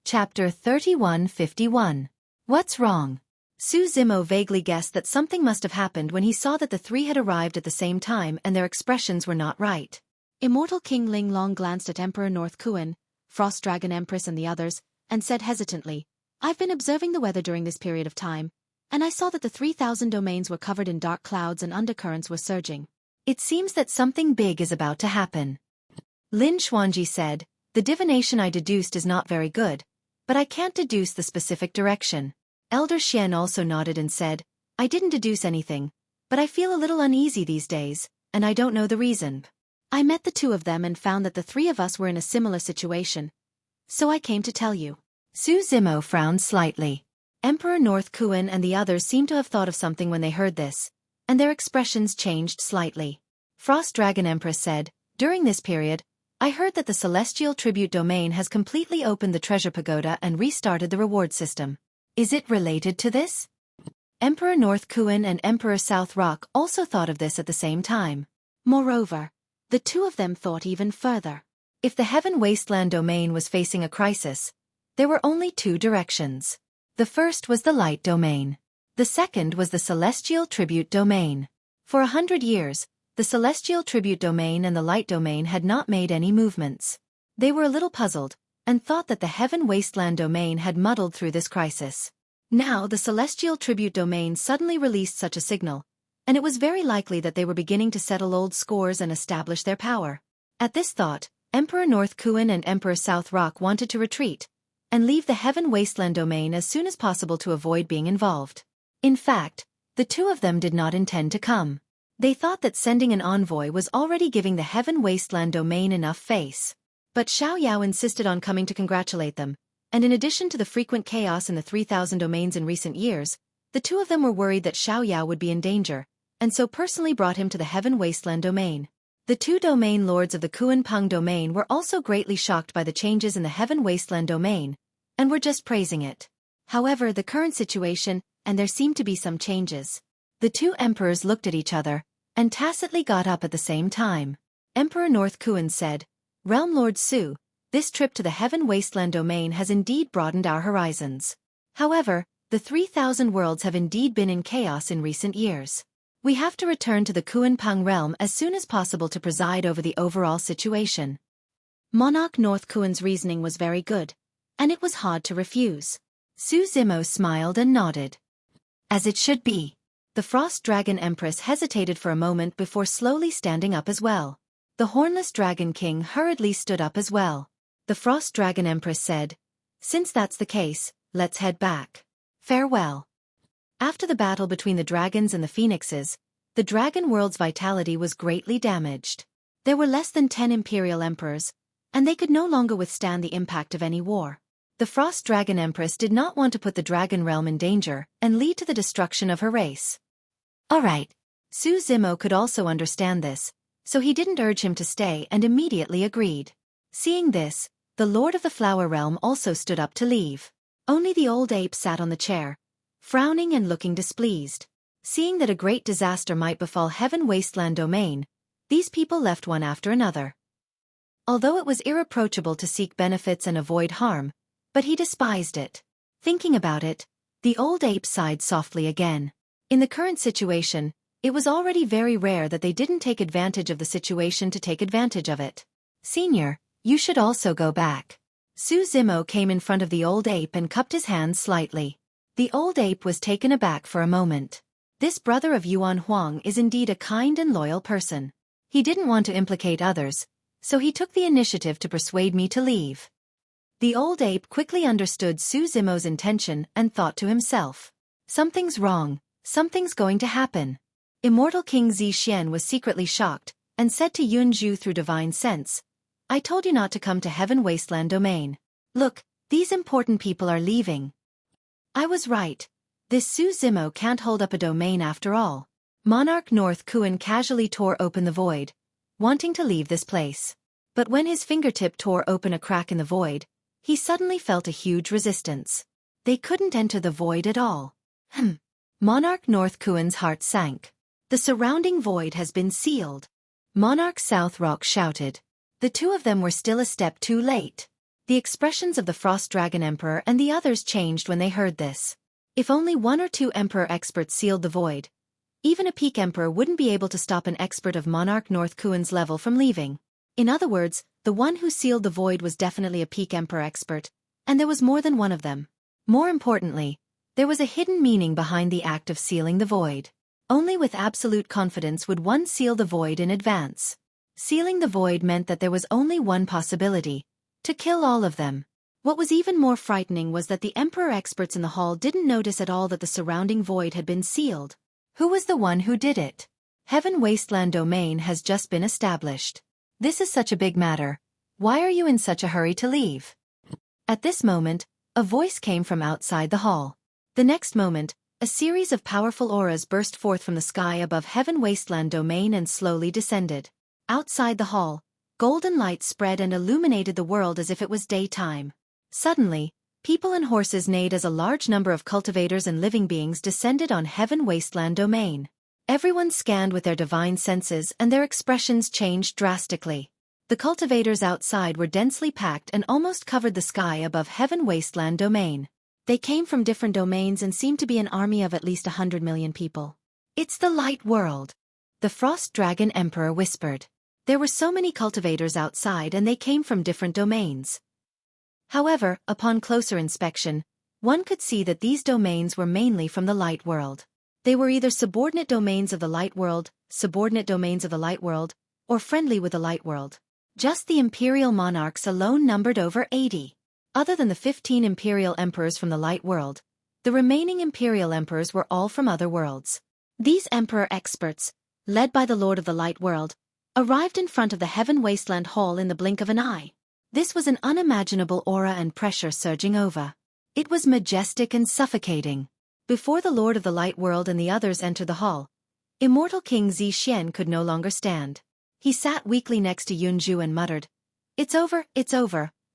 Chapter 3151. What's wrong? Su Zimo vaguely guessed that something must have happened when he saw that the three had arrived at the same time and their expressions were not right. Immortal King Ling Long glanced at Emperor North Kuan, Frost Dragon Empress and the others, and said hesitantly, "I've been observing the weather during this period of time, and I saw that the 3,000 domains were covered in dark clouds and undercurrents were surging. It seems that something big is about to happen." Lin Xuanji said, "The divination I deduced is not very good, but I can't deduce the specific direction." Elder Xian also nodded and said, "I didn't deduce anything, but I feel a little uneasy these days, and I don't know the reason. I met the two of them and found that the three of us were in a similar situation, so I came to tell you." Su Zimo frowned slightly. Emperor North Kuan and the others seemed to have thought of something when they heard this, and their expressions changed slightly. Frost Dragon Empress said, "During this period, I heard that the Celestial Tribute Domain has completely opened the Treasure Pagoda and restarted the reward system. Is it related to this?" Emperor North Kuan and Emperor South Rock also thought of this at the same time. Moreover, the two of them thought even further. If the Heaven Wasteland Domain was facing a crisis, there were only two directions. The first was the Light Domain. The second was the Celestial Tribute Domain. For 100 years, the Celestial Tribute Domain and the Light Domain had not made any movements. They were a little puzzled, and thought that the Heaven Wasteland Domain had muddled through this crisis. Now the Celestial Tribute Domain suddenly released such a signal, and it was very likely that they were beginning to settle old scores and establish their power. At this thought, Emperor North Kuan and Emperor South Rock wanted to retreat, and leave the Heaven Wasteland Domain as soon as possible to avoid being involved. In fact, the two of them did not intend to come. They thought that sending an envoy was already giving the Heaven Wasteland Domain enough face. But Xiao Yao insisted on coming to congratulate them, and in addition to the frequent chaos in the 3,000 domains in recent years, the two of them were worried that Xiao Yao would be in danger, and so personally brought him to the Heaven Wasteland Domain. The two domain lords of the Kuan Peng Domain were also greatly shocked by the changes in the Heaven Wasteland Domain, and were just praising it. However, the current situation, and there seemed to be some changes. The two emperors looked at each other, and tacitly got up at the same time. Emperor North Kuan said, "Realm Lord Su, this trip to the Heaven Wasteland Domain has indeed broadened our horizons. However, the 3,000 worlds have indeed been in chaos in recent years. We have to return to the Kuan Peng realm as soon as possible to preside over the overall situation." Monarch North Kuan's reasoning was very good, and it was hard to refuse. Su Zimo smiled and nodded. "As it should be." The Frost Dragon Empress hesitated for a moment before slowly standing up as well. The Hornless Dragon King hurriedly stood up as well. The Frost Dragon Empress said, "Since that's the case, let's head back. Farewell." After the battle between the dragons and the phoenixes, the dragon world's vitality was greatly damaged. There were less than 10 imperial emperors, and they could no longer withstand the impact of any war. The Frost Dragon Empress did not want to put the dragon realm in danger and lead to the destruction of her race. All right. Su Zimo could also understand this, so he didn't urge him to stay and immediately agreed. Seeing this, the Lord of the Flower Realm also stood up to leave. Only the old ape sat on the chair, frowning and looking displeased. Seeing that a great disaster might befall Heaven Wasteland Domain, these people left one after another. Although it was irreproachable to seek benefits and avoid harm, but he despised it. Thinking about it, the old ape sighed softly again. In the current situation, it was already very rare that they didn't take advantage of the situation to take advantage of it. "Senior, you should also go back." Su Zimo came in front of the old ape and cupped his hands slightly. The old ape was taken aback for a moment. This brother of Yuan Huang is indeed a kind and loyal person. He didn't want to implicate others, so he took the initiative to persuade me to leave. The old ape quickly understood Su Zimo's intention and thought to himself, "Something's wrong, something's going to happen." Immortal King Zixian was secretly shocked, and said to Yun Zhu through divine sense, "I told you not to come to Heaven Wasteland Domain. Look, these important people are leaving." I was right. This Su Zimo can't hold up a domain after all. Monarch North Kuan casually tore open the void, wanting to leave this place. But when his fingertip tore open a crack in the void, he suddenly felt a huge resistance. They couldn't enter the void at all. Monarch North Kuan's heart sank. The surrounding void has been sealed. Monarch South Rock shouted. The two of them were still a step too late. The expressions of the Frost Dragon Emperor and the others changed when they heard this. If only one or two Emperor experts sealed the void, even a peak Emperor wouldn't be able to stop an expert of Monarch North Kuan's level from leaving. In other words, the one who sealed the void was definitely a peak Emperor expert, and there was more than one of them. More importantly, there was a hidden meaning behind the act of sealing the void. Only with absolute confidence would one seal the void in advance. Sealing the void meant that there was only one possibility: to kill all of them. What was even more frightening was that the Emperor experts in the hall didn't notice at all that the surrounding void had been sealed. Who was the one who did it? Heaven Wasteland Domain has just been established. This is such a big matter. Why are you in such a hurry to leave? At this moment, a voice came from outside the hall. The next moment, a series of powerful auras burst forth from the sky above Heaven Wasteland Domain and slowly descended. Outside the hall, golden light spread and illuminated the world as if it was daytime. Suddenly, people and horses neighed as a large number of cultivators and living beings descended on Heaven Wasteland Domain. Everyone scanned with their divine senses and their expressions changed drastically. The cultivators outside were densely packed and almost covered the sky above Heaven Wasteland Domain. They came from different domains and seemed to be an army of at least 100 million people. It's the light world, the Frost Dragon Emperor whispered. There were so many cultivators outside and they came from different domains. However, upon closer inspection, one could see that these domains were mainly from the light world. They were either subordinate domains of the light world, subordinate domains of the light world, or friendly with the light world. Just the imperial monarchs alone numbered over 80. Other than the 15 imperial emperors from the light world, the remaining imperial emperors were all from other worlds. These emperor experts, led by the Lord of the Light World, arrived in front of the Heaven Wasteland Hall in the blink of an eye. This was an unimaginable aura and pressure surging over. It was majestic and suffocating. Before the Lord of the Light World and the others entered the hall, immortal King Zixian could no longer stand. He sat weakly next to Yunju and muttered, it's over,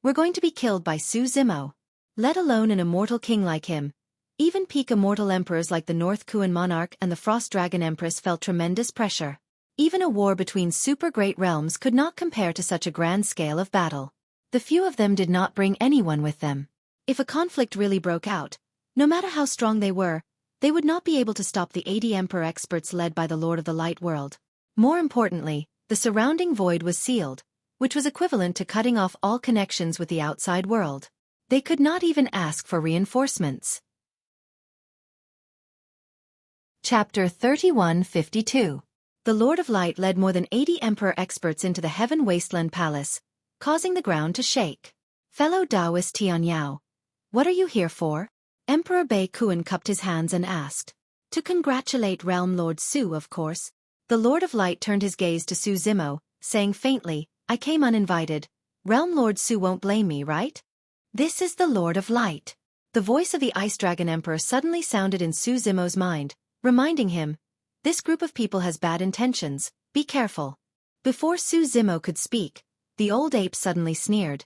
we're going to be killed by Su Zimo. Let alone an immortal king like him. Even peak immortal emperors like the North Kuan Monarch and the Frost Dragon Empress felt tremendous pressure. Even a war between super great realms could not compare to such a grand scale of battle. The few of them did not bring anyone with them. If a conflict really broke out, no matter how strong they were, they would not be able to stop the 80 emperor experts led by the Lord of the Light World. More importantly, the surrounding void was sealed, which was equivalent to cutting off all connections with the outside world. They could not even ask for reinforcements. Chapter 3152. The Lord of Light led more than 80 emperor experts into the Heaven Wasteland Palace, causing the ground to shake. Fellow Taoist Tianyao, what are you here for? Emperor Bei Kuan cupped his hands and asked. To congratulate Realm Lord Su, of course. The Lord of Light turned his gaze to Su Zimo, saying faintly, I came uninvited. Realm Lord Su won't blame me, right? This is the Lord of Light. The voice of the Ice Dragon Emperor suddenly sounded in Su Zimo's mind, reminding him, this group of people has bad intentions, be careful. Before Su Zimo could speak, the old ape suddenly sneered.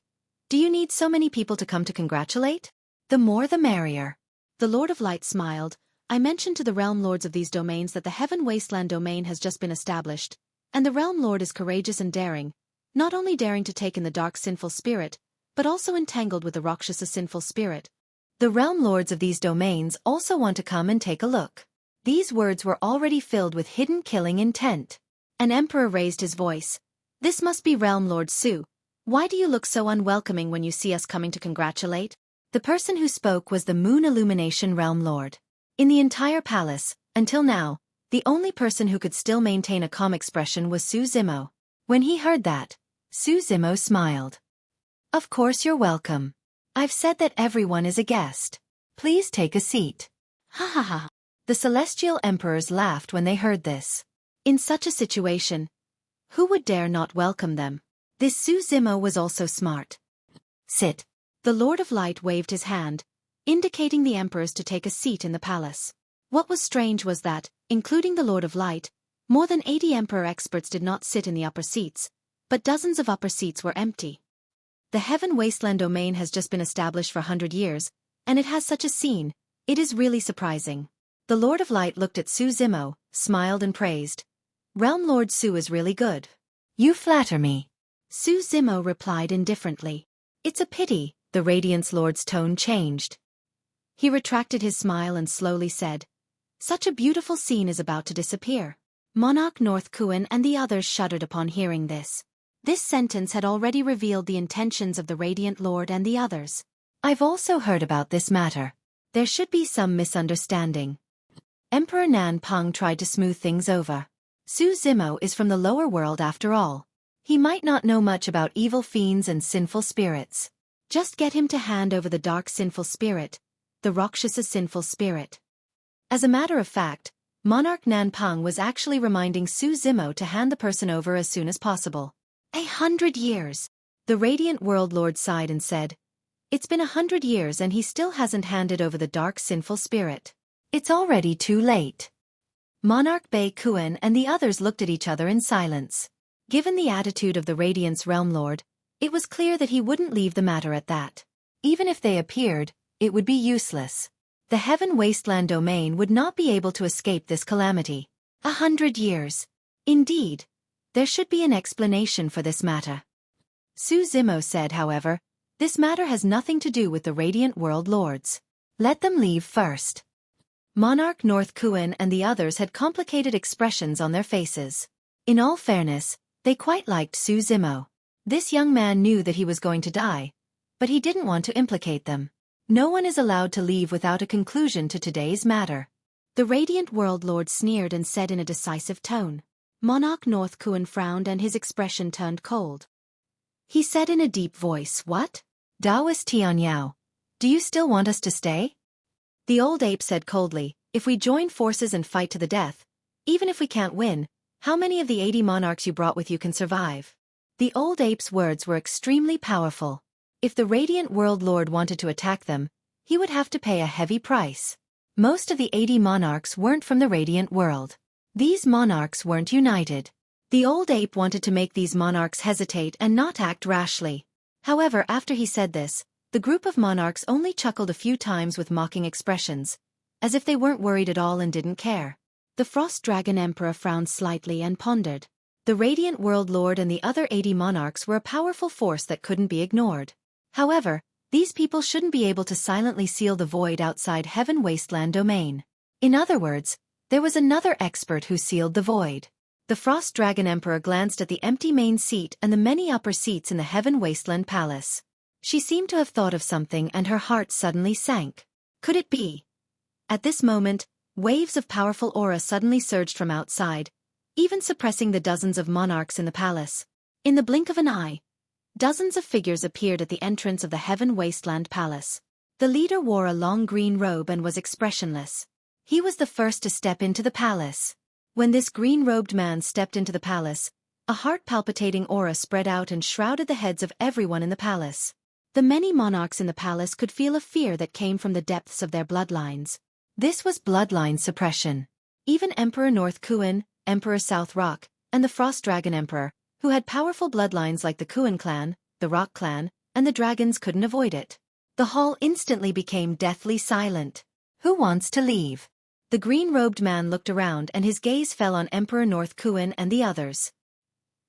Do you need so many people to come to congratulate? The more the merrier. The Lord of Light smiled. I mentioned to the Realm Lords of these domains that the Heaven Wasteland domain has just been established, and the Realm Lord is courageous and daring, not only daring to take in the dark sinful spirit, but also entangled with the Rakshasa sinful spirit. The Realm Lords of these domains also want to come and take a look. These words were already filled with hidden killing intent. An emperor raised his voice. This must be Realm Lord Su. Why do you look so unwelcoming when you see us coming to congratulate? The person who spoke was the Moon Illumination Realm Lord. In the entire palace, until now, the only person who could still maintain a calm expression was Su Zimo. When he heard that, Su Zimo smiled. Of course you're welcome. I've said that everyone is a guest. Please take a seat. Ha ha ha. The celestial emperors laughed when they heard this. In such a situation, who would dare not welcome them? This Su Zimo was also smart. Sit. The Lord of Light waved his hand, indicating the emperors to take a seat in the palace. What was strange was that, including the Lord of Light, more than 80 emperor experts did not sit in the upper seats, but dozens of upper seats were empty. The Heaven Wasteland domain has just been established for 100 years, and it has such a scene. It is really surprising. The Lord of Light looked at Su Zimo, smiled and praised. Realm Lord Su is really good. You flatter me. Su Zimo replied indifferently. It's a pity, the Radiance Lord's tone changed. He retracted his smile and slowly said, "Such a beautiful scene is about to disappear." Monarch North Kuan and the others shuddered upon hearing this. This sentence had already revealed the intentions of the Radiant Lord and the others. "I've also heard about this matter. There should be some misunderstanding." Emperor Nan Peng tried to smooth things over. Su Zimo is from the lower world after all. He might not know much about evil fiends and sinful spirits. Just get him to hand over the dark sinful spirit, the Rakshasa sinful spirit. As a matter of fact, Monarch Nan Peng was actually reminding Su Zimo to hand the person over as soon as possible. 100 years! The Radiant World Lord sighed and said, "It's been 100 years and he still hasn't handed over the dark sinful spirit. It's already too late." Monarch Bei Kuan and the others looked at each other in silence. Given the attitude of the Radiance Realm Lord, it was clear that he wouldn't leave the matter at that. Even if they appeared, it would be useless. The Heaven Wasteland domain would not be able to escape this calamity. 100 years. Indeed, there should be an explanation for this matter. Su Zimo said, however, "This matter has nothing to do with the Radiant World Lords. Let them leave first." Monarch North Kuan and the others had complicated expressions on their faces. In all fairness, they quite liked Su Zimo. This young man knew that he was going to die, but he didn't want to implicate them. No one is allowed to leave without a conclusion to today's matter. The Radiant World Lord sneered and said in a decisive tone. Monarch North Kuan frowned and his expression turned cold. He said in a deep voice, "What? Daoist Tianyao, do you still want us to stay?" The old ape said coldly, "If we join forces and fight to the death, even if we can't win, how many of the 80 monarchs you brought with you can survive?" The old ape's words were extremely powerful. If the Radiant World Lord wanted to attack them, he would have to pay a heavy price. Most of the 80 monarchs weren't from the Radiant World. These monarchs weren't united. The old ape wanted to make these monarchs hesitate and not act rashly. However, after he said this, the group of monarchs only chuckled a few times with mocking expressions, as if they weren't worried at all and didn't care. The Frost Dragon Emperor frowned slightly and pondered. The Radiant World Lord and the other 80 monarchs were a powerful force that couldn't be ignored. However, these people shouldn't be able to silently seal the void outside Heaven Wasteland domain. In other words, there was another expert who sealed the void. The Frost Dragon Emperor glanced at the empty main seat and the many upper seats in the Heaven Wasteland Palace. She seemed to have thought of something and her heart suddenly sank. Could it be? At this moment, waves of powerful aura suddenly surged from outside, even suppressing the dozens of monarchs in the palace. In the blink of an eye, dozens of figures appeared at the entrance of the Heaven Wasteland Palace. The leader wore a long green robe and was expressionless. He was the first to step into the palace. When this green-robed man stepped into the palace, a heart-palpitating aura spread out and shrouded the heads of everyone in the palace. The many monarchs in the palace could feel a fear that came from the depths of their bloodlines. This was bloodline suppression. Even Emperor North Kuan, Emperor South Rock, and the Frost Dragon Emperor, who had powerful bloodlines like the Kuan clan, the Rock clan, and the dragons couldn't avoid it. The hall instantly became deathly silent. "Who wants to leave?" The green-robed man looked around and his gaze fell on Emperor North Kuan and the others.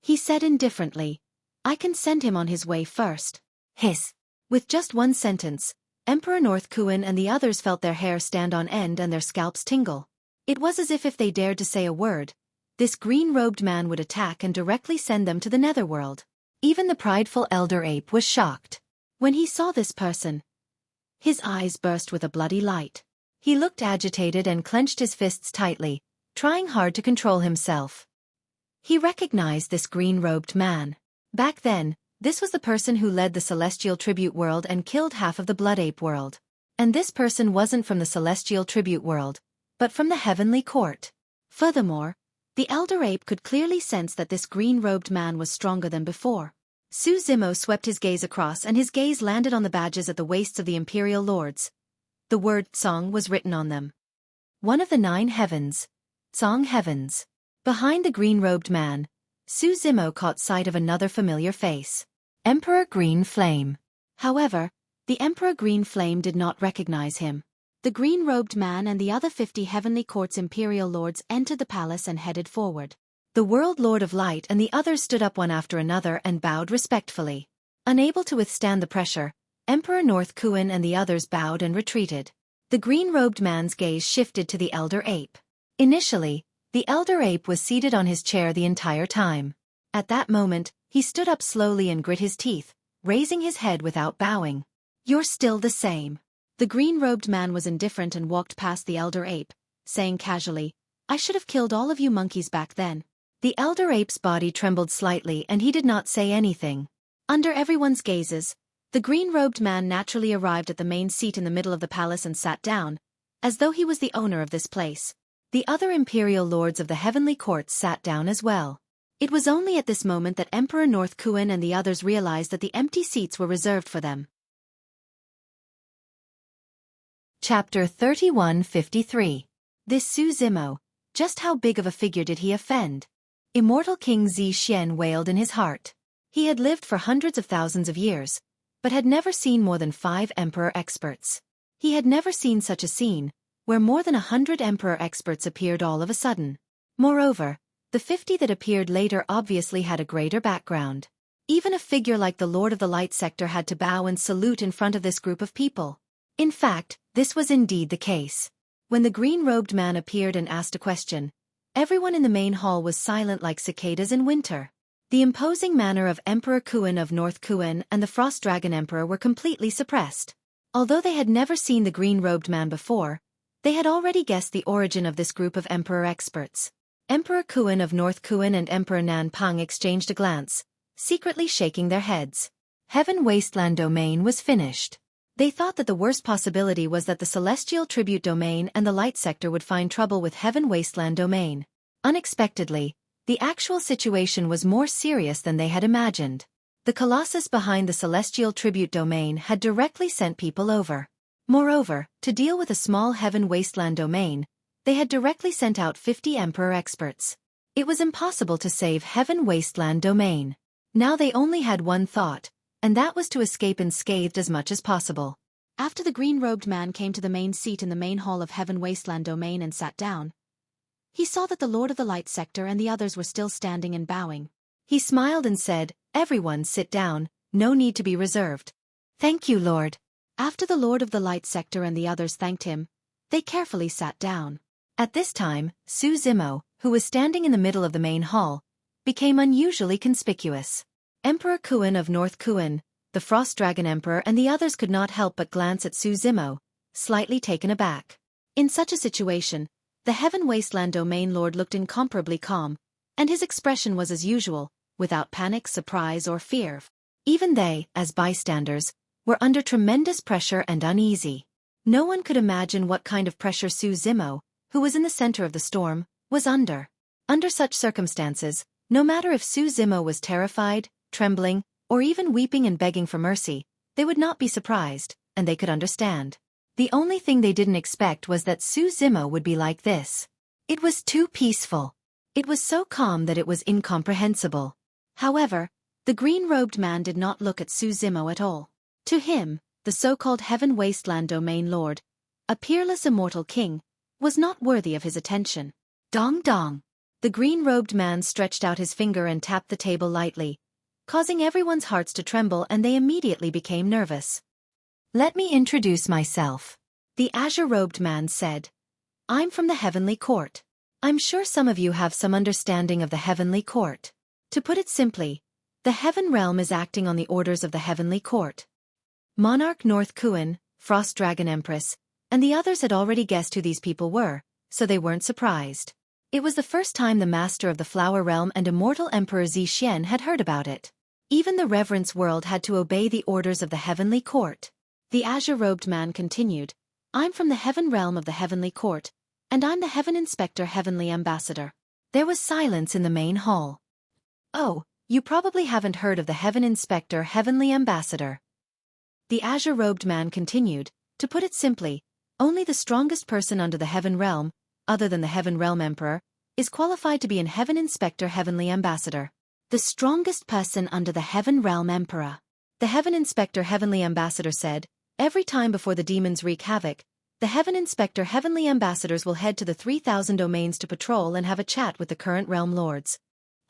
He said indifferently, "I can send him on his way first." Hiss. With just one sentence, Emperor North Kuan and the others felt their hair stand on end and their scalps tingle. It was as if they dared to say a word, this green-robed man would attack and directly send them to the netherworld. Even the prideful elder ape was shocked. When he saw this person, his eyes burst with a bloody light. He looked agitated and clenched his fists tightly, trying hard to control himself. He recognized this green-robed man. Back then, this was the person who led the Celestial Tribute World and killed half of the Blood Ape World. And this person wasn't from the Celestial Tribute World, but from the Heavenly Court. Furthermore, the Elder Ape could clearly sense that this green-robed man was stronger than before. Su Zimo swept his gaze across and his gaze landed on the badges at the waists of the Imperial Lords. The word Song was written on them. One of the 9 heavens. Song Heavens. Behind the green-robed man, Su Zimo caught sight of another familiar face. Emperor Green Flame. However, the Emperor Green Flame did not recognize him. The green-robed man and the other 50 Heavenly Court's Imperial Lords entered the palace and headed forward. The World Lord of Light and the others stood up one after another and bowed respectfully. Unable to withstand the pressure, Emperor North Kuan and the others bowed and retreated. The green-robed man's gaze shifted to the elder ape. Initially, the elder ape was seated on his chair the entire time. At that moment, he stood up slowly and grit his teeth, raising his head without bowing. "You're still the same." The green-robed man was indifferent and walked past the elder ape, saying casually, "I should have killed all of you monkeys back then." The elder ape's body trembled slightly and he did not say anything. Under everyone's gazes, the green-robed man naturally arrived at the main seat in the middle of the palace and sat down, as though he was the owner of this place. The other imperial lords of the heavenly courts sat down as well. It was only at this moment that Emperor North Kuan and the others realized that the empty seats were reserved for them. Chapter 3153. This Su Zimo, just how big of a figure did he offend? Immortal King Xueqi wailed in his heart. He had lived for hundreds of thousands of years, but had never seen more than 5 emperor experts. He had never seen such a scene, where more than 100 emperor experts appeared all of a sudden. Moreover, the 50 that appeared later obviously had a greater background. Even a figure like the Lord of the Light Sector had to bow and salute in front of this group of people. In fact, this was indeed the case. When the green-robed man appeared and asked a question, everyone in the main hall was silent like cicadas in winter. The imposing manner of Emperor Kuan of North Kuan and the Frost Dragon Emperor were completely suppressed. Although they had never seen the green-robed man before, they had already guessed the origin of this group of emperor experts. Emperor Kuan of North Kuan and Emperor Nan Pang exchanged a glance, secretly shaking their heads. Heaven Wasteland Domain was finished. They thought that the worst possibility was that the Celestial Tribute Domain and the Light Sector would find trouble with Heaven Wasteland Domain. Unexpectedly, the actual situation was more serious than they had imagined. The Colossus behind the Celestial Tribute Domain had directly sent people over. Moreover, to deal with a small Heaven Wasteland Domain, they had directly sent out 50 Emperor experts. It was impossible to save Heaven Wasteland Domain. Now they only had one thought, and that was to escape unscathed as much as possible. After the green-robed man came to the main seat in the main hall of Heaven Wasteland Domain and sat down, he saw that the Lord of the Light Sector and the others were still standing and bowing. He smiled and said, "Everyone sit down, no need to be reserved." "Thank you, Lord." After the Lord of the Light Sector and the others thanked him, they carefully sat down. At this time, Su Zimo, who was standing in the middle of the main hall, became unusually conspicuous. Emperor Kuan of North Kuan, the Frost Dragon Emperor and the others could not help but glance at Su Zimo, slightly taken aback. In such a situation, the Heaven Wasteland Domain Lord looked incomparably calm, and his expression was as usual, without panic, surprise or fear. Even they, as bystanders, were under tremendous pressure and uneasy. No one could imagine what kind of pressure Su Zimo, who was in the center of the storm, was under. Under such circumstances, no matter if Su Zimo was terrified, trembling, or even weeping and begging for mercy, they would not be surprised, and they could understand. The only thing they didn't expect was that Su Zimo would be like this. It was too peaceful. It was so calm that it was incomprehensible. However, the green-robed man did not look at Su Zimo at all. To him, the so-called Heaven Wasteland Domain Lord, a peerless immortal king, was not worthy of his attention. Dong dong. The green-robed man stretched out his finger and tapped the table lightly, causing everyone's hearts to tremble and they immediately became nervous. "Let me introduce myself," the azure-robed man said. "I'm from the Heavenly Court. I'm sure some of you have some understanding of the Heavenly Court. To put it simply, the Heaven Realm is acting on the orders of the Heavenly Court." Monarch North Kuan, Frost Dragon Empress, and the others had already guessed who these people were, so they weren't surprised. It was the first time the Master of the Flower Realm and Immortal Emperor Xueqi had heard about it. Even the Reverence World had to obey the orders of the Heavenly Court. The azure-robed man continued, "I'm from the Heaven Realm of the Heavenly Court, and I'm the Heaven Inspector Heavenly Ambassador." There was silence in the main hall. "Oh, you probably haven't heard of the Heaven Inspector Heavenly Ambassador." The azure-robed man continued, "To put it simply, only the strongest person under the Heaven Realm, other than the Heaven Realm Emperor, is qualified to be an Heaven Inspector Heavenly Ambassador." The strongest person under the Heaven Realm Emperor. The Heaven Inspector Heavenly Ambassador said, "Every time before the demons wreak havoc, the Heaven Inspector Heavenly Ambassadors will head to the 3,000 domains to patrol and have a chat with the current realm lords."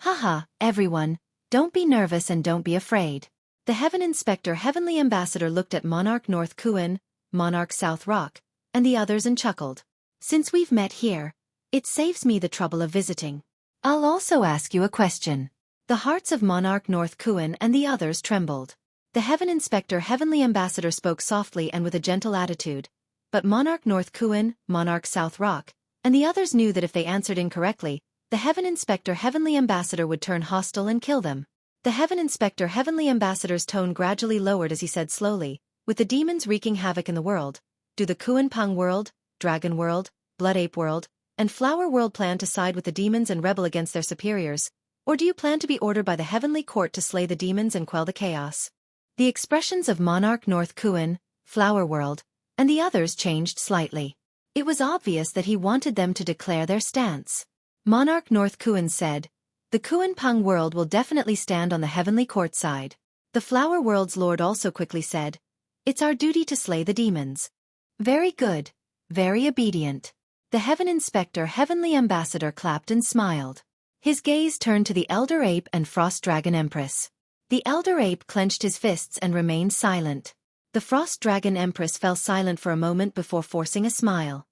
Haha, everyone, don't be nervous and don't be afraid. The Heaven Inspector Heavenly Ambassador looked at Monarch North Kuan, Monarch South Rock, and the others and chuckled. Since we've met here, it saves me the trouble of visiting. I'll also ask you a question. The hearts of Monarch North Kuan and the others trembled. The Heaven Inspector Heavenly Ambassador spoke softly and with a gentle attitude, but Monarch North Kuan, Monarch South Rock, and the others knew that if they answered incorrectly, the Heaven Inspector Heavenly Ambassador would turn hostile and kill them. The Heaven Inspector Heavenly Ambassador's tone gradually lowered as he said slowly, with the demons wreaking havoc in the world, do the Kuan Pang world, Dragon world, Blood Ape world, and Flower world plan to side with the demons and rebel against their superiors, or do you plan to be ordered by the Heavenly Court to slay the demons and quell the chaos? The expressions of Monarch North Kuan, Flower world, and the others changed slightly. It was obvious that he wanted them to declare their stance. Monarch North Kuan said, the Kuan Pang world will definitely stand on the Heavenly Court side. The Flower world's lord also quickly said, it's our duty to slay the demons. Very good. Very obedient. The Heaven Inspector Heavenly Ambassador clapped and smiled. His gaze turned to the Elder Ape and Frost Dragon Empress. The Elder Ape clenched his fists and remained silent. The Frost Dragon Empress fell silent for a moment before forcing a smile.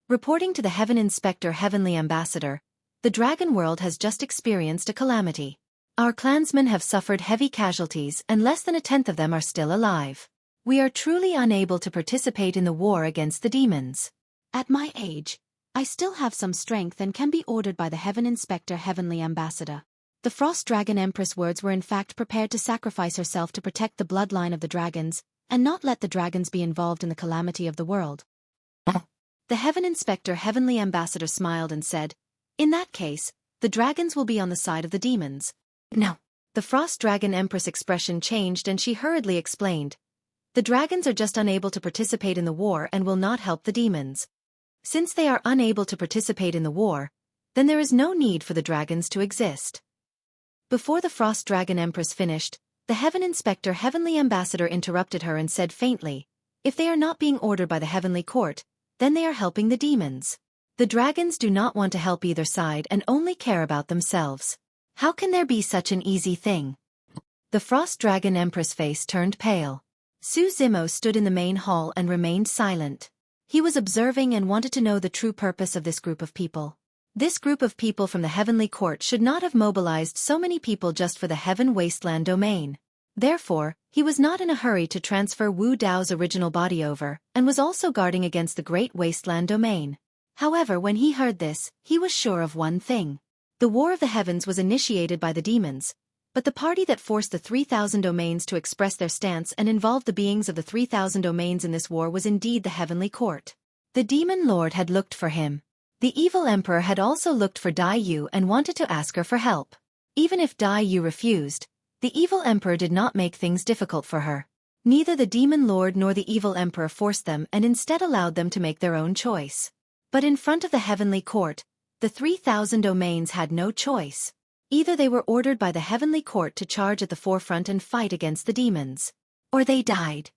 Reporting to the Heaven Inspector Heavenly Ambassador, the Dragon world has just experienced a calamity. Our clansmen have suffered heavy casualties and less than 1/10 of them are still alive. We are truly unable to participate in the war against the demons. At my age, I still have some strength and can be ordered by the Heaven Inspector Heavenly Ambassador. The Frost Dragon Empress' words were in fact prepared to sacrifice herself to protect the bloodline of the dragons, and not let the dragons be involved in the calamity of the world. The Heaven Inspector Heavenly Ambassador smiled and said, in that case, the dragons will be on the side of the demons. No. The Frost Dragon Empress' expression changed and she hurriedly explained, the dragons are just unable to participate in the war and will not help the demons. Since they are unable to participate in the war, then there is no need for the dragons to exist. Before the Frost Dragon Empress finished, the Heaven Inspector Heavenly Ambassador interrupted her and said faintly, if they are not being ordered by the Heavenly Court, then they are helping the demons. The dragons do not want to help either side and only care about themselves. How can there be such an easy thing? The Frost Dragon Empress' face turned pale. Su Zimo stood in the main hall and remained silent. He was observing and wanted to know the true purpose of this group of people. This group of people from the Heavenly Court should not have mobilized so many people just for the Heaven Wasteland domain. Therefore, he was not in a hurry to transfer Wu Dao's original body over, and was also guarding against the Great Wasteland domain. However, when he heard this, he was sure of one thing. The War of the Heavens was initiated by the demons, but the party that forced the 3,000 domains to express their stance and involved the beings of the 3,000 domains in this war was indeed the Heavenly Court. The Demon Lord had looked for him. The Evil Emperor had also looked for Dai Yu and wanted to ask her for help. Even if Dai Yu refused, the Evil Emperor did not make things difficult for her. Neither the Demon Lord nor the Evil Emperor forced them and instead allowed them to make their own choice. But in front of the Heavenly Court, the 3,000 domains had no choice. Either they were ordered by the Heavenly Court to charge at the forefront and fight against the demons, or they died.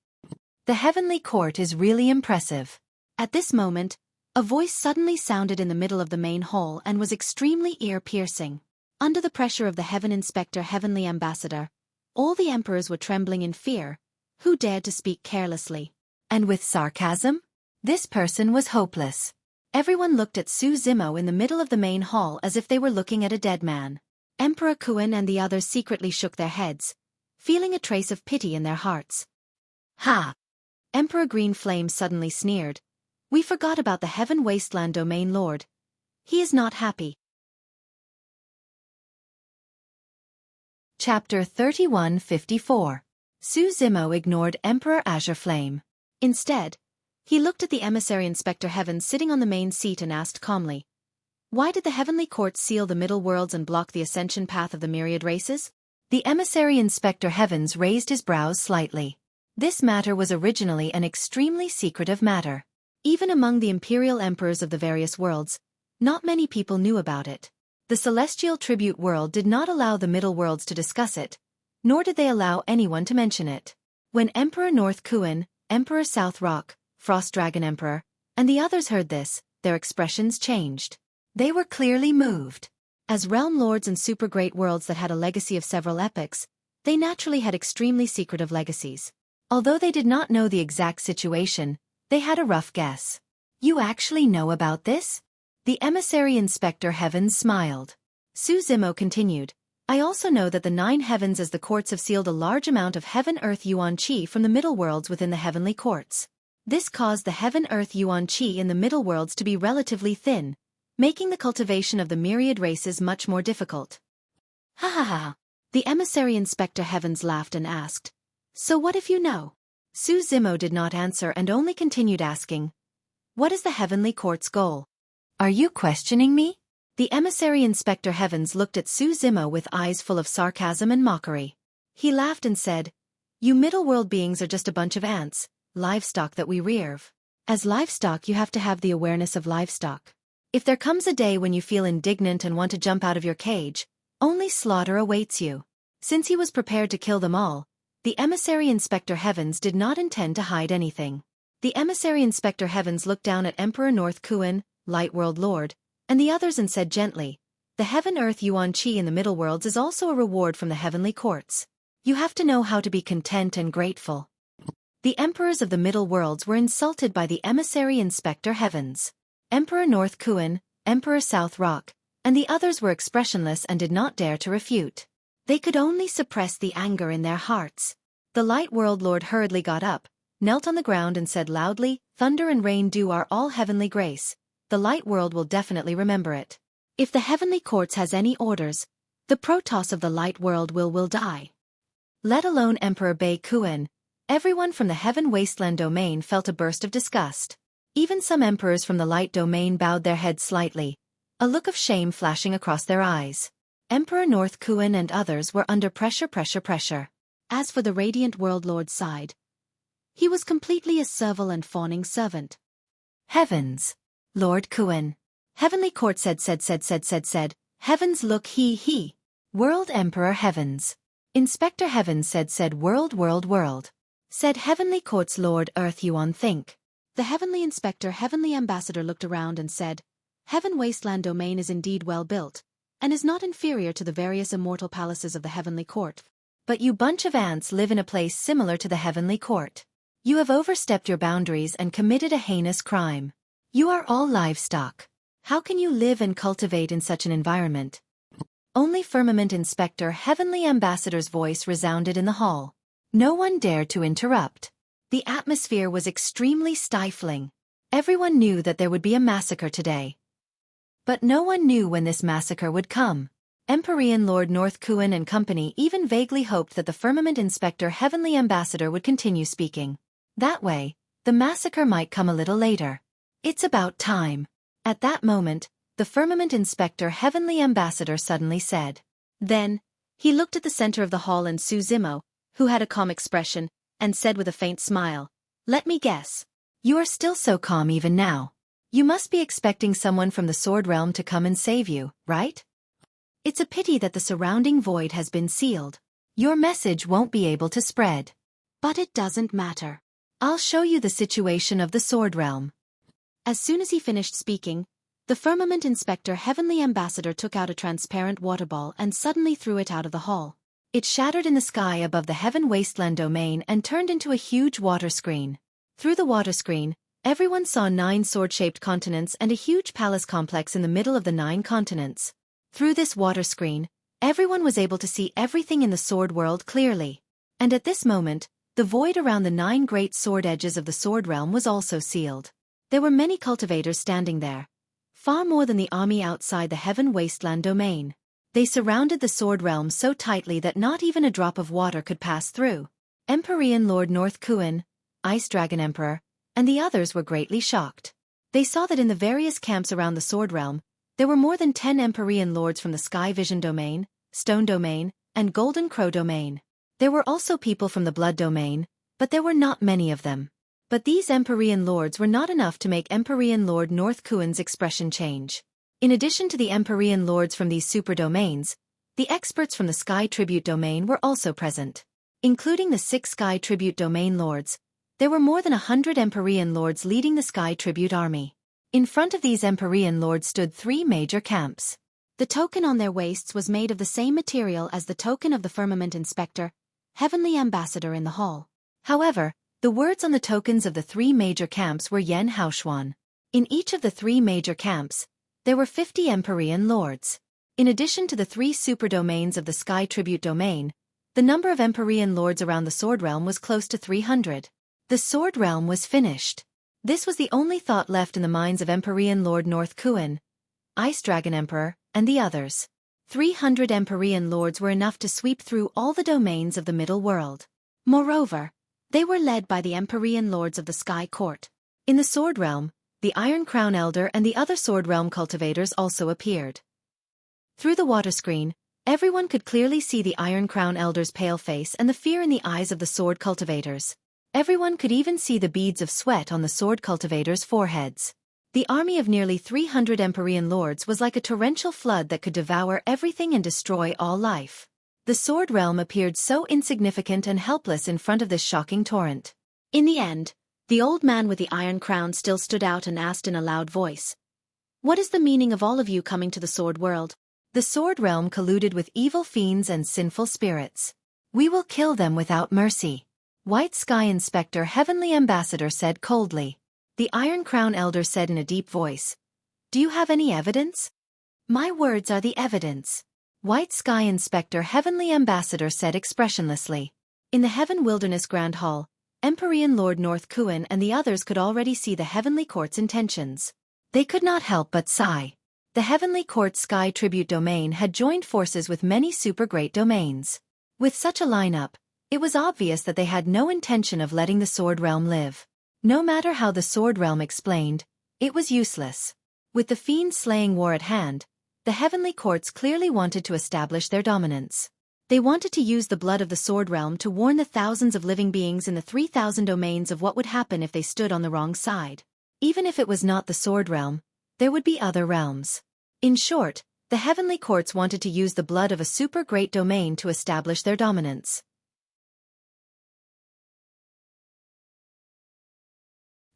The Heavenly Court is really impressive. At this moment, a voice suddenly sounded in the middle of the main hall and was extremely ear-piercing. Under the pressure of the Heaven Inspector Heavenly Ambassador, all the emperors were trembling in fear. Who dared to speak carelessly? And with sarcasm? This person was hopeless. Everyone looked at Su Zimo in the middle of the main hall as if they were looking at a dead man. Emperor Kuan and the others secretly shook their heads, feeling a trace of pity in their hearts. Ha! Emperor Green Flame suddenly sneered. We forgot about the Heaven Wasteland Domain Lord. He is not happy. Chapter 3154. Su Zimo ignored Emperor Azure Flame. Instead, he looked at the Emissary Inspector Heaven sitting on the main seat and asked calmly, why did the Heavenly Court seal the middle worlds and block the ascension path of the myriad races? The Emissary Inspector Heavens raised his brows slightly. This matter was originally an extremely secretive matter. Even among the imperial emperors of the various worlds, not many people knew about it. The Celestial Tribute World did not allow the middle worlds to discuss it, nor did they allow anyone to mention it. When Emperor North Kuan, Emperor South Rock, Frost Dragon Emperor, and the others heard this, their expressions changed. They were clearly moved. As realm lords and super great worlds that had a legacy of several epochs, They naturally had extremely secretive legacies. Although they did not know the exact situation, they had a rough guess. You actually know about this? The emissary Inspector Heavens smiled. Su Zimo continued, I also know that the 9 heavens as the courts have sealed a large amount of heaven-earth yuan qi from the middle worlds within the heavenly courts. This caused the heaven-earth yuan qi in the middle worlds to be relatively thin, making the cultivation of the myriad races much more difficult. Ha ha ha. The emissary Inspector Heavens laughed and asked, So what if you know? Su Zimo did not answer and only continued asking, What is the heavenly court's goal? Are you questioning me? The emissary Inspector Heavens looked at Su Zimo with eyes full of sarcasm and mockery. He laughed and said, You middle-world beings are just a bunch of ants, livestock that we rear. As livestock you have to have the awareness of livestock. If there comes a day when you feel indignant and want to jump out of your cage, only slaughter awaits you. Since he was prepared to kill them all, the emissary Inspector Heavens did not intend to hide anything. The emissary Inspector Heavens looked down at Emperor North Kuan, Light World Lord, and the others and said gently, The heaven-earth yuan qi in the middle worlds is also a reward from the heavenly courts. You have to know how to be content and grateful. The emperors of the middle worlds were insulted by the emissary Inspector Heavens. Emperor North Kuan, Emperor South Rock, and the others were expressionless and did not dare to refute. They could only suppress the anger in their hearts. The Light World Lord hurriedly got up, knelt on the ground and said loudly, Thunder and rain dew are all heavenly grace. The light world will definitely remember it. If the heavenly courts has any orders, the Protoss of the light world will die. Let alone Emperor Bei Kuan, everyone from the heaven wasteland domain felt a burst of disgust. Even some emperors from the light domain bowed their heads slightly, a look of shame flashing across their eyes. Emperor North Kuan and others were under pressure. As for the Radiant World Lord's side, he was completely a servile and fawning servant. Heavens! Lord Kuan. Heavenly Court said. Heavens look he. World Emperor Heavens. Inspector Heavens said world. Said Heavenly Court's Lord Earth Yuan think. The Heavenly Inspector Heavenly Ambassador looked around and said, Heaven Wasteland Domain is indeed well built, and is not inferior to the various immortal palaces of the Heavenly Court. But you bunch of ants live in a place similar to the Heavenly Court. You have overstepped your boundaries and committed a heinous crime. You are all livestock. How can you live and cultivate in such an environment? Only Firmament Inspector Heavenly Ambassador's voice resounded in the hall. No one dared to interrupt. The atmosphere was extremely stifling. Everyone knew that there would be a massacre today. But no one knew when this massacre would come. Empyrean Lord North Kuan and company even vaguely hoped that the Firmament Inspector Heavenly Ambassador would continue speaking. That way, the massacre might come a little later. It's about time. At that moment, the Firmament Inspector Heavenly Ambassador suddenly said. Then, he looked at the center of the hall and Su Zimo, who had a calm expression, and said with a faint smile, Let me guess. You are still so calm even now. You must be expecting someone from the Sword Realm to come and save you, right? It's a pity that the surrounding void has been sealed. Your message won't be able to spread. But it doesn't matter. I'll show you the situation of the Sword Realm. As soon as he finished speaking, the Firmament Inspector Heavenly Ambassador took out a transparent water ball and suddenly threw it out of the hall. It shattered in the sky above the Heaven Wasteland domain and turned into a huge water screen. Through the water screen, everyone saw 9 sword-shaped continents and a huge palace complex in the middle of the 9 continents. Through this water screen, everyone was able to see everything in the sword world clearly. And at this moment, the void around the 9 great sword edges of the Sword Realm was also sealed. There were many cultivators standing there, far more than the army outside the Heaven Wasteland domain. They surrounded the Sword Realm so tightly that not even a drop of water could pass through. Empyrean Lord North Kuan, Ice Dragon Emperor, and the others were greatly shocked. They saw that in the various camps around the Sword Realm, there were more than 10 Empyrean Lords from the Sky Vision Domain, Stone Domain, and Golden Crow Domain. There were also people from the Blood Domain, but there were not many of them. But these Empyrean Lords were not enough to make Empyrean Lord North Kuan's expression change. In addition to the Empyrean Lords from these super domains, the experts from the Sky Tribute Domain were also present. Including the 6 Sky Tribute Domain Lords, there were more than 100 Empyrean Lords leading the Sky Tribute Army. In front of these Empyrean Lords stood 3 major camps. The token on their waists was made of the same material as the token of the firmament inspector, heavenly ambassador in the hall. However, the words on the tokens of the three major camps were Yen Haoshuan. In each of the three major camps, there were 50 Empyrean lords. In addition to the 3 super domains of the Sky Tribute domain, the number of Empyrean lords around the Sword Realm was close to 300. The Sword Realm was finished. This was the only thought left in the minds of Empyrean Lord North Kuan, Ice Dragon Emperor, and the others. 300 Empyrean lords were enough to sweep through all the domains of the middle world. Moreover, they were led by the Empyrean lords of the Sky Court. In the Sword Realm, the Iron Crown Elder and the other Sword Realm cultivators also appeared. Through the water screen, everyone could clearly see the Iron Crown Elder's pale face and the fear in the eyes of the sword cultivators. Everyone could even see the beads of sweat on the sword cultivators' foreheads. The army of nearly 300 Empyrean lords was like a torrential flood that could devour everything and destroy all life. The Sword Realm appeared so insignificant and helpless in front of this shocking torrent. In the end, the old man with the iron crown still stood out and asked in a loud voice, "What is the meaning of all of you coming to the Sword World?" The Sword Realm colluded with evil fiends and sinful spirits. "We will kill them without mercy," White Sky Inspector Heavenly Ambassador said coldly. The Iron Crown Elder said in a deep voice, "Do you have any evidence?" "My words are the evidence," White Sky Inspector Heavenly Ambassador said expressionlessly. In the Heaven Wilderness Grand Hall, Empyrean Lord North Kuan and the others could already see the Heavenly Court's intentions. They could not help but sigh. The Heavenly Court's Sky Tribute domain had joined forces with many super great domains. With such a lineup, it was obvious that they had no intention of letting the Sword Realm live. No matter how the Sword Realm explained, it was useless. With the fiend-slaying war at hand, the Heavenly Courts clearly wanted to establish their dominance. They wanted to use the blood of the Sword Realm to warn the thousands of living beings in the 3,000 domains of what would happen if they stood on the wrong side. Even if it was not the Sword Realm, there would be other realms. In short, the Heavenly Courts wanted to use the blood of a super great domain to establish their dominance.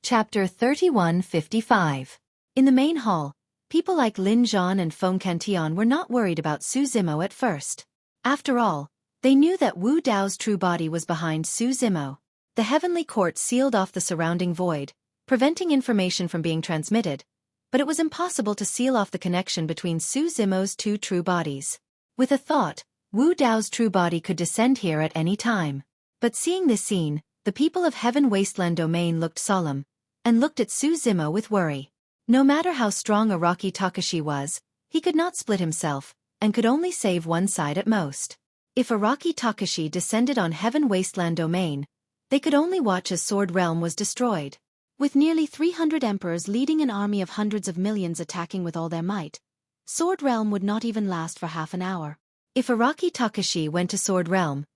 Chapter 3155. In the main hall, people like Lin Zhan and Feng Cantion were not worried about Su Zimo at first. After all, they knew that Wu Dao's true body was behind Su Zimo. The Heavenly Court sealed off the surrounding void, preventing information from being transmitted, but it was impossible to seal off the connection between Su Zimo's two true bodies. With a thought, Wu Dao's true body could descend here at any time. But seeing this scene, the people of Heaven Wasteland Domain looked solemn, and looked at Su Zimo with worry. No matter how strong Araki Takashi was, he could not split himself, and could only save one side at most. If Araki Takashi descended on Heaven Wasteland Domain, they could only watch as Sword Realm was destroyed. With nearly 300 emperors leading an army of hundreds of millions attacking with all their might, Sword Realm would not even last for half an hour. If Araki Takashi went to Sword Realm,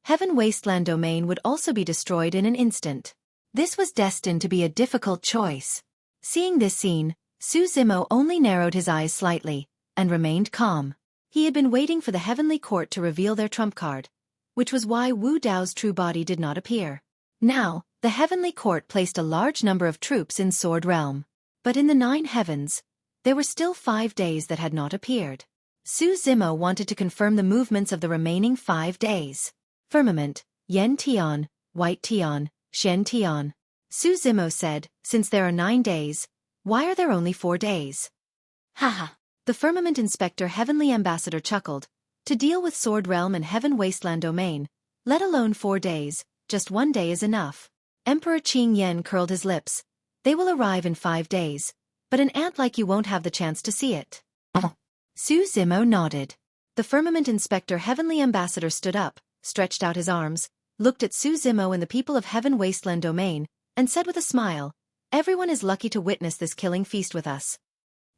Heaven Wasteland Domain would also be destroyed in an instant. This was destined to be a difficult choice. Seeing this scene, Su Zimo only narrowed his eyes slightly, and remained calm. He had been waiting for the Heavenly Court to reveal their trump card, which was why Wu Dao's true body did not appear. Now, the Heavenly Court placed a large number of troops in Sword Realm. But in the 9 heavens, there were still 5 days that had not appeared. Su Zimo wanted to confirm the movements of the remaining 5 days. Firmament, Yen Tian, White Tian, Shen Tian. Su Zimo said, "Since there are 9 days, why are there only 4 days?" Haha. The Firmament Inspector Heavenly Ambassador chuckled. To deal with Sword Realm and Heaven Wasteland Domain, let alone 4 days, just 1 day is enough. Emperor Qing Yen curled his lips. They will arrive in 5 days, but an ant like you won't have the chance to see it. Su Zimo nodded. The Firmament Inspector Heavenly Ambassador stood up, stretched out his arms, looked at Su Zimo and the people of Heaven Wasteland Domain, and said with a smile, "Everyone is lucky to witness this killing feast with us.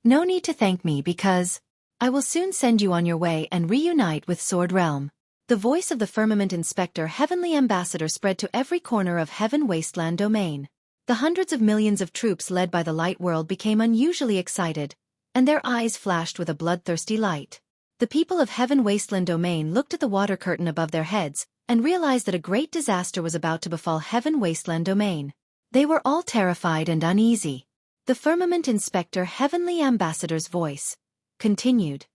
No need to thank me because I will soon send you on your way and reunite with Sword Realm." The voice of the Firmament Inspector Heavenly Ambassador spread to every corner of Heaven Wasteland Domain. The hundreds of millions of troops led by the Light World became unusually excited, and their eyes flashed with a bloodthirsty light. The people of Heaven Wasteland Domain looked at the water curtain above their heads, and realized that a great disaster was about to befall Heaven Wasteland Domain. They were all terrified and uneasy. The Firmament Inspector Heavenly Ambassador's voice continued.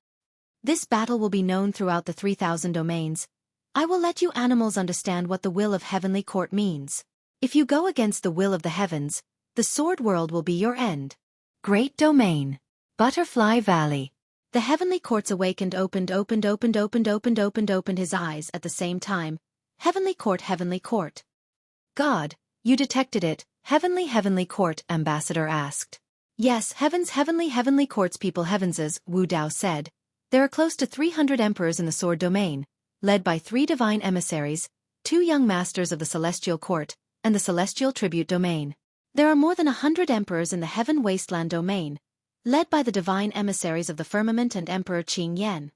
This battle will be known throughout the 3,000 domains. I will let you animals understand what the will of Heavenly Court means. If you go against the will of the heavens, the sword world will be your end. Great Domain. Butterfly Valley. The Heavenly Courts awakened, opened his eyes at the same time. Heavenly Court. God, you detected it, Heavenly Court, Ambassador asked. Yes, Heavenly Courts people heavenses, Wu Dao said. There are close to 300 emperors in the sword domain, led by 3 divine emissaries, 2 young masters of the celestial court, and the celestial tribute domain. There are more than 100 emperors in the heaven wasteland domain, led by the divine emissaries of the firmament and Emperor Qing Yan.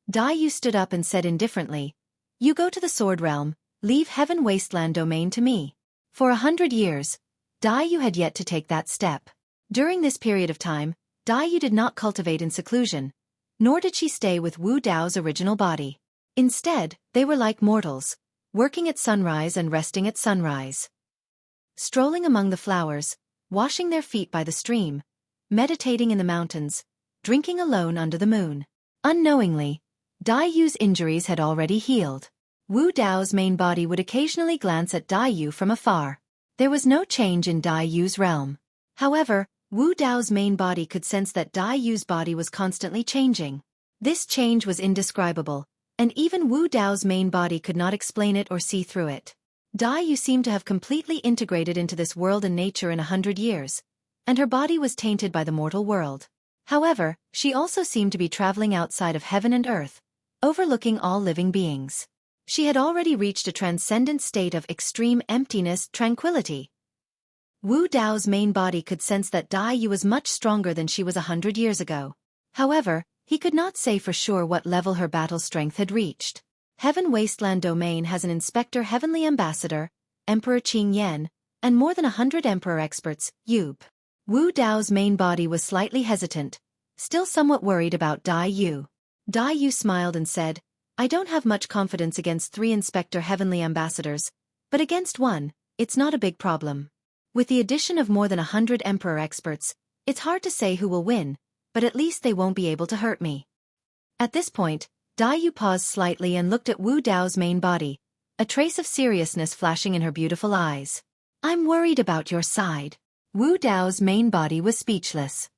Dai Yu stood up and said indifferently, "You go to the sword realm, leave heaven wasteland domain to me." For 100 years, Dai Yu had yet to take that step. During this period of time, Dai Yu did not cultivate in seclusion, nor did she stay with Wu Dao's original body. Instead, they were like mortals, working at sunrise and resting at sunrise. Strolling among the flowers, washing their feet by the stream, meditating in the mountains, drinking alone under the moon. Unknowingly, Dai Yu's injuries had already healed. Wu Dao's main body would occasionally glance at Dai Yu from afar. There was no change in Dai Yu's realm. However, Wu Dao's main body could sense that Dai Yu's body was constantly changing. This change was indescribable, and even Wu Dao's main body could not explain it or see through it. Dai Yu seemed to have completely integrated into this world and nature in 100 years, and her body was tainted by the mortal world. However, she also seemed to be traveling outside of heaven and earth, overlooking all living beings. She had already reached a transcendent state of extreme emptiness, tranquility. Wu Dao's main body could sense that Dai Yu was much stronger than she was 100 years ago. However, he could not say for sure what level her battle strength had reached. Heaven Wasteland Domain has an inspector, Heavenly Ambassador, Emperor Qing Yan, and more than 100 Emperor experts, Yub. Wu Dao's main body was slightly hesitant, still somewhat worried about Dai Yu. Dai Yu smiled and said, "I don't have much confidence against 3 Inspector Heavenly Ambassadors, but against 1, it's not a big problem. With the addition of more than 100 Emperor experts, it's hard to say who will win, but at least they won't be able to hurt me." At this point, Dai Yu paused slightly and looked at Wu Dao's main body, a trace of seriousness flashing in her beautiful eyes. "I'm worried about your side." Wu Dao's main body was speechless.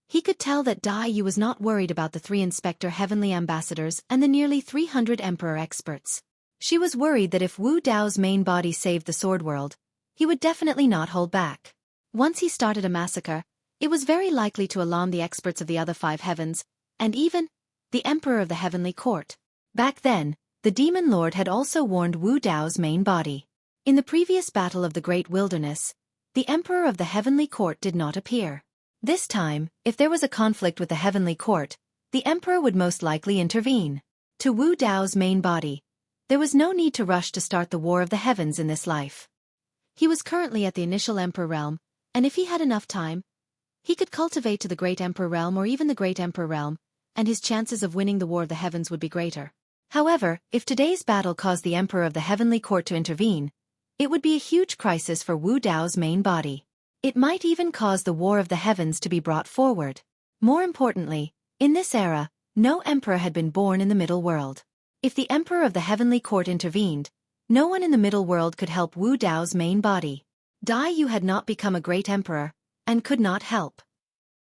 He could tell that Dai Yu was not worried about the 3 Inspector Heavenly Ambassadors and the nearly 300 Emperor experts. She was worried that if Wu Dao's main body saved the sword world, he would definitely not hold back. Once he started a massacre, it was very likely to alarm the experts of the other 5 heavens, and even the Emperor of the Heavenly Court. Back then, the Demon Lord had also warned Wu Dao's main body. In the previous battle of the Great Wilderness, the Emperor of the Heavenly Court did not appear. This time, if there was a conflict with the Heavenly Court, the Emperor would most likely intervene. To Wu Dao's main body, there was no need to rush to start the War of the Heavens in this life. He was currently at the initial Emperor realm, and if he had enough time, he could cultivate to the Great Emperor realm or even the Great Emperor realm, and his chances of winning the War of the Heavens would be greater. However, if today's battle caused the Emperor of the Heavenly Court to intervene, it would be a huge crisis for Wu Dao's main body. It might even cause the War of the Heavens to be brought forward. More importantly, in this era, no emperor had been born in the Middle World. If the Emperor of the Heavenly Court intervened, no one in the Middle World could help Wu Dao's main body. Dai Yu had not become a great emperor, and could not help.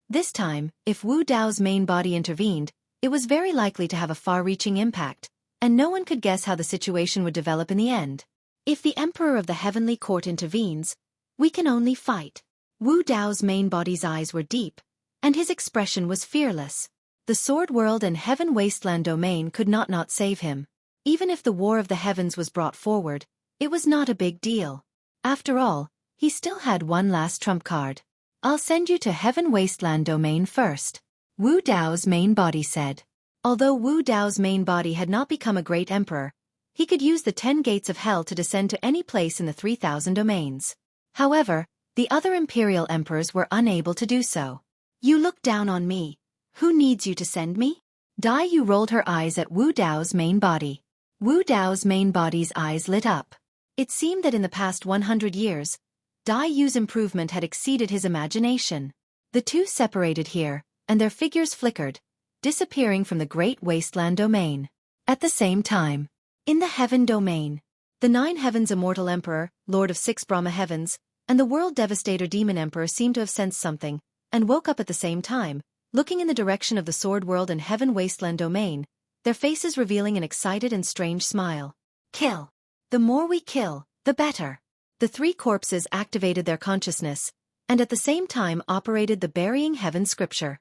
This time, if Wu Dao's main body intervened, it was very likely to have a far-reaching impact, and no one could guess how the situation would develop in the end. If the Emperor of the Heavenly Court intervenes, we can only fight. Wu Dao's main body's eyes were deep, and his expression was fearless. The Sword World and Heaven Wasteland Domain could not save him. Even if the War of the Heavens was brought forward, it was not a big deal. After all, he still had one last trump card. "I'll send you to Heaven Wasteland Domain first," Wu Dao's main body said. Although Wu Dao's main body had not become a great emperor, he could use the 10 gates of hell to descend to any place in the 3,000 domains. However, the other imperial emperors were unable to do so. "You look down on me. Who needs you to send me?" Dai Yu rolled her eyes at Wu Dao's main body. Wu Dao's main body's eyes lit up. It seemed that in the past 100 years, Dai Yu's improvement had exceeded his imagination. The two separated here, and their figures flickered, disappearing from the great wasteland domain. At the same time, in the heaven domain, the 9 heavens immortal emperor, lord of 6 Brahma heavens, and the world devastator demon emperor seemed to have sensed something, and woke up at the same time, looking in the direction of the sword world and heaven wasteland domain, their faces revealing an excited and strange smile. Kill. The more we kill, the better. The 3 corpses activated their consciousness, and at the same time operated the burying heaven scripture.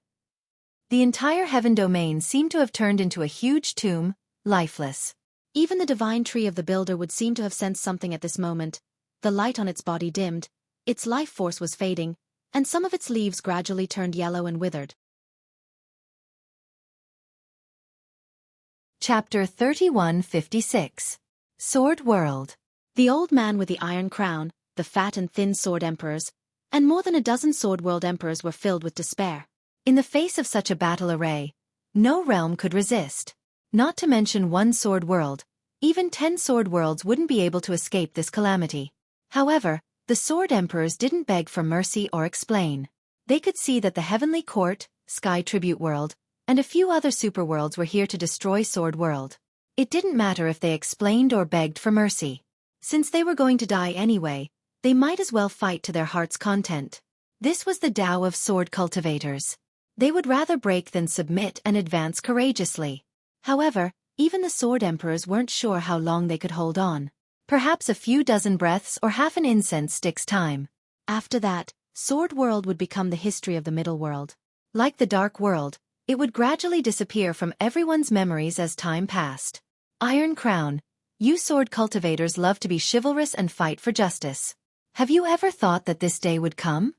The entire heaven domain seemed to have turned into a huge tomb, lifeless. Even the divine tree of the builder would seem to have sensed something at this moment. The light on its body dimmed, its life force was fading, and some of its leaves gradually turned yellow and withered. Chapter 3156. Sword World. The old man with the iron crown, the fat and thin sword emperors, and more than a dozen sword world emperors were filled with despair. In the face of such a battle array, no realm could resist. Not to mention 1 sword world, even 10 sword worlds wouldn't be able to escape this calamity. However, the sword emperors didn't beg for mercy or explain. They could see that the heavenly court, sky tribute world, and a few other superworlds were here to destroy sword world. It didn't matter if they explained or begged for mercy. Since they were going to die anyway, they might as well fight to their heart's content. This was the Tao of sword cultivators. They would rather break than submit and advance courageously. However, even the sword emperors weren't sure how long they could hold on. Perhaps a few dozen breaths or half an incense stick's time. After that, sword world would become the history of the middle world. Like the dark world, it would gradually disappear from everyone's memories as time passed. Iron Crown, you sword cultivators love to be chivalrous and fight for justice. Have you ever thought that this day would come?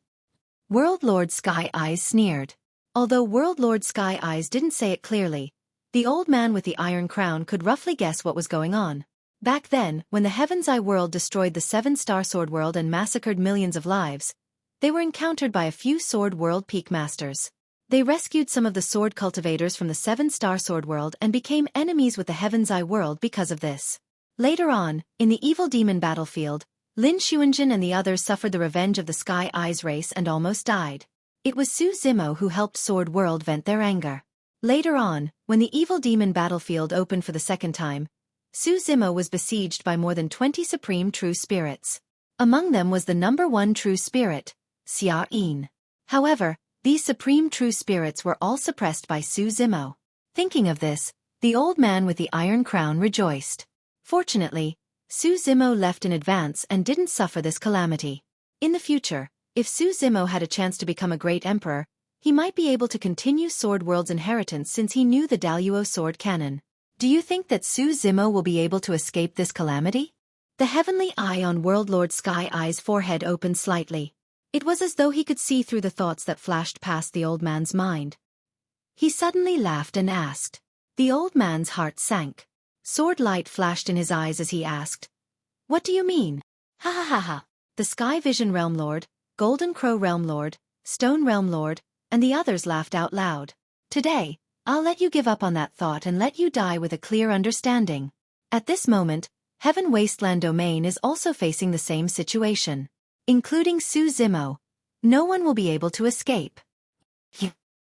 World Lord Sky Eyes sneered. Although World Lord Sky Eyes didn't say it clearly, the old man with the iron crown could roughly guess what was going on. Back then, when the Heaven's Eye world destroyed the 7-star sword world and massacred millions of lives, they were encountered by a few sword world peak masters. They rescued some of the sword cultivators from the 7-star sword world and became enemies with the Heaven's Eye world because of this. Later on, in the evil demon battlefield, Lin Xuanjin and the others suffered the revenge of the Sky Eyes race and almost died. It was Su Zimo who helped Sword World vent their anger. Later on, when the evil demon battlefield opened for the second time, Su Zimo was besieged by more than 20 supreme true spirits. Among them was the number 1 true spirit, Xia Yin. However, these supreme true spirits were all suppressed by Su Zimo. Thinking of this, the old man with the iron crown rejoiced. Fortunately, Su Zimo left in advance and didn't suffer this calamity. In the future, if Su Zimo had a chance to become a great emperor, he might be able to continue Sword World's inheritance since he knew the Daluo sword canon. Do you think that Su Zimo will be able to escape this calamity? The heavenly eye on World Lord Sky Eye's forehead opened slightly. It was as though he could see through the thoughts that flashed past the old man's mind. He suddenly laughed and asked. The old man's heart sank. Sword light flashed in his eyes as he asked, "What do you mean?" "Ha ha ha ha." The Sky Vision Realm Lord, Golden Crow Realm Lord, Stone Realm Lord, and the others laughed out loud. "Today, I'll let you give up on that thought and let you die with a clear understanding." At this moment, Heaven Wasteland Domain is also facing the same situation. Including Su Zimo. No one will be able to escape.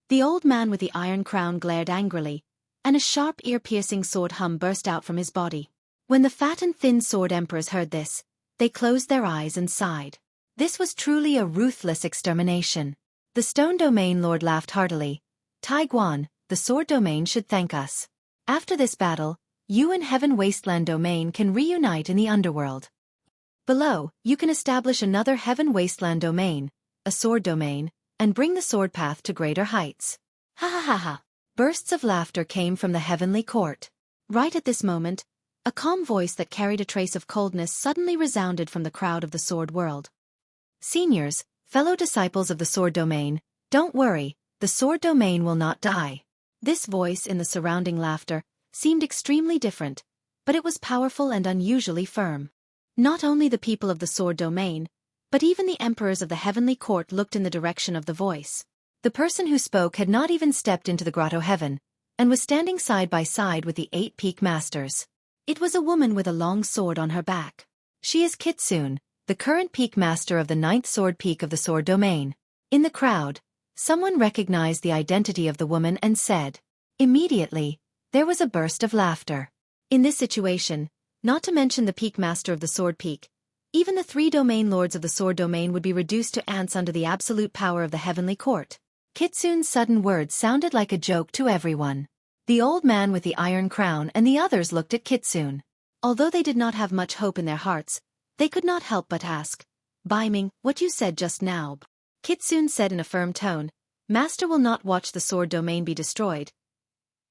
The old man with the iron crown glared angrily, and a sharp ear-piercing sword hum burst out from his body. When the fat and thin sword emperors heard this, they closed their eyes and sighed. This was truly a ruthless extermination. The Stone Domain Lord laughed heartily. "Tai Guan, the Sword Domain should thank us. After this battle, you and Heaven Wasteland Domain can reunite in the underworld. Below, you can establish another Heaven Wasteland Domain, a Sword Domain, and bring the sword path to greater heights." Ha ha ha ha. Bursts of laughter came from the heavenly court. Right at this moment, a calm voice that carried a trace of coldness suddenly resounded from the crowd of the Sword World. "Seniors, fellow disciples of the Sword Domain, don't worry, the Sword Domain will not die." This voice in the surrounding laughter seemed extremely different, but it was powerful and unusually firm. Not only the people of the Sword Domain, but even the emperors of the heavenly court looked in the direction of the voice. The person who spoke had not even stepped into the Grotto Heaven, and was standing side by side with the 8 peak masters. It was a woman with a long sword on her back. She is Kitsune, the current peak master of the 9th sword peak of the Sword Domain. In the crowd, someone recognized the identity of the woman and said, Immediately, there was a burst of laughter. In this situation, not to mention the peak master of the sword peak, even the 3 domain lords of the sword domain would be reduced to ants under the absolute power of the heavenly court. Kitsune's sudden words sounded like a joke to everyone. The old man with the iron crown and the others looked at Kitsune. Although they did not have much hope in their hearts, they could not help but ask, "Baiming, what you said just now?" Kitsune said in a firm tone, "Master will not watch the sword domain be destroyed.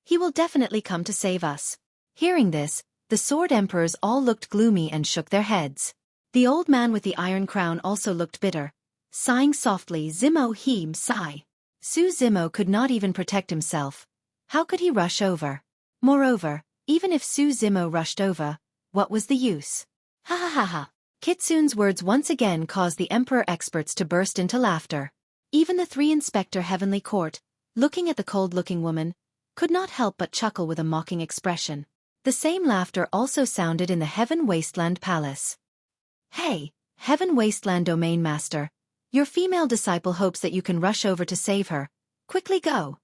He will definitely come to save us." Hearing this, the sword emperors all looked gloomy and shook their heads. The old man with the iron crown also looked bitter, sighing softly. Zimo heem sigh. Su Zimo could not even protect himself. How could he rush over? Moreover, even if Su Zimo rushed over, what was the use? Ha ha ha ha. Kitsune's words once again caused the emperor experts to burst into laughter. Even the 3 Inspector Heavenly Court, looking at the cold-looking woman, could not help but chuckle with a mocking expression. The same laughter also sounded in the Heaven Wasteland Palace. "Hey, Heaven Wasteland Domain Master, your female disciple hopes that you can rush over to save her. Quickly go."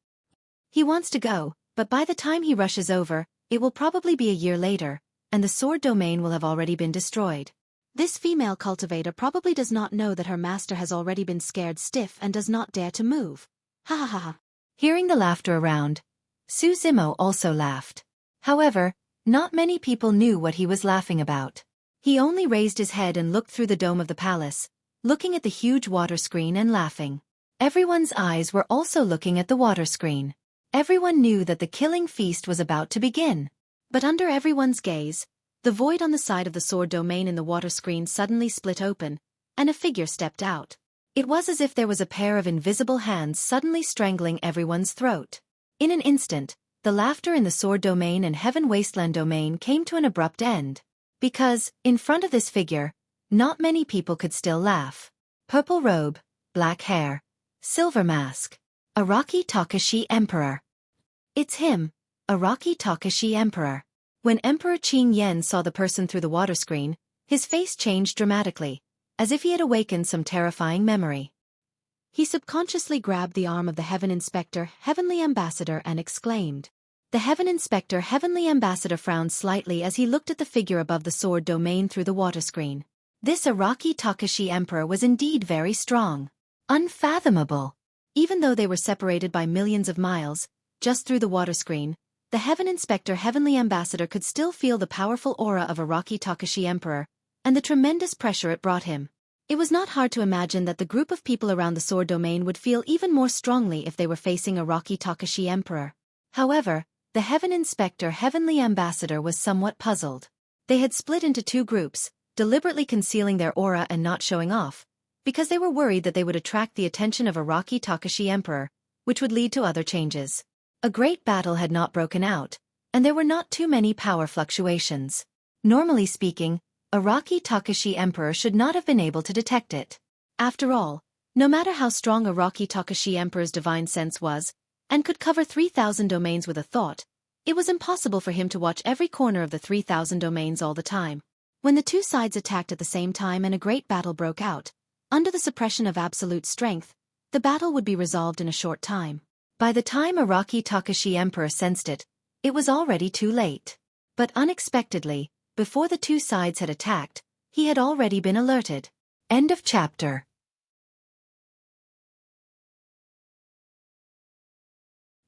He wants to go, but by the time he rushes over, it will probably be a year later, and the sword domain will have already been destroyed. This female cultivator probably does not know that her master has already been scared stiff and does not dare to move. Ha ha ha ha. Hearing the laughter around, Su Zimo also laughed. However, not many people knew what he was laughing about. He only raised his head and looked through the dome of the palace, looking at the huge water screen and laughing. Everyone's eyes were also looking at the water screen. Everyone knew that the killing feast was about to begin. But under everyone's gaze, the void on the side of the sword domain in the water screen suddenly split open, and a figure stepped out. It was as if there was a pair of invisible hands suddenly strangling everyone's throat. In an instant, the laughter in the sword domain and Heaven Wasteland domain came to an abrupt end. Because, in front of this figure, not many people could still laugh. Purple robe, black hair, silver mask. Araki Takashi Emperor. It's him, Araki Takashi Emperor. When Emperor Qing Yen saw the person through the water screen, his face changed dramatically, as if he had awakened some terrifying memory. He subconsciously grabbed the arm of the Heaven Inspector, Heavenly Ambassador, and exclaimed. The Heaven Inspector, Heavenly Ambassador frowned slightly as he looked at the figure above the sword domain through the water screen. This Araki Takashi Emperor was indeed very strong. Unfathomable. Even though they were separated by millions of miles, just through the water screen, the Heaven Inspector, Heavenly Ambassador could still feel the powerful aura of Araki Takashi Emperor, and the tremendous pressure it brought him. It was not hard to imagine that the group of people around the sword domain would feel even more strongly if they were facing Araki Takashi Emperor. However, the Heaven Inspector, Heavenly Ambassador was somewhat puzzled. They had split into 2 groups, deliberately concealing their aura and not showing off, because they were worried that they would attract the attention of Araki Takashi Emperor, which would lead to other changes. A great battle had not broken out, and there were not too many power fluctuations. Normally speaking, Araki Takashi Emperor should not have been able to detect it. After all, no matter how strong Araki Takashi Emperor's divine sense was, and could cover 3,000 domains with a thought, it was impossible for him to watch every corner of the 3,000 domains all the time. When the 2 sides attacked at the same time and a great battle broke out, under the suppression of absolute strength, the battle would be resolved in a short time. By the time Araki Takashi Emperor sensed it, it was already too late. But unexpectedly, before the 2 sides had attacked, he had already been alerted. End of chapter.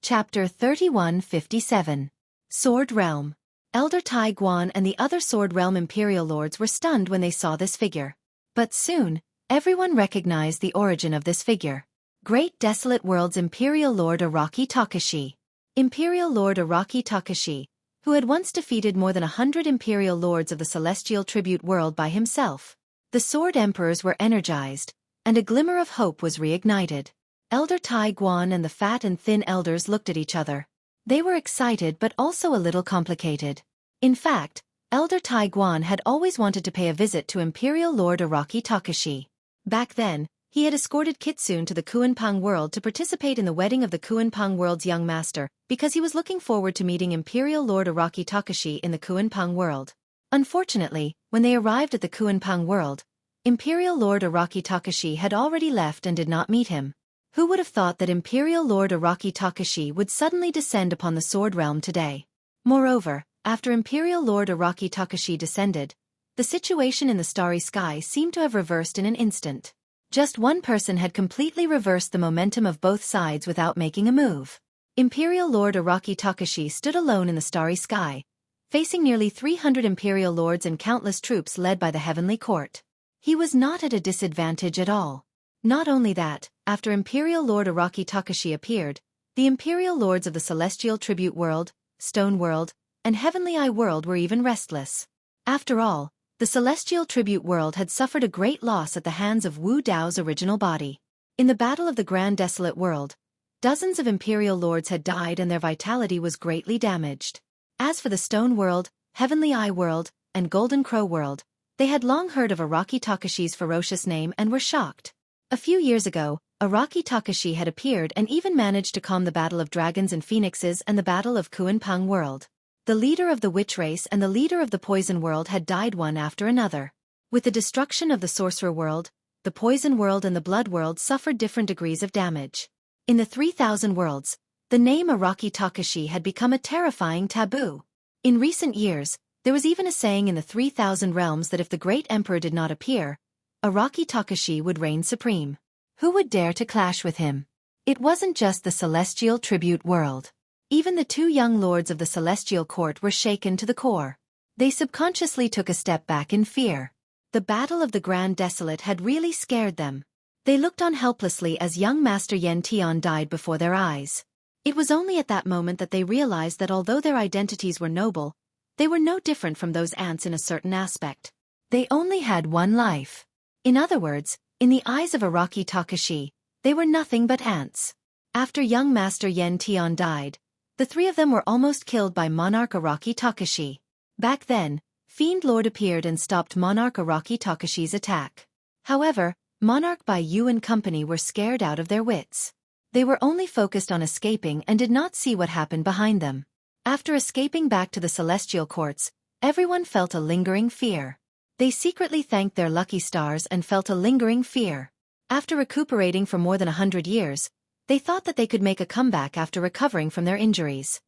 Chapter 3157. Sword Realm. Elder Tai Guan and the other Sword Realm Imperial Lords were stunned when they saw this figure. But soon, everyone recognized the origin of this figure. Great Desolate World's Imperial Lord Araki Takashi. Imperial Lord Araki Takashi, who had once defeated more than 100 Imperial Lords of the Celestial Tribute World by himself. The Sword Emperors were energized, and a glimmer of hope was reignited. Elder Tai Guan and the fat and thin elders looked at each other. They were excited but also a little complicated. In fact, Elder Tai Guan had always wanted to pay a visit to Imperial Lord Araki Takashi. Back then, he had escorted Kitsune to the Kuanpang world to participate in the wedding of the Kuanpang world's young master, because he was looking forward to meeting Imperial Lord Araki Takashi in the Kuanpang world. Unfortunately, when they arrived at the Kuanpang world, Imperial Lord Araki Takashi had already left and did not meet him. Who would have thought that Imperial Lord Araki Takashi would suddenly descend upon the Sword Realm today? Moreover, after Imperial Lord Araki Takashi descended, the situation in the starry sky seemed to have reversed in an instant. Just one person had completely reversed the momentum of both sides without making a move. Imperial Lord Araki Takashi stood alone in the starry sky, facing nearly 300 Imperial Lords and countless troops led by the Heavenly Court. He was not at a disadvantage at all. Not only that, after Imperial Lord Araki Takashi appeared, the Imperial Lords of the Celestial Tribute World, Stone World, and Heavenly Eye World were even restless. After all, the Celestial Tribute World had suffered a great loss at the hands of Wu Dao's original body. In the Battle of the Grand Desolate World, dozens of Imperial Lords had died and their vitality was greatly damaged. As for the Stone World, Heavenly Eye World, and Golden Crow World, they had long heard of Araki Takashi's ferocious name and were shocked. A few years ago, Araki Takashi had appeared and even managed to calm the Battle of Dragons and Phoenixes and the Battle of Kuanpang World. The leader of the Witch Race and the leader of the Poison World had died one after another. With the destruction of the Sorcerer World, the Poison World and the Blood World suffered different degrees of damage. In the 3,000 worlds, the name Araki Takashi had become a terrifying taboo. In recent years, there was even a saying in the 3,000 realms that if the great emperor did not appear, Araki Takashi would reign supreme. Who would dare to clash with him? It wasn't just the Celestial Tribute World. Even the two young lords of the Celestial Court were shaken to the core. They subconsciously took a step back in fear. The Battle of the Grand Desolate had really scared them. They looked on helplessly as young Master Yen Tian died before their eyes. It was only at that moment that they realized that although their identities were noble, they were no different from those ants in a certain aspect. They only had one life. In other words, in the eyes of Araki Takashi, they were nothing but ants. After young Master Yen Tian died, the three of them were almost killed by Monarch Araki Takashi. Back then, Fiend Lord appeared and stopped Monarch Araki Takashi's attack. However, Monarch Bai Yu and company were scared out of their wits. They were only focused on escaping and did not see what happened behind them. After escaping back to the Celestial Courts, everyone felt a lingering fear. They secretly thanked their lucky stars and felt a lingering fear. After recuperating for more than 100 years, they thought that they could make a comeback after recovering from their injuries.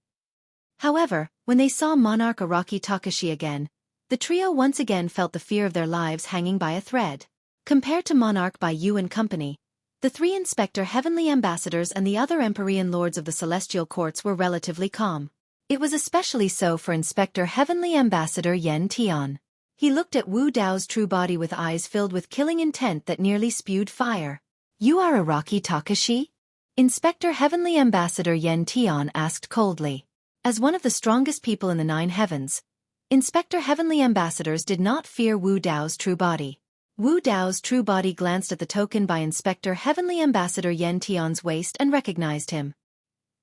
However, when they saw Monarch Araki Takashi again, the trio once again felt the fear of their lives hanging by a thread. Compared to Monarch Bai Yu and company, the three Inspector Heavenly Ambassadors and the other Empyrean Lords of the Celestial Courts were relatively calm. It was especially so for Inspector Heavenly Ambassador Yen Tian. He looked at Wu Dao's true body with eyes filled with killing intent that nearly spewed fire. "You are Araki Takashi?" Inspector Heavenly Ambassador Yen Tian asked coldly. As one of the strongest people in the 9 heavens, Inspector Heavenly Ambassadors did not fear Wu Dao's true body. Wu Dao's true body glanced at the token by Inspector Heavenly Ambassador Yen Tian's waist and recognized him.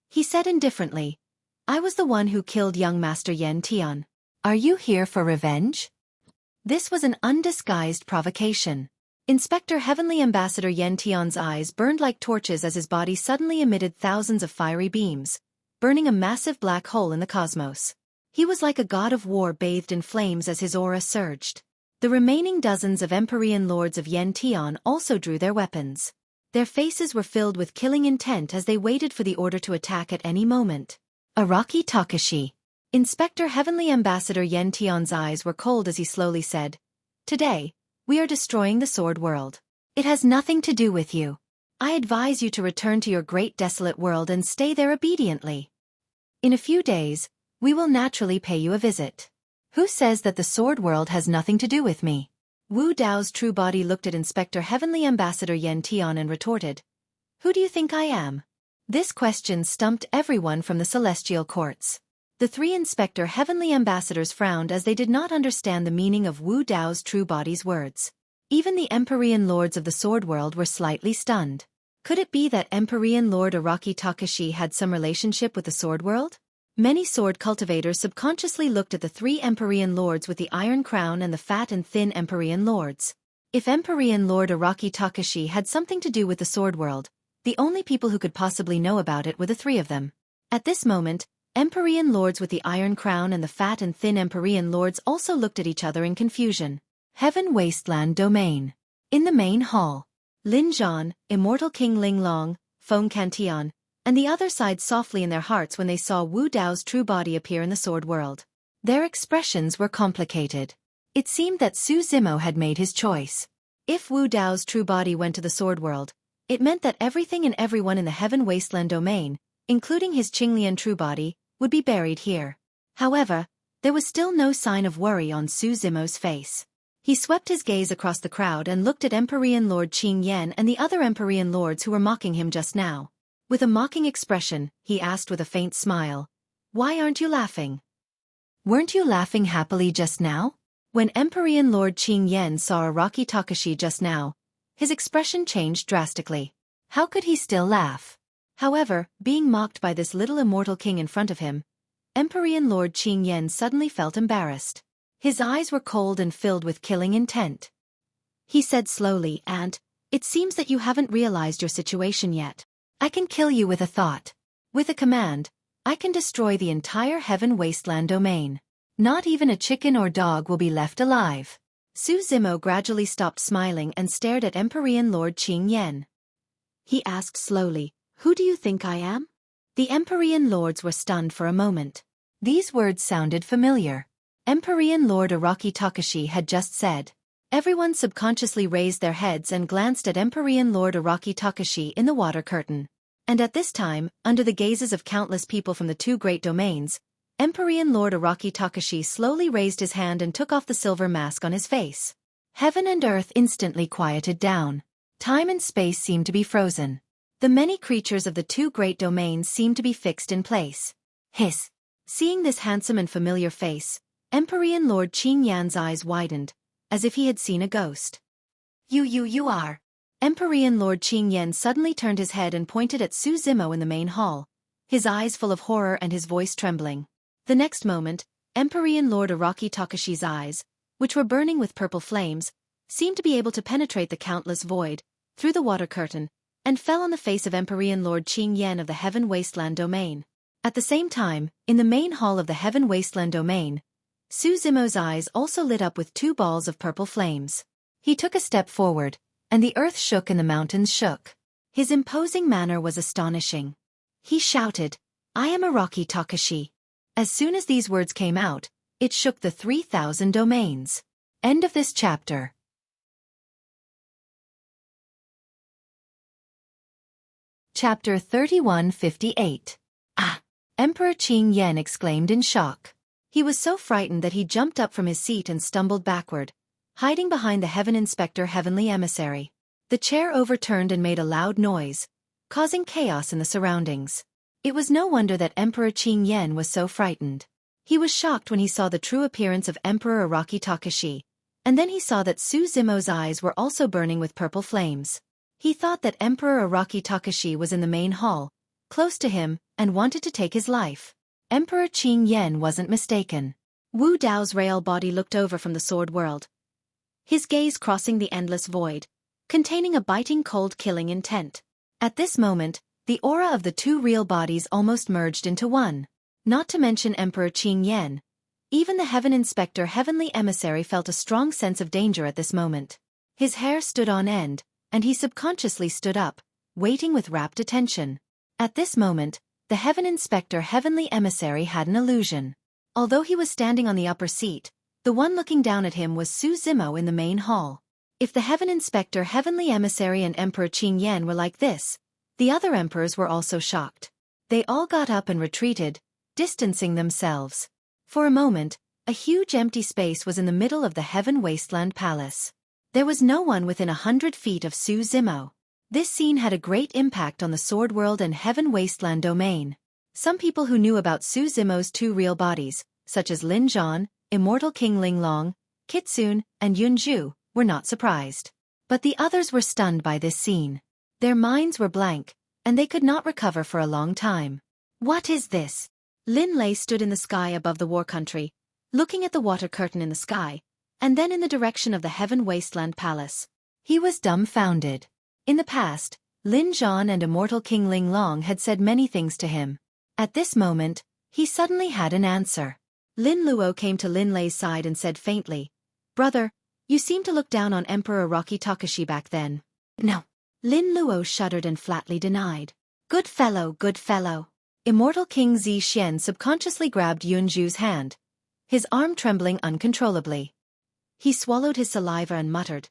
He said indifferently, "I was the one who killed young Master Yen Tian. Are you here for revenge?" This was an undisguised provocation. Inspector Heavenly Ambassador Yen Tian's eyes burned like torches as his body suddenly emitted thousands of fiery beams, burning a massive black hole in the cosmos. He was like a god of war bathed in flames as his aura surged. The remaining dozens of Empyrean Lords of Yen Tian also drew their weapons. Their faces were filled with killing intent as they waited for the order to attack at any moment. "Araki Takashi." Inspector Heavenly Ambassador Yen Tian's eyes were cold as he slowly said, "Today, we are destroying the Sword World. It has nothing to do with you. I advise you to return to your great desolate world and stay there obediently. In a few days, we will naturally pay you a visit." "Who says that the Sword World has nothing to do with me?" Wu Dao's true body looked at Inspector Heavenly Ambassador Yen Tian and retorted, "Who do you think I am?" This question stumped everyone from the Celestial Courts. The three Inspector Heavenly Ambassadors frowned as they did not understand the meaning of Wu Dao's true body's words. Even the Empyrean Lords of the Sword World were slightly stunned. Could it be that Empyrean Lord Araki Takashi had some relationship with the Sword World? Many sword cultivators subconsciously looked at the three Empyrean Lords with the Iron Crown and the fat and thin Empyrean Lords. If Empyrean Lord Araki Takashi had something to do with the Sword World, the only people who could possibly know about it were the three of them. At this moment, Empyrean Lords with the Iron Crown and the fat and thin Empyrean Lords also looked at each other in confusion. Heaven Wasteland Domain. In the main hall, Lin Zhan, Immortal King Ling Long, Feng Cantian, and the other sighed softly in their hearts when they saw Wu Dao's true body appear in the sword world. Their expressions were complicated. It seemed that Su Zimo had made his choice. If Wu Dao's true body went to the sword world, it meant that everything and everyone in the Heaven Wasteland domain, including his Qinglian true body, would be buried here. However, there was still no sign of worry on Su Zimo's face. He swept his gaze across the crowd and looked at Empyrean Lord Qing Yan and the other Empyrean lords who were mocking him just now. With a mocking expression, he asked with a faint smile, "Why aren't you laughing? Weren't you laughing happily just now?" When Empyrean Lord Qing Yan saw Araki Takashi just now, his expression changed drastically. How could he still laugh? However, being mocked by this little immortal king in front of him, Empyrean Lord Qing Yan suddenly felt embarrassed. His eyes were cold and filled with killing intent. He said slowly, "And it seems that you haven't realized your situation yet. I can kill you with a thought. With a command, I can destroy the entire Heaven Wasteland domain. Not even a chicken or dog will be left alive." Su Zimo gradually stopped smiling and stared at Empyrean Lord Qing Yan. He asked slowly, "Who do you think I am?" The Empyrean lords were stunned for a moment. These words sounded familiar. Empyrean Lord Araki Takashi had just said. Everyone subconsciously raised their heads and glanced at Empyrean Lord Araki Takashi in the water curtain. And at this time, under the gazes of countless people from the two great domains, Empyrean Lord Araki Takashi slowly raised his hand and took off the silver mask on his face. Heaven and earth instantly quieted down. Time and space seemed to be frozen. The many creatures of the two great domains seemed to be fixed in place. Hiss! Seeing this handsome and familiar face, Empyrean Lord Qing Yan's eyes widened, as if he had seen a ghost. You are. Empyrean Lord Qing Yan suddenly turned his head and pointed at Su Zimo in the main hall, his eyes full of horror and his voice trembling. The next moment, Empyrean Lord Araki Takashi's eyes, which were burning with purple flames, seemed to be able to penetrate the countless void, through the water curtain, and fell on the face of Empyrean Lord Qing Yan of the Heaven Wasteland domain. At the same time, in the main hall of the Heaven Wasteland domain, Su Zimo's eyes also lit up with two balls of purple flames. He took a step forward, and the earth shook and the mountains shook. His imposing manner was astonishing. He shouted, "I am Araki Takashi." As soon as these words came out, it shook the 3,000 domains. End of this chapter. Chapter 3158. Ah! Emperor Qing Yan exclaimed in shock. He was so frightened that he jumped up from his seat and stumbled backward, hiding behind the Heaven Inspector Heavenly Emissary. The chair overturned and made a loud noise, causing chaos in the surroundings. It was no wonder that Emperor Qing Yan was so frightened. He was shocked when he saw the true appearance of Emperor Araki Takashi, and then he saw that Su Zimo's eyes were also burning with purple flames. He thought that Emperor Araki Takashi was in the main hall, close to him, and wanted to take his life. Emperor Qing Yan wasn't mistaken. Wu Dao's real body looked over from the sword world, his gaze crossing the endless void, containing a biting cold killing intent. At this moment, the aura of the two real bodies almost merged into one. Not to mention Emperor Qing Yan. Even the Heaven Inspector Heavenly Emissary felt a strong sense of danger at this moment. His hair stood on end, and he subconsciously stood up, waiting with rapt attention. At this moment, the Heaven Inspector Heavenly Emissary had an illusion. Although he was standing on the upper seat, the one looking down at him was Su Zimo in the main hall. If the Heaven Inspector Heavenly Emissary and Emperor Qing Yan were like this, the other emperors were also shocked. They all got up and retreated, distancing themselves. For a moment, a huge empty space was in the middle of the Heaven Wasteland Palace. There was no one within 100 feet of Su Zimo. This scene had a great impact on the Sword World and Heaven Wasteland domain. Some people who knew about Su Zimo's two real bodies, such as Lin Zhan, Immortal King Linglong, Kitsune, and Yun Zhu, were not surprised. But the others were stunned by this scene. Their minds were blank, and they could not recover for a long time. What is this? Lin Lei stood in the sky above the war country, looking at the water curtain in the sky, and then in the direction of the Heaven Wasteland Palace. He was dumbfounded. In the past, Lin Zhan and Immortal King Linglong had said many things to him. At this moment, he suddenly had an answer. Lin Luo came to Lin Lei's side and said faintly, "Brother, you seemed to look down on Emperor Araki Takashi back then." "No. Lin Luo shuddered and flatly denied. Good fellow, good fellow. Immortal King Zi Xian subconsciously grabbed Yunju's hand, his arm trembling uncontrollably. He swallowed his saliva and muttered,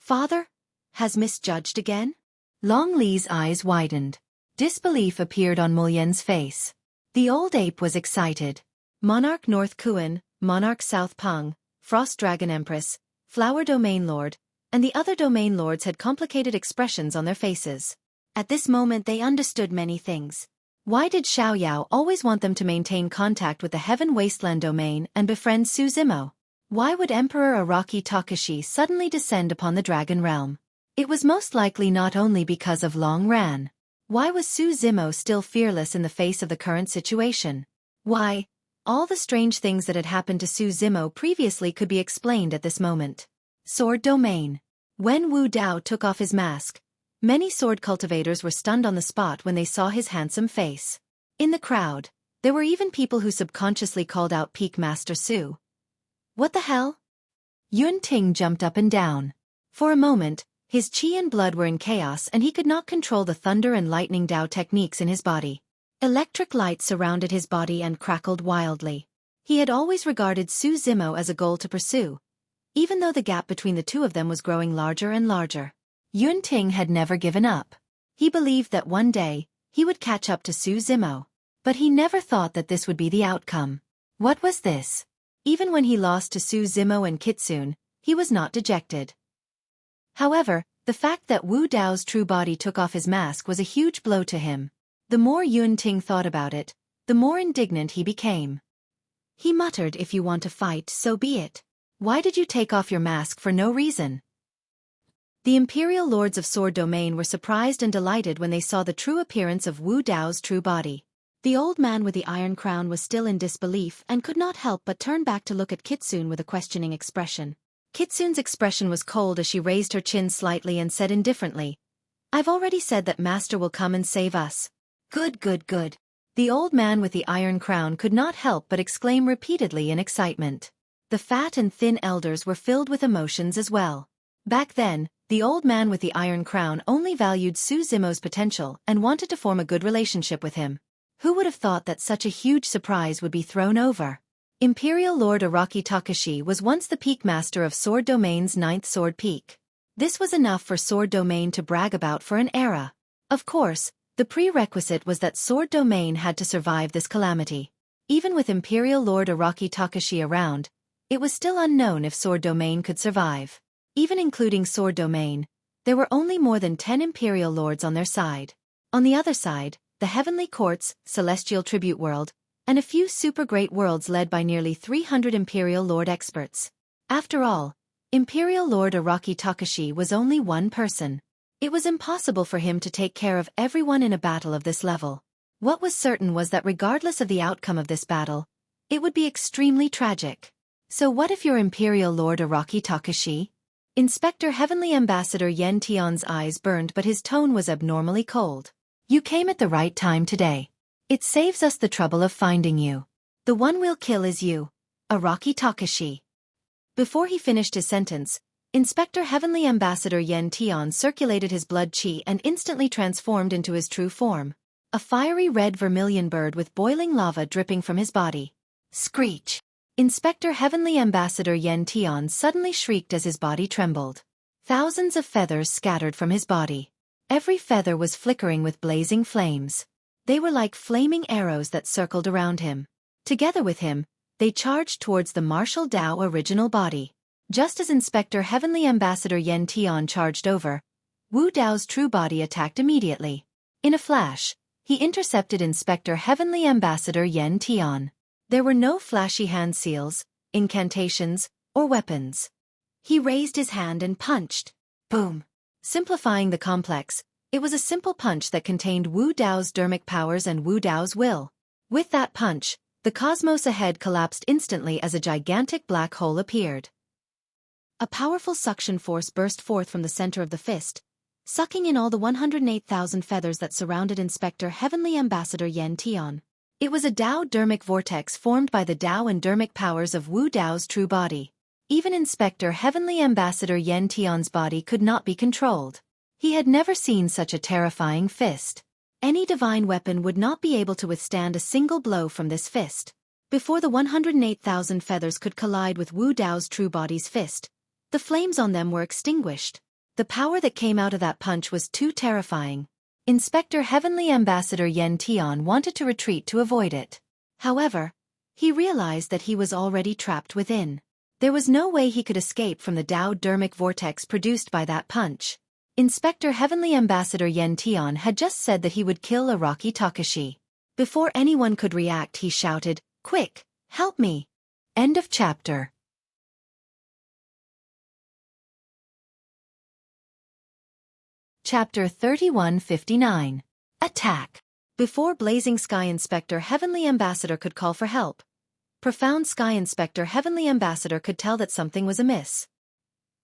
Father? Has misjudged again? Long Li's eyes widened. Disbelief appeared on Mulyen's face. The old ape was excited. Monarch North Kuan, Monarch South Peng, Frost Dragon Empress, Flower Domain Lord, and the other domain lords had complicated expressions on their faces. At this moment they understood many things. Why did Xiaoyao always want them to maintain contact with the Heaven Wasteland domain and befriend Su Zimo? Why would Emperor Araki Takashi suddenly descend upon the Dragon Realm? It was most likely not only because of Long Ran. Why was Su Zimo still fearless in the face of the current situation? Why? All the strange things that had happened to Su Zimo previously could be explained at this moment. Sword Domain. When Wu Dao took off his mask, many sword cultivators were stunned on the spot when they saw his handsome face. In the crowd, there were even people who subconsciously called out Peak Master Su. What the hell? Yun Ting jumped up and down. For a moment, his qi and blood were in chaos and he could not control the thunder and lightning Dao techniques in his body. Electric light surrounded his body and crackled wildly. He had always regarded Su Zimo as a goal to pursue, even though the gap between the two of them was growing larger and larger. Yun Ting had never given up. He believed that one day, he would catch up to Su Zimo. But he never thought that this would be the outcome. What was this? Even when he lost to Su Zimo and Kitsune, he was not dejected. However, the fact that Wu Dao's true body took off his mask was a huge blow to him. The more Yun Ting thought about it, the more indignant he became. He muttered, if you want to fight, so be it. Why did you take off your mask for no reason? The Imperial Lords of Sword Domain were surprised and delighted when they saw the true appearance of Wu Dao's true body. The old man with the iron crown was still in disbelief and could not help but turn back to look at Kitsune with a questioning expression. Kitsune's expression was cold as she raised her chin slightly and said indifferently, I've already said that Master will come and save us. Good, good, good. The old man with the iron crown could not help but exclaim repeatedly in excitement. The fat and thin elders were filled with emotions as well. Back then, the old man with the iron crown only valued Su Zimo's potential and wanted to form a good relationship with him. Who would have thought that such a huge surprise would be thrown over? Imperial Lord Araki Takashi was once the peak master of Sword Domain's 9th Sword Peak. This was enough for Sword Domain to brag about for an era. Of course, the prerequisite was that Sword Domain had to survive this calamity. Even with Imperial Lord Araki Takashi around, it was still unknown if Sword Domain could survive. Even including Sword Domain, there were only more than 10 Imperial Lords on their side. On the other side, the Heavenly Courts, Celestial Tribute World, and a few super-great worlds led by nearly 300 Imperial Lord experts. After all, Imperial Lord Araki Takashi was only one person. It was impossible for him to take care of everyone in a battle of this level. What was certain was that regardless of the outcome of this battle, it would be extremely tragic. So what if you're Imperial Lord Araki Takashi? Inspector Heavenly Ambassador Yen Tian's eyes burned but his tone was abnormally cold. You came at the right time today. It saves us the trouble of finding you. The one we'll kill is you, Araki Takashi. Before he finished his sentence, Inspector Heavenly Ambassador Yen Tian circulated his blood qi and instantly transformed into his true form. A fiery red vermilion bird with boiling lava dripping from his body. Screech! Inspector Heavenly Ambassador Yen Tian suddenly shrieked as his body trembled. Thousands of feathers scattered from his body. Every feather was flickering with blazing flames. They were like flaming arrows that circled around him. Together with him, they charged towards the martial Dao original body. Just as Inspector Heavenly Ambassador Yen Tian charged over, Wu Dao's true body attacked immediately. In a flash, he intercepted Inspector Heavenly Ambassador Yen Tian. There were no flashy hand seals, incantations, or weapons. He raised his hand and punched. Boom! Simplifying the complex, it was a simple punch that contained Wu Dao's dermic powers and Wu Dao's will. With that punch, the cosmos ahead collapsed instantly as a gigantic black hole appeared. A powerful suction force burst forth from the center of the fist, sucking in all the 108,000 feathers that surrounded Inspector Heavenly Ambassador Yen Tian. It was a Dao dermic vortex formed by the Dao and dermic powers of Wu Dao's true body. Even Inspector Heavenly Ambassador Yen Tian's body could not be controlled. He had never seen such a terrifying fist. Any divine weapon would not be able to withstand a single blow from this fist. Before the 108,000 feathers could collide with Wu Dao's true body's fist, the flames on them were extinguished. The power that came out of that punch was too terrifying. Inspector Heavenly Ambassador Yen Tian wanted to retreat to avoid it. However, he realized that he was already trapped within. There was no way he could escape from the Dao dermic vortex produced by that punch. Inspector Heavenly Ambassador Yen Tian had just said that he would kill Araki Takashi. Before anyone could react, he shouted, "Quick, help me!" End of chapter. Chapter 3159. Attack. Before Blazing Sky Inspector Heavenly Ambassador could call for help, Profound Sky Inspector Heavenly Ambassador could tell that something was amiss.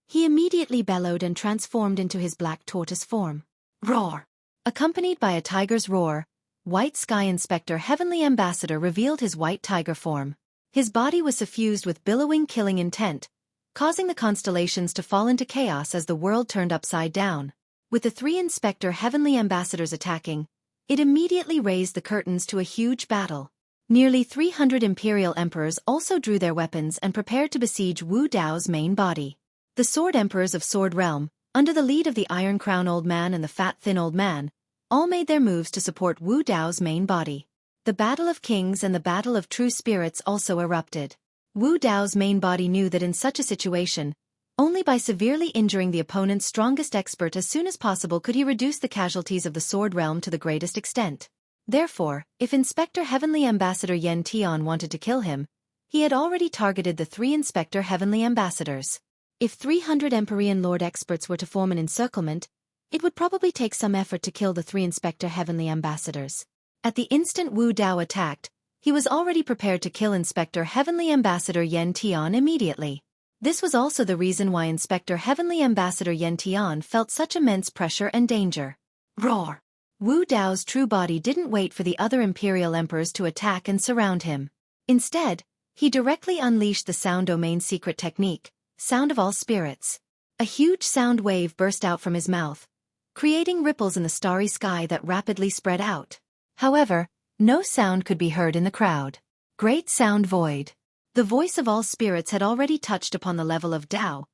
He immediately bellowed and transformed into his black tortoise form. Roar! Accompanied by a tiger's roar, White Sky Inspector Heavenly Ambassador revealed his white tiger form. His body was suffused with billowing killing intent, causing the constellations to fall into chaos as the world turned upside down. With the three Inspector Heavenly Ambassadors attacking, it immediately raised the curtains to a huge battle. Nearly 300 Imperial Emperors also drew their weapons and prepared to besiege Wu Dao's main body. The Sword Emperors of Sword Realm, under the lead of the Iron Crown Old Man and the Fat Thin Old Man, all made their moves to support Wu Dao's main body. The Battle of Kings and the Battle of True Spirits also erupted. Wu Dao's main body knew that in such a situation, only by severely injuring the opponent's strongest expert as soon as possible could he reduce the casualties of the Sword Realm to the greatest extent. Therefore, if Inspector Heavenly Ambassador Yen Tian wanted to kill him, he had already targeted the three Inspector Heavenly Ambassadors. If 300 Empyrean Lord experts were to form an encirclement, it would probably take some effort to kill the three Inspector Heavenly Ambassadors. At the instant Wu Dao attacked, he was already prepared to kill Inspector Heavenly Ambassador Yen Tian immediately. This was also the reason why Inspector Heavenly Ambassador Yen Tian felt such immense pressure and danger. Roar! Wu Dao's true body didn't wait for the other Imperial Emperors to attack and surround him. Instead, he directly unleashed the Sound Domain secret technique, Sound of All Spirits. A huge sound wave burst out from his mouth, creating ripples in the starry sky that rapidly spread out. However, no sound could be heard in the crowd. Great Sound Void. The voice of all spirits had already touched upon the level of Dao,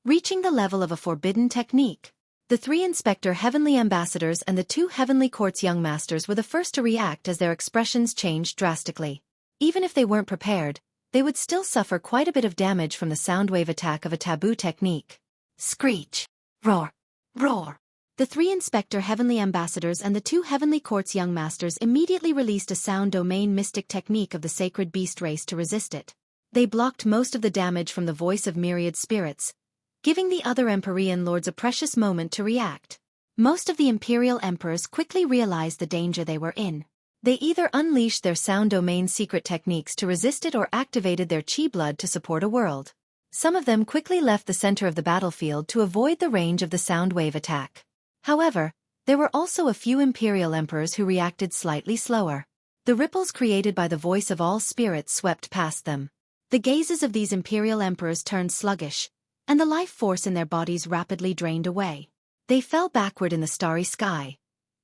reaching the level of a forbidden technique. The three Inspector Heavenly Ambassadors and the two Heavenly Court's young masters were the first to react as their expressions changed drastically. Even if they weren't prepared, they would still suffer quite a bit of damage from the sound wave attack of a taboo technique. Screech! Roar! Roar! The three Inspector Heavenly Ambassadors and the two Heavenly Court's young masters immediately released a Sound Domain mystic technique of the sacred beast race to resist it. They blocked most of the damage from the voice of myriad spirits, giving the other Empyrean Lords a precious moment to react. Most of the Imperial Emperors quickly realized the danger they were in. They either unleashed their Sound Domain secret techniques to resist it or activated their Chi blood to support a world. Some of them quickly left the center of the battlefield to avoid the range of the sound wave attack. However, there were also a few Imperial Emperors who reacted slightly slower. The ripples created by the voice of all spirits swept past them. The gazes of these Imperial Emperors turned sluggish, and the life force in their bodies rapidly drained away. They fell backward in the starry sky,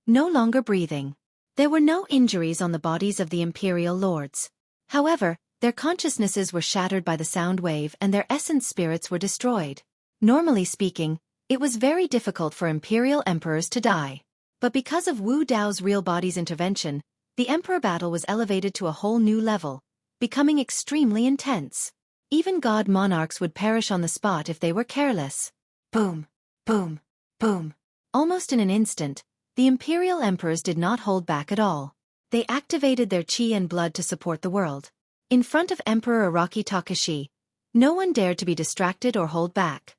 no longer breathing. There were no injuries on the bodies of the Imperial Lords. However, their consciousnesses were shattered by the sound wave and their essence spirits were destroyed. Normally speaking, it was very difficult for Imperial Emperors to die. But because of Wu Dao's real body's intervention, the Emperor battle was elevated to a whole new level, becoming extremely intense. Even god monarchs would perish on the spot if they were careless. Boom! Boom! Boom! Almost in an instant, the Imperial Emperors did not hold back at all. They activated their chi and blood to support the world. In front of Emperor Araki Takashi, no one dared to be distracted or hold back.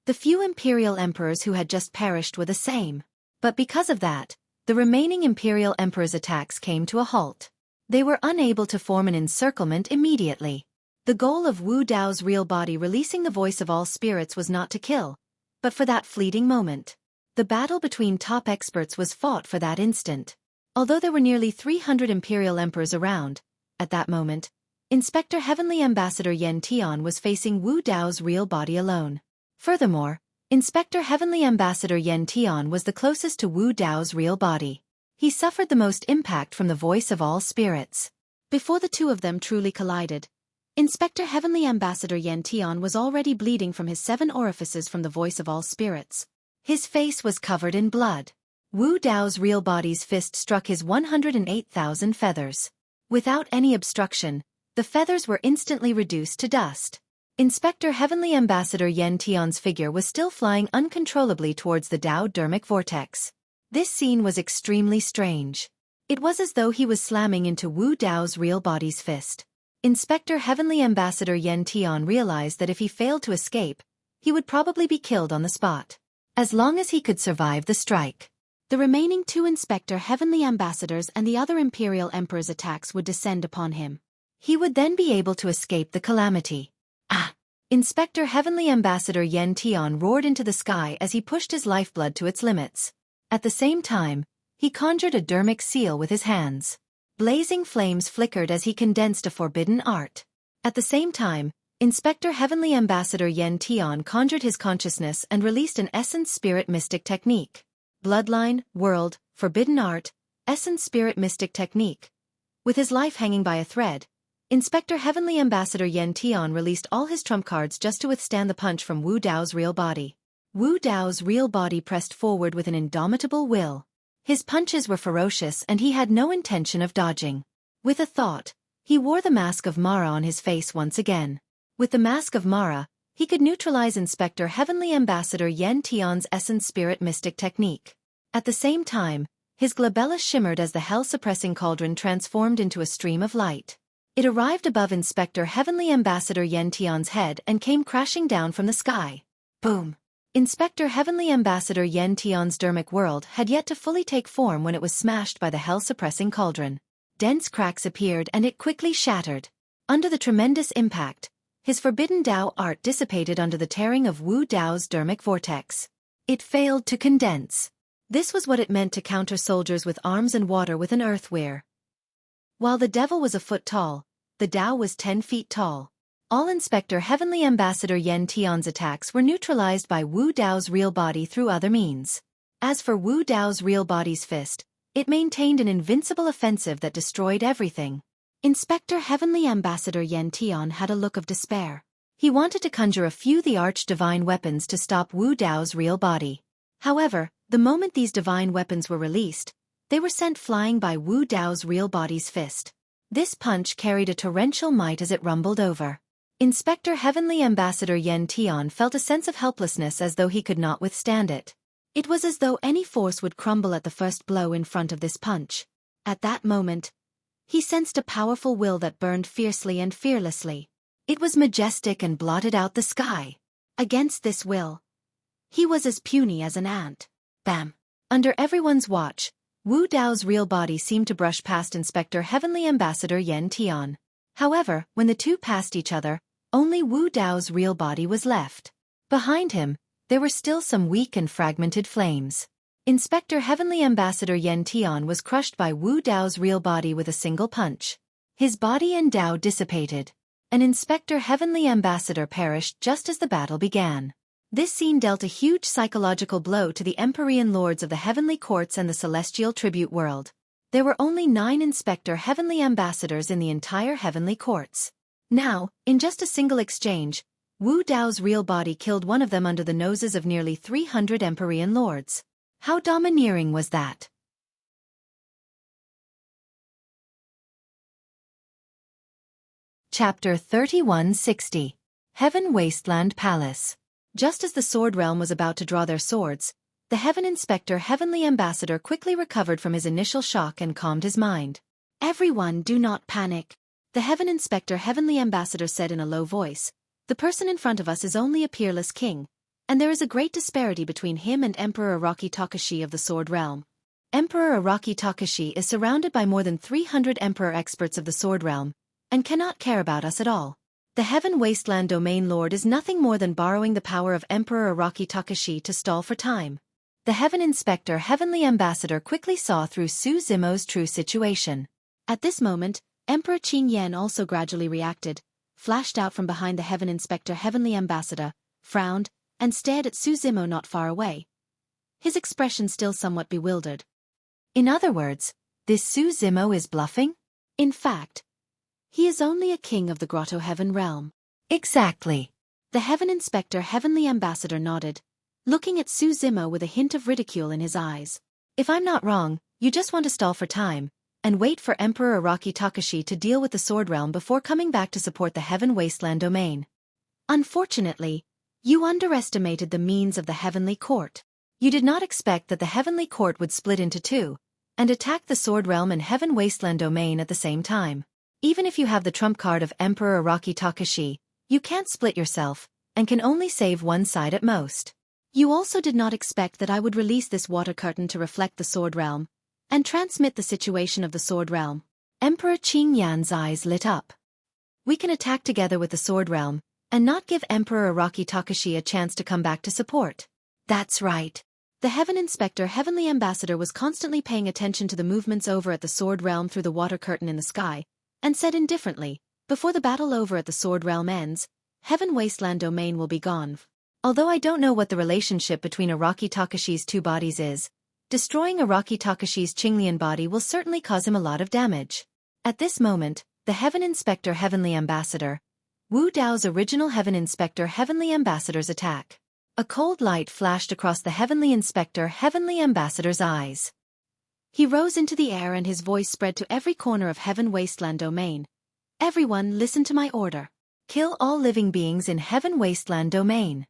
The few Imperial Emperors who had just perished were the same. But because of that, the remaining Imperial Emperors' attacks came to a halt. They were unable to form an encirclement immediately. The goal of Wu Dao's real body releasing the voice of all spirits was not to kill, but for that fleeting moment. The battle between top experts was fought for that instant. Although there were nearly 300 Imperial Emperors around, at that moment, Inspector Heavenly Ambassador Yen Tian was facing Wu Dao's real body alone. Furthermore, Inspector Heavenly Ambassador Yen Tian was the closest to Wu Dao's real body. He suffered the most impact from the voice of all spirits. Before the two of them truly collided, Inspector Heavenly Ambassador Yen Tian was already bleeding from his 7 orifices from the voice of all spirits. His face was covered in blood. Wu Dao's real body's fist struck his 108,000 feathers. Without any obstruction, the feathers were instantly reduced to dust. Inspector Heavenly Ambassador Yen Tian's figure was still flying uncontrollably towards the Dao dermic vortex. This scene was extremely strange. It was as though he was slamming into Wu Dao's real body's fist. Inspector Heavenly Ambassador Yen Tian realized that if he failed to escape, he would probably be killed on the spot. As long as he could survive the strike, the remaining 2 Inspector Heavenly Ambassadors and the other Imperial Emperor's attacks would descend upon him. He would then be able to escape the calamity. Ah! Inspector Heavenly Ambassador Yen Tian roared into the sky as he pushed his lifeblood to its limits. At the same time, he conjured a dermic seal with his hands. Blazing flames flickered as he condensed a forbidden art. At the same time, Inspector Heavenly Ambassador Yen Tian conjured his consciousness and released an Essence Spirit Mystic Technique. Bloodline, World, Forbidden Art, Essence Spirit Mystic Technique. With his life hanging by a thread, Inspector Heavenly Ambassador Yen Tian released all his trump cards just to withstand the punch from Wu Dao's real body. Wu Dao's real body pressed forward with an indomitable will. His punches were ferocious and he had no intention of dodging. With a thought, he wore the mask of Mara on his face once again. With the mask of Mara, he could neutralize Inspector Heavenly Ambassador Yen Tian's Essence Spirit Mystic Technique. At the same time, his glabella shimmered as the hell-suppressing cauldron transformed into a stream of light. It arrived above Inspector Heavenly Ambassador Yen Tian's head and came crashing down from the sky. Boom! Inspector Heavenly Ambassador Yen Tian's dermic world had yet to fully take form when it was smashed by the hell-suppressing cauldron. Dense cracks appeared and it quickly shattered. Under the tremendous impact, his forbidden Dao art dissipated under the tearing of Wu Dao's dermic vortex. It failed to condense. This was what it meant to counter soldiers with arms and water with an earthware. While the devil was a foot tall, the Dao was 10 feet tall. All Inspector Heavenly Ambassador Yen Tian's attacks were neutralized by Wu Dao's real body through other means. As for Wu Dao's real body's fist, it maintained an invincible offensive that destroyed everything. Inspector Heavenly Ambassador Yen Tian had a look of despair. He wanted to conjure a few the arch-divine weapons to stop Wu Dao's real body. However, the moment these divine weapons were released, they were sent flying by Wu Dao's real body's fist. This punch carried a torrential might as it rumbled over. Inspector Heavenly Ambassador Yen Tian felt a sense of helplessness as though he could not withstand it. It was as though any force would crumble at the first blow in front of this punch. At that moment, he sensed a powerful will that burned fiercely and fearlessly. It was majestic and blotted out the sky. Against this will, he was as puny as an ant. Bam! Under everyone's watch, Wu Dao's real body seemed to brush past Inspector Heavenly Ambassador Yen Tian. However, when the two passed each other, only Wu Dao's real body was left. Behind him, there were still some weak and fragmented flames. Inspector Heavenly Ambassador Yen Tian was crushed by Wu Dao's real body with a single punch. His body and Dao dissipated. An Inspector Heavenly Ambassador perished just as the battle began. This scene dealt a huge psychological blow to the Empyrean lords of the Heavenly Courts and the Celestial Tribute World. There were only 9 Inspector Heavenly Ambassadors in the entire Heavenly Courts. Now, in just a single exchange, Wu Dao's real body killed one of them under the noses of nearly 300 Empyrean lords. How domineering was that? Chapter 3160. Heaven Wasteland Palace. Just as the Sword Realm was about to draw their swords, the Heaven Inspector Heavenly Ambassador quickly recovered from his initial shock and calmed his mind. Everyone, do not panic. The Heaven Inspector Heavenly Ambassador said in a low voice, the person in front of us is only a peerless king, and there is a great disparity between him and Emperor Araki Takashi of the Sword Realm. Emperor Araki Takashi is surrounded by more than 300 Emperor experts of the Sword Realm, and cannot care about us at all. The Heaven Wasteland Domain Lord is nothing more than borrowing the power of Emperor Araki Takashi to stall for time. The Heaven Inspector Heavenly Ambassador quickly saw through Su Zimo's true situation. At this moment, Emperor Qing Yan also gradually reacted, flashed out from behind the Heaven Inspector Heavenly Ambassador, frowned, and stared at Suzumo not far away, his expression still somewhat bewildered. In other words, this Suzumo is bluffing? In fact, he is only a king of the Grotto Heaven realm. Exactly. The Heaven Inspector Heavenly Ambassador nodded, looking at Suzumo with a hint of ridicule in his eyes. If I'm not wrong, you just want to stall for time, and wait for Emperor Araki Takashi to deal with the Sword Realm before coming back to support the Heaven Wasteland domain. Unfortunately, you underestimated the means of the Heavenly Court. You did not expect that the Heavenly Court would split into two, and attack the Sword Realm and Heaven Wasteland domain at the same time. Even if you have the trump card of Emperor Araki Takashi, you can't split yourself, and can only save one side at most. You also did not expect that I would release this water curtain to reflect the Sword Realm, and transmit the situation of the Sword Realm. Emperor Qing Yan's eyes lit up. We can attack together with the Sword Realm, and not give Emperor Araki Takashi a chance to come back to support. That's right. The Heaven Inspector Heavenly Ambassador was constantly paying attention to the movements over at the Sword Realm through the water curtain in the sky, and said indifferently, before the battle over at the Sword Realm ends, Heaven Wasteland domain will be gone. Although I don't know what the relationship between Araki Takashi's two bodies is, destroying Araki Takashi's Qinglian body will certainly cause him a lot of damage. At this moment, the Heaven Inspector Heavenly Ambassador, Wu Dao's original Heaven Inspector Heavenly Ambassador's attack. A cold light flashed across the Heavenly Inspector Heavenly Ambassador's eyes. He rose into the air and his voice spread to every corner of Heaven Wasteland domain. Everyone listen to my order. Kill all living beings in Heaven Wasteland domain.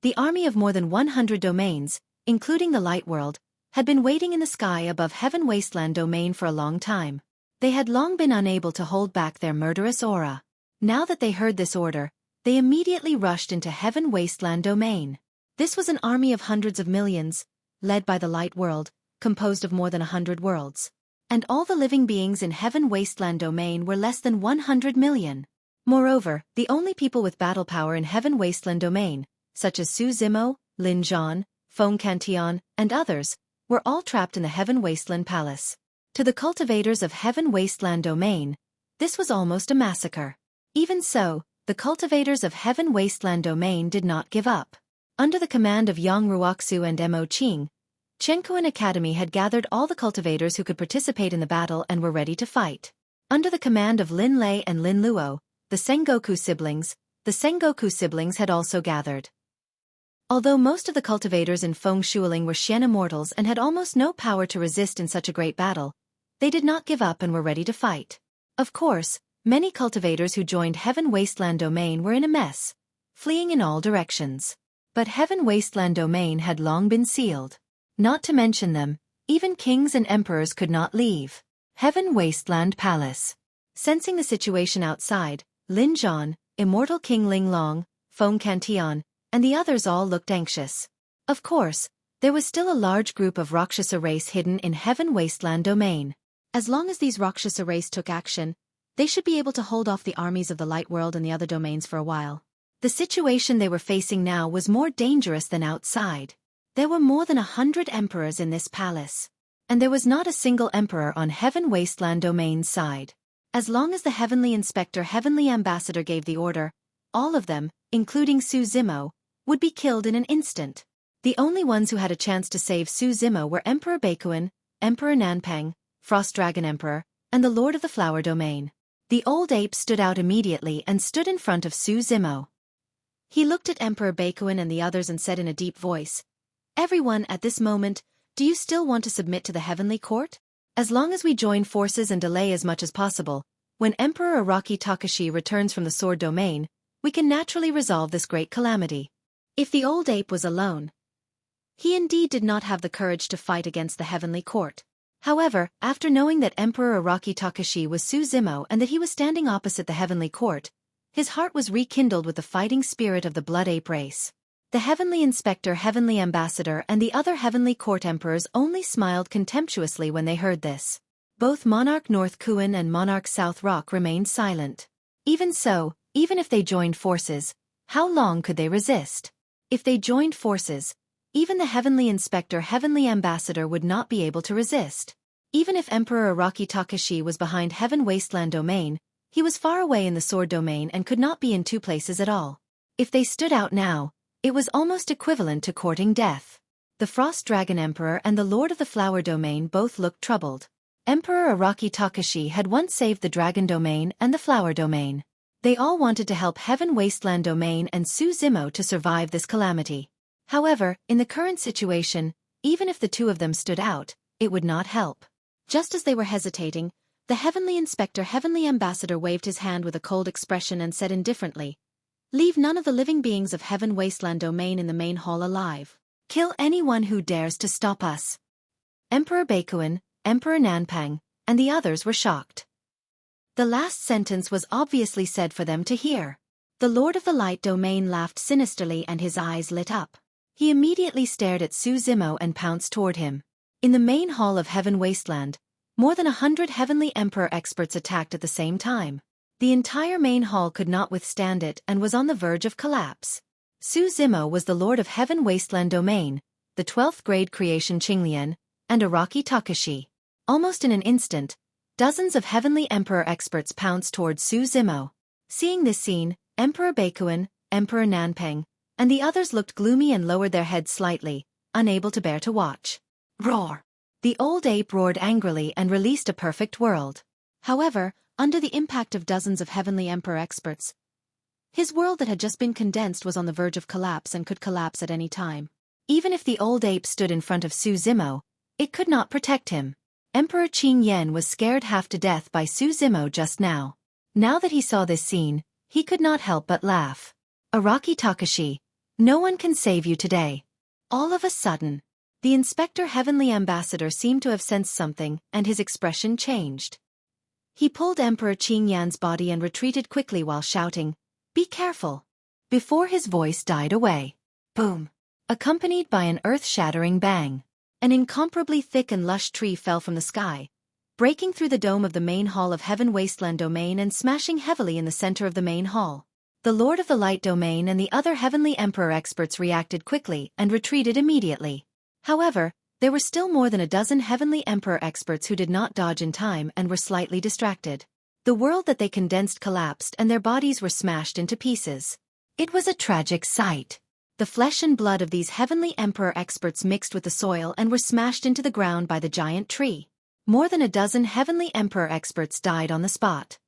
The army of more than 100 domains, including the Light World, had been waiting in the sky above Heaven Wasteland domain for a long time. They had long been unable to hold back their murderous aura. Now that they heard this order, they immediately rushed into Heaven Wasteland domain. This was an army of hundreds of millions, led by the Light World, composed of more than 100 worlds. And all the living beings in Heaven Wasteland domain were less than 100 million. Moreover, the only people with battle power in Heaven Wasteland domain, such as Suzumo, Lin Zhan, Feng Cantillon, and others, were all trapped in the Heaven Wasteland Palace. To the cultivators of Heaven Wasteland domain, this was almost a massacre. Even so, the cultivators of Heaven Wasteland domain did not give up. Under the command of Yang Ruoxu and Mo Qing, Chenkuan Academy had gathered all the cultivators who could participate in the battle and were ready to fight. Under the command of Lin Lei and Lin Luo, the Sengoku siblings had also gathered. Although most of the cultivators in Feng Shuiling were Xian immortals and had almost no power to resist in such a great battle, they did not give up and were ready to fight. Of course, many cultivators who joined Heaven Wasteland domain were in a mess, fleeing in all directions. But Heaven Wasteland domain had long been sealed. Not to mention them, even kings and emperors could not leave Heaven Wasteland Palace. Sensing the situation outside, Lin Zhan, Immortal King Ling Long, Feng Cantillon, and the others all looked anxious. Of course, there was still a large group of Rakshasa race hidden in Heaven Wasteland domain. As long as these Rakshasa race took action, they should be able to hold off the armies of the Light World and the other domains for a while. The situation they were facing now was more dangerous than outside. There were more than 100 emperors in this palace. And there was not a single emperor on Heaven Wasteland domain's side. As long as the Heavenly Inspector Heavenly Ambassador gave the order, all of them, including Suzumo, would be killed in an instant. The only ones who had a chance to save Suzumo were Emperor Bakuin, Emperor Nanpeng, Frost Dragon Emperor, and the Lord of the Flower Domain. The old ape stood out immediately and stood in front of Suzumo. He looked at Emperor Bakuin and the others and said in a deep voice, "Everyone at this moment, do you still want to submit to the Heavenly Court? As long as we join forces and delay as much as possible, when Emperor Araki Takashi returns from the Sword Domain, we can naturally resolve this great calamity." If the old ape was alone, he indeed did not have the courage to fight against the Heavenly Court. However, after knowing that Emperor Araki Takashi was Suzumo and that he was standing opposite the Heavenly Court, his heart was rekindled with the fighting spirit of the Blood Ape race. The Heavenly Inspector Heavenly Ambassador and the other Heavenly Court Emperors only smiled contemptuously when they heard this. Both Monarch North Kuan and Monarch South Rock remained silent. Even so, even if they joined forces, how long could they resist? If they joined forces, even the Heavenly Inspector Heavenly Ambassador would not be able to resist. Even if Emperor Araki Takashi was behind Heaven Wasteland Domain, he was far away in the Sword Domain and could not be in two places at all. If they stood out now, It was almost equivalent to courting death. The Frost Dragon Emperor and the Lord of the Flower Domain both looked troubled. Emperor Araki Takashi had once saved the Dragon Domain and the Flower Domain. They all wanted to help Heaven Wasteland Domain and Suzumo to survive this calamity. However, in the current situation, even if the two of them stood out, it would not help. Just as they were hesitating, the Heavenly Inspector Heavenly Ambassador waved his hand with a cold expression and said indifferently, "Leave none of the living beings of Heaven Wasteland Domain in the main hall alive. Kill anyone who dares to stop us." Emperor Bakuin, Emperor Nanpang, and the others were shocked. The last sentence was obviously said for them to hear. The Lord of the Light Domain laughed sinisterly and his eyes lit up. He immediately stared at Suzumo and pounced toward him. In the main hall of Heaven Wasteland, more than 100 Heavenly Emperor experts attacked at the same time. The entire main hall could not withstand it and was on the verge of collapse. Suzumo was the Lord of Heaven Wasteland Domain, the 12th grade creation Qinglian, and Araki Takashi. Almost in an instant, dozens of Heavenly Emperor experts pounced towards Suzumo. Seeing this scene, Emperor Bakuin, Emperor Nanpang, and the others looked gloomy and lowered their heads slightly, unable to bear to watch. Roar! The old ape roared angrily and released a perfect world. However, under the impact of dozens of Heavenly Emperor experts, his world that had just been condensed was on the verge of collapse and could collapse at any time. Even if the old ape stood in front of Suzumo, it could not protect him. Emperor Qing Yen was scared half to death by Suzumo just now. Now that he saw this scene, he could not help but laugh. Araki Takashi, no one can save you today. All of a sudden, the Inspector Heavenly Ambassador seemed to have sensed something, and his expression changed. He pulled Emperor Qing Yan's body and retreated quickly while shouting, "Be careful!" before his voice died away. Boom! Accompanied by an earth-shattering bang. An incomparably thick and lush tree fell from the sky, breaking through the dome of the main hall of Heaven Wasteland Domain and smashing heavily in the center of the main hall. The Lord of the Light Domain and the other Heavenly Emperor experts reacted quickly and retreated immediately. However, there were still more than a dozen Heavenly Emperor experts who did not dodge in time and were slightly distracted. The world that they condensed collapsed and their bodies were smashed into pieces. It was a tragic sight. The flesh and blood of these Heavenly Emperor experts mixed with the soil and were smashed into the ground by the giant tree. More than a dozen Heavenly Emperor experts died on the spot.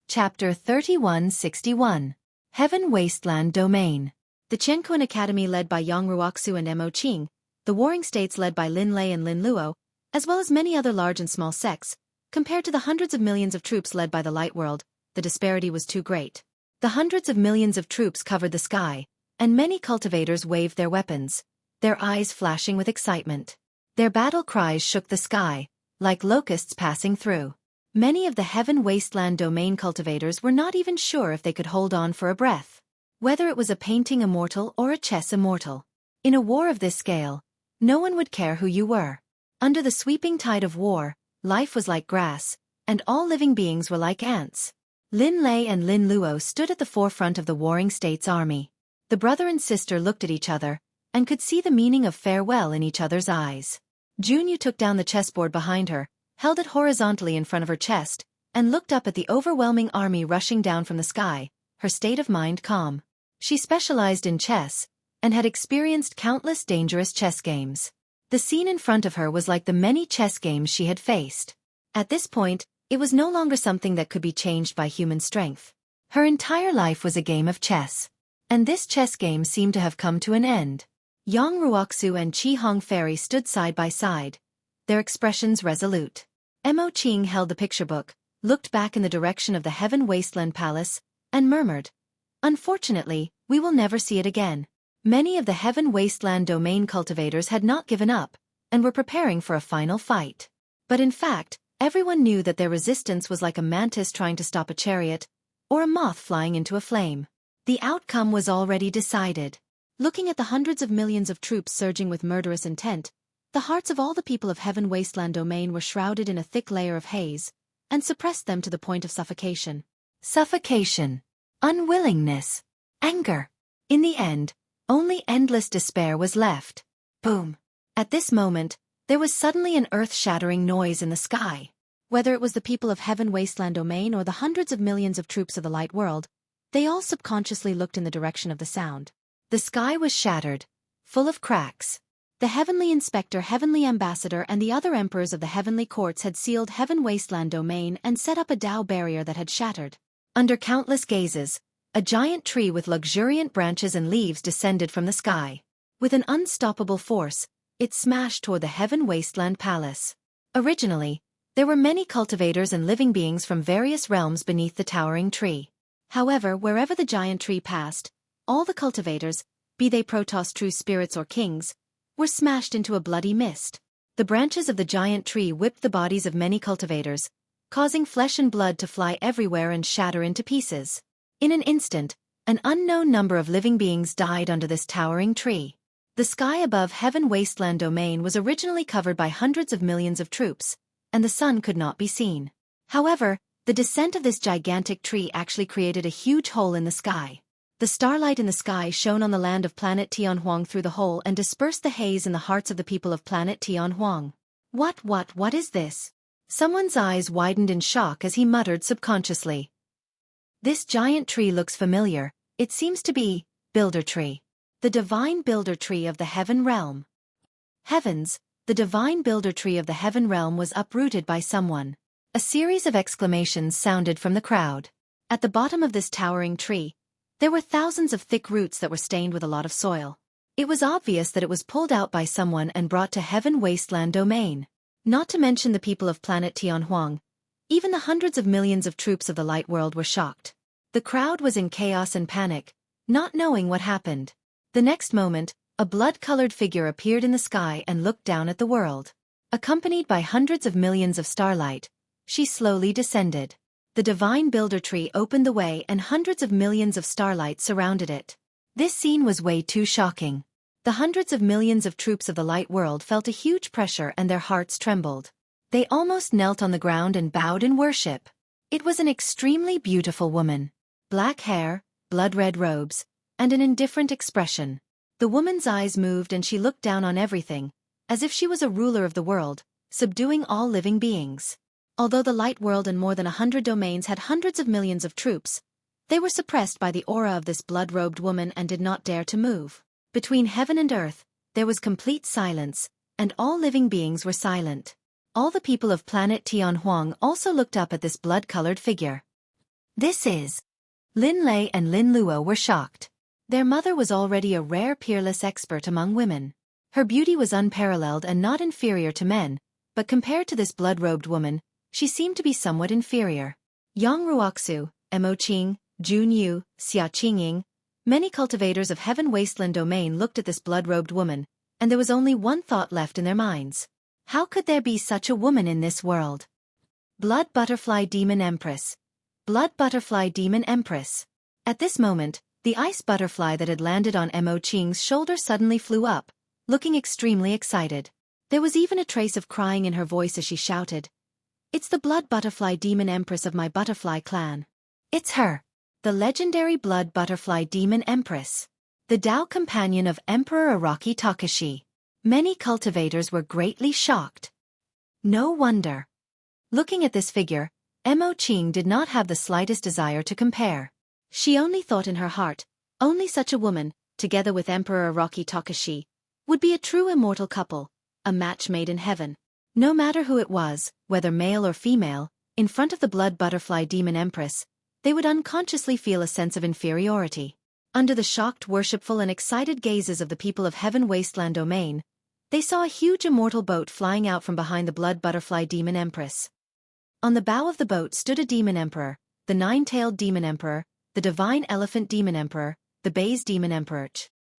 Chapter 3161. Heaven Wasteland Domain. The Qianquan Academy led by Yang Ruoxu and Mo Qing, the Warring States led by Lin Lei and Lin Luo, as well as many other large and small sects, compared to the hundreds of millions of troops led by the Light World, the disparity was too great. The hundreds of millions of troops covered the sky, and many cultivators waved their weapons, their eyes flashing with excitement. Their battle cries shook the sky, like locusts passing through. Many of the Heaven Wasteland Domain cultivators were not even sure if they could hold on for a breath. Whether it was a painting immortal or a chess immortal. In a war of this scale, no one would care who you were. Under the sweeping tide of war, life was like grass, and all living beings were like ants. Lin Lei and Lin Luo stood at the forefront of the Warring States army. The brother and sister looked at each other, and could see the meaning of farewell in each other's eyes. Junyu took down the chessboard behind her, held it horizontally in front of her chest, and looked up at the overwhelming army rushing down from the sky, her state of mind calm. She specialized in chess, and had experienced countless dangerous chess games. The scene in front of her was like the many chess games she had faced. At this point, it was no longer something that could be changed by human strength. Her entire life was a game of chess. And this chess game seemed to have come to an end. Yang Ruoxu and Qi Hong Fairy stood side by side, their expressions resolute. Mo Qing held the picture book, looked back in the direction of the Heaven Wasteland Palace, and murmured, "Unfortunately, we will never see it again." Many of the Heaven Wasteland Domain cultivators had not given up, and were preparing for a final fight. But in fact, everyone knew that their resistance was like a mantis trying to stop a chariot, or a moth flying into a flame. The outcome was already decided. Looking at the hundreds of millions of troops surging with murderous intent, the hearts of all the people of Heaven Wasteland Domain were shrouded in a thick layer of haze, and suppressed them to the point of suffocation. Suffocation. Unwillingness. Anger. In the end, only endless despair was left. Boom. At this moment, there was suddenly an earth-shattering noise in the sky. Whether it was the people of Heaven Wasteland Domain or the hundreds of millions of troops of the light world, they all subconsciously looked in the direction of the sound. The sky was shattered, full of cracks. The Heavenly Inspector, Heavenly Ambassador, and the other emperors of the Heavenly Courts had sealed Heaven Wasteland Domain and set up a Tao barrier that had shattered. Under countless gazes, a giant tree with luxuriant branches and leaves descended from the sky. With an unstoppable force, it smashed toward the Heaven Wasteland Palace. Originally, there were many cultivators and living beings from various realms beneath the towering tree. However, wherever the giant tree passed, all the cultivators, be they Protoss true spirits or kings, were smashed into a bloody mist. The branches of the giant tree whipped the bodies of many cultivators, causing flesh and blood to fly everywhere and shatter into pieces. In an instant, an unknown number of living beings died under this towering tree. The sky above Heaven Wasteland Domain was originally covered by hundreds of millions of troops, and the sun could not be seen. However, the descent of this gigantic tree actually created a huge hole in the sky. The starlight in the sky shone on the land of planet Tianhuang through the hole and dispersed the haze in the hearts of the people of planet Tianhuang. What is this? Someone's eyes widened in shock as he muttered subconsciously. This giant tree looks familiar. It seems to be Builder Tree. The Divine Builder Tree of the Heaven Realm. Heavens, the Divine Builder Tree of the Heaven Realm was uprooted by someone. A series of exclamations sounded from the crowd. At the bottom of this towering tree, there were thousands of thick roots that were stained with a lot of soil. It was obvious that it was pulled out by someone and brought to Heaven Wasteland Domain. Not to mention the people of planet Tianhuang. Even the hundreds of millions of troops of the light world were shocked. The crowd was in chaos and panic, not knowing what happened. The next moment, a blood-colored figure appeared in the sky and looked down at the world. Accompanied by hundreds of millions of starlight, she slowly descended. The Divine Builder Tree opened the way and hundreds of millions of starlight surrounded it. This scene was way too shocking. The hundreds of millions of troops of the light world felt a huge pressure and their hearts trembled. They almost knelt on the ground and bowed in worship. It was an extremely beautiful woman. Black hair, blood-red robes, and an indifferent expression. The woman's eyes moved and she looked down on everything, as if she was a ruler of the world, subduing all living beings. Although the light world and more than 100 domains had hundreds of millions of troops, they were suppressed by the aura of this blood-robed woman and did not dare to move. Between heaven and earth, there was complete silence, and all living beings were silent. All the people of planet Tianhuang also looked up at this blood-colored figure. This is... Lin Lei and Lin Luo were shocked. Their mother was already a rare peerless expert among women. Her beauty was unparalleled and not inferior to men, but compared to this blood-robed woman, she seemed to be somewhat inferior. Yang Ruoxu, Mo Qing, Jun Yu, Xia Qingying, many cultivators of Heaven Wasteland Domain looked at this blood-robed woman, and there was only one thought left in their minds. How could there be such a woman in this world? Blood Butterfly Demon Empress. Blood Butterfly Demon Empress. At this moment, the ice butterfly that had landed on Mo Qing's shoulder suddenly flew up, looking extremely excited. There was even a trace of crying in her voice as she shouted, "It's the Blood Butterfly Demon Empress of my butterfly clan. It's her. The legendary Blood Butterfly Demon Empress. The Tao companion of Emperor Araki Takashi." Many cultivators were greatly shocked. No wonder. Looking at this figure, Mo Qing did not have the slightest desire to compare. She only thought in her heart, only such a woman, together with Emperor Araki Takashi, would be a true immortal couple, a match made in heaven. No matter who it was, whether male or female, in front of the Blood Butterfly Demon Empress, they would unconsciously feel a sense of inferiority. Under the shocked, worshipful and excited gazes of the people of Heaven Wasteland Domain, they saw a huge immortal boat flying out from behind the Blood Butterfly Demon Empress. On the bow of the boat stood a Demon Emperor, the Nine-Tailed Demon Emperor, the Divine Elephant Demon Emperor, the Bays Demon Emperor.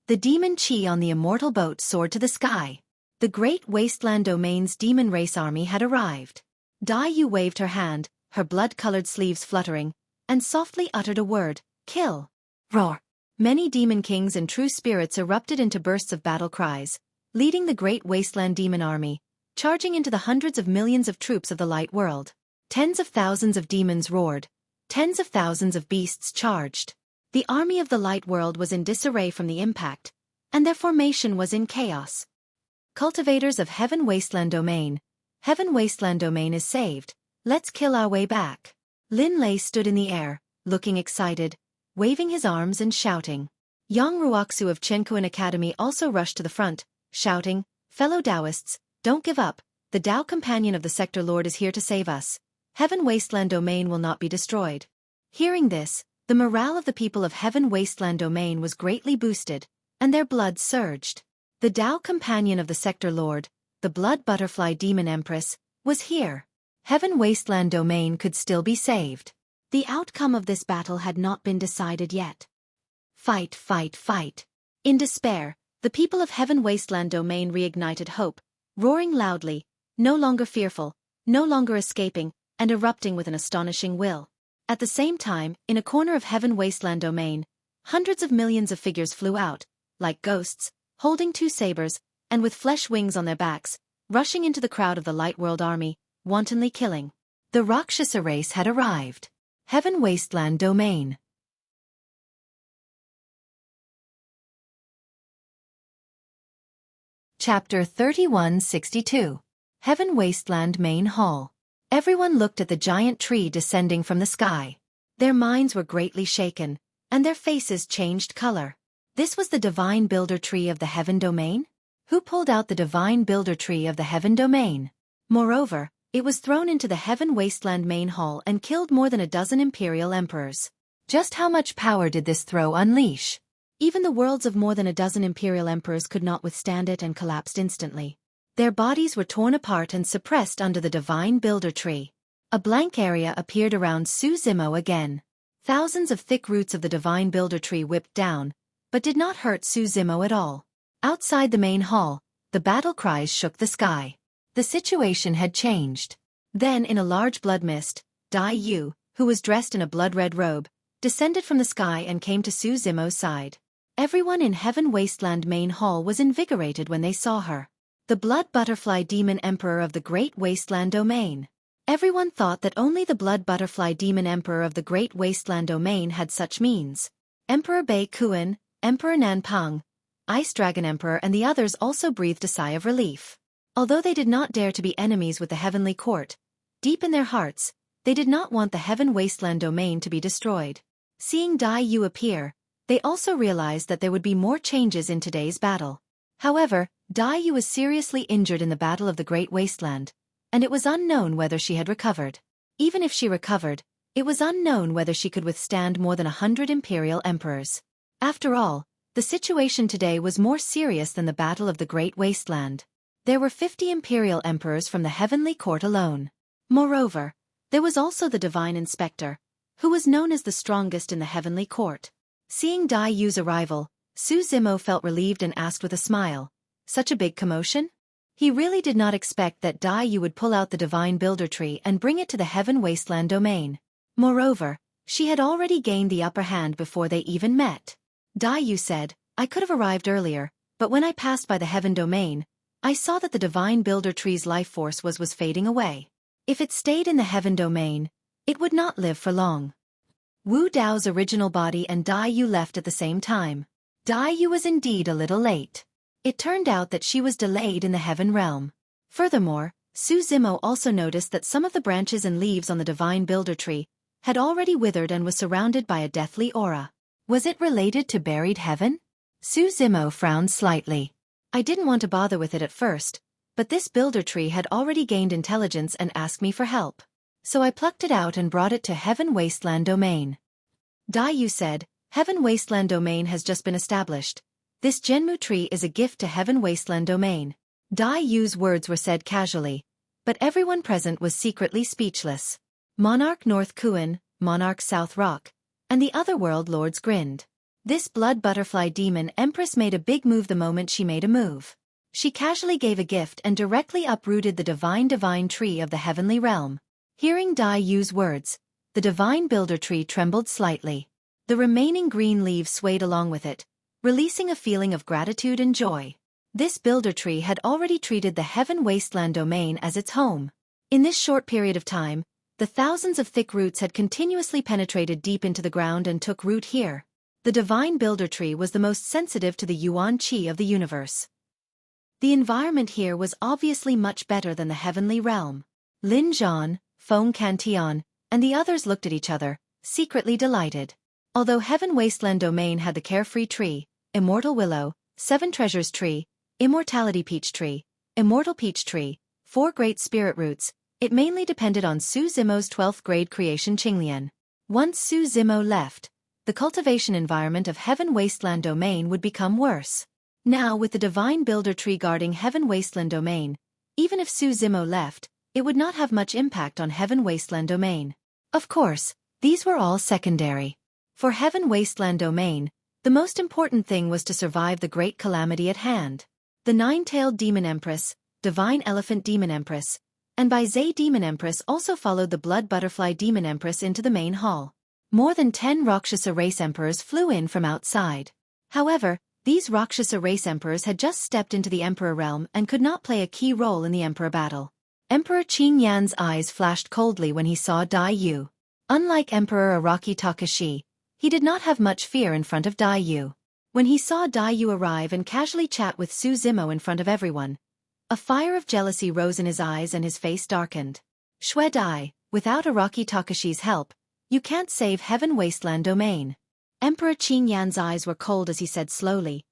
The Demon Chi on the immortal boat soared to the sky. The Great Wasteland Domain's demon race army had arrived. Dai Yu waved her hand, her blood-colored sleeves fluttering, and softly uttered a word, "Kill." Roar. Many demon kings and true spirits erupted into bursts of battle cries, leading the Great Wasteland Demon Army, charging into the hundreds of millions of troops of the light world. Tens of thousands of demons roared. Tens of thousands of beasts charged. The army of the light world was in disarray from the impact, and their formation was in chaos. Cultivators of Heaven Wasteland Domain. Heaven Wasteland Domain is saved. Let's kill our way back. Lin Lei stood in the air, looking excited, waving his arms and shouting. Yang Ruoxu of Chenkuan Academy also rushed to the front, shouting, "Fellow Taoists, don't give up. The Tao companion of the Sector Lord is here to save us. Heaven Wasteland Domain will not be destroyed." Hearing this, the morale of the people of Heaven Wasteland Domain was greatly boosted, and their blood surged. The Tao companion of the Sector Lord, the Blood Butterfly Demon Empress, was here. Heaven Wasteland Domain could still be saved. The outcome of this battle had not been decided yet. Fight, fight, fight. In despair, the people of Heaven Wasteland Domain reignited hope, roaring loudly, no longer fearful, no longer escaping, and erupting with an astonishing will. At the same time, in a corner of Heaven Wasteland Domain, hundreds of millions of figures flew out, like ghosts, holding two sabers, and with flesh wings on their backs, rushing into the crowd of the Light World Army, wantonly killing. The Rakshasa race had arrived. Heaven Wasteland Domain. Chapter 3162. Heaven Wasteland Main Hall. Everyone looked at the giant tree descending from the sky. Their minds were greatly shaken, and their faces changed color. This was the Divine Builder Tree of the Heaven Domain? Who pulled out the Divine Builder Tree of the Heaven Domain? Moreover, it was thrown into the Heaven Wasteland Main Hall and killed more than a dozen Imperial Emperors. Just how much power did this throw unleash? Even the worlds of more than a dozen Imperial Emperors could not withstand it and collapsed instantly. Their bodies were torn apart and suppressed under the Divine Builder Tree. A blank area appeared around Su Zimo again. Thousands of thick roots of the Divine Builder Tree whipped down, but did not hurt Su Zimo at all. Outside the main hall, the battle cries shook the sky. The situation had changed. Then in a large blood mist, Dai Yu, who was dressed in a blood-red robe, descended from the sky and came to Su Zimo's side. Everyone in Heaven Wasteland Main Hall was invigorated when they saw her. The Blood Butterfly Demon Emperor of the Great Wasteland Domain. Everyone thought that only the Blood Butterfly Demon Emperor of the Great Wasteland Domain had such means. Emperor Bei Kuan, Emperor Nanpang, Ice Dragon Emperor and the others also breathed a sigh of relief. Although they did not dare to be enemies with the Heavenly Court, deep in their hearts, they did not want the Heaven Wasteland Domain to be destroyed. Seeing Dai Yu appear, they also realized that there would be more changes in today's battle. However, Dai Yu was seriously injured in the Battle of the Great Wasteland, and it was unknown whether she had recovered. Even if she recovered, it was unknown whether she could withstand more than 100 Imperial Emperors. After all, the situation today was more serious than the Battle of the Great Wasteland. There were 50 Imperial Emperors from the Heavenly Court alone. Moreover, there was also the Divine Inspector, who was known as the strongest in the Heavenly Court. Seeing Dai Yu's arrival, Su Zimo felt relieved and asked with a smile, "Such a big commotion?" He really did not expect that Dai Yu would pull out the Divine Builder Tree and bring it to the Heaven Wasteland Domain. Moreover, she had already gained the upper hand before they even met. Dai Yu said, "I could have arrived earlier, but when I passed by the Heaven Domain, I saw that the Divine Builder Tree's life force was fading away. If it stayed in the Heaven Domain, it would not live for long." Wu Dao's original body and Dai Yu left at the same time. Dai Yu was indeed a little late. It turned out that she was delayed in the Heaven Realm. Furthermore, Su Zimo also noticed that some of the branches and leaves on the Divine Builder Tree had already withered and was surrounded by a deathly aura. Was it related to buried heaven? Su Zimo frowned slightly. "I didn't want to bother with it at first, but this Builder Tree had already gained intelligence and asked me for help. So I plucked it out and brought it to Heaven Wasteland Domain." Dai Yu said, "Heaven Wasteland Domain has just been established. This Genmu tree is a gift to Heaven Wasteland Domain." Dai Yu's words were said casually, but everyone present was secretly speechless. Monarch North Kuan, Monarch South Rock, and the other world lords grinned. This Blood Butterfly Demon Empress made a big move the moment she made a move. She casually gave a gift and directly uprooted the divine tree of the heavenly realm. Hearing Dai Yu's words, the Divine Builder Tree trembled slightly. The remaining green leaves swayed along with it, releasing a feeling of gratitude and joy. This Builder Tree had already treated the Heaven Wasteland Domain as its home. In this short period of time, the thousands of thick roots had continuously penetrated deep into the ground and took root here. The Divine Builder Tree was the most sensitive to the Yuan Qi of the universe. The environment here was obviously much better than the heavenly realm. Lin Zhan, Feng Cantion, and the others looked at each other, secretly delighted. Although Heaven Wasteland Domain had the Carefree Tree, Immortal Willow, Seven Treasures Tree, Immortality Peach Tree, Immortal Peach Tree, 4 Great Spirit Roots, it mainly depended on Su Zimo's 12th grade creation Qinglian. Once Su Zimo left, the cultivation environment of Heaven Wasteland Domain would become worse. Now with the Divine Builder Tree guarding Heaven Wasteland Domain, even if Su Zimo left, it would not have much impact on Heaven Wasteland Domain. Of course, these were all secondary. For Heaven Wasteland Domain, the most important thing was to survive the great calamity at hand. The 9-tailed Demon Empress, Divine Elephant Demon Empress, and Bai Zhe Demon Empress also followed the Blood Butterfly Demon Empress into the main hall. More than 10 Rakshasa race emperors flew in from outside. However, these Rakshasa race emperors had just stepped into the Emperor realm and could not play a key role in the Emperor battle. Emperor Qin Yan's eyes flashed coldly when he saw Dai Yu. Unlike Emperor Araki Takashi, he did not have much fear in front of Dai Yu. When he saw Dai Yu arrive and casually chat with Su Zimo in front of everyone, a fire of jealousy rose in his eyes and his face darkened. Xueqi, without Araki Takashi's help, you can't save Heaven Wasteland Domain. Emperor Qin Yan's eyes were cold as he said slowly,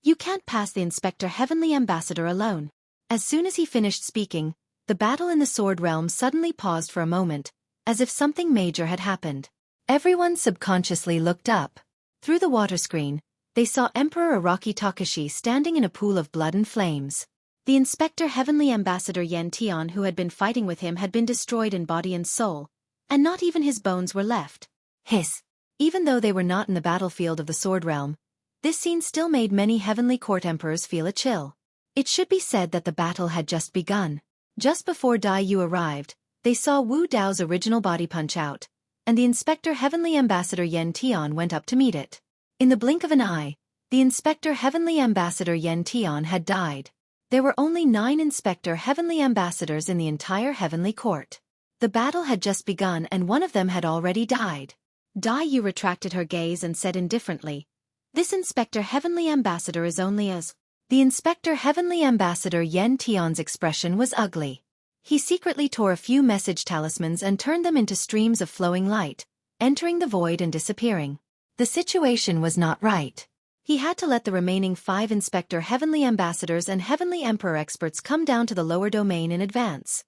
you can't pass the Inspector Heavenly Ambassador alone. As soon as he finished speaking, the battle in the Sword Realm suddenly paused for a moment, as if something major had happened. Everyone subconsciously looked up. Through the water screen, they saw Emperor Araki Takashi standing in a pool of blood and flames. The Inspector Heavenly Ambassador Yen Tian who had been fighting with him had been destroyed in body and soul, and not even his bones were left. Hiss! Even though they were not in the battlefield of the Sword Realm, this scene still made many Heavenly Court Emperors feel a chill. It should be said that the battle had just begun. Just before Dai Yu arrived, they saw Wu Dao's original body punch out, and the Inspector Heavenly Ambassador Yen Tian went up to meet it. In the blink of an eye, the Inspector Heavenly Ambassador Yen Tian had died. There were only 9 Inspector Heavenly Ambassadors in the entire Heavenly Court. The battle had just begun and one of them had already died. Dai Yu retracted her gaze and said indifferently, this Inspector Heavenly Ambassador is only as... The Inspector Heavenly Ambassador Yen Tian's expression was ugly. He secretly tore a few message talismans and turned them into streams of flowing light, entering the void and disappearing. The situation was not right. He had to let the remaining 5 Inspector Heavenly Ambassadors and Heavenly Emperor experts come down to the lower domain in advance.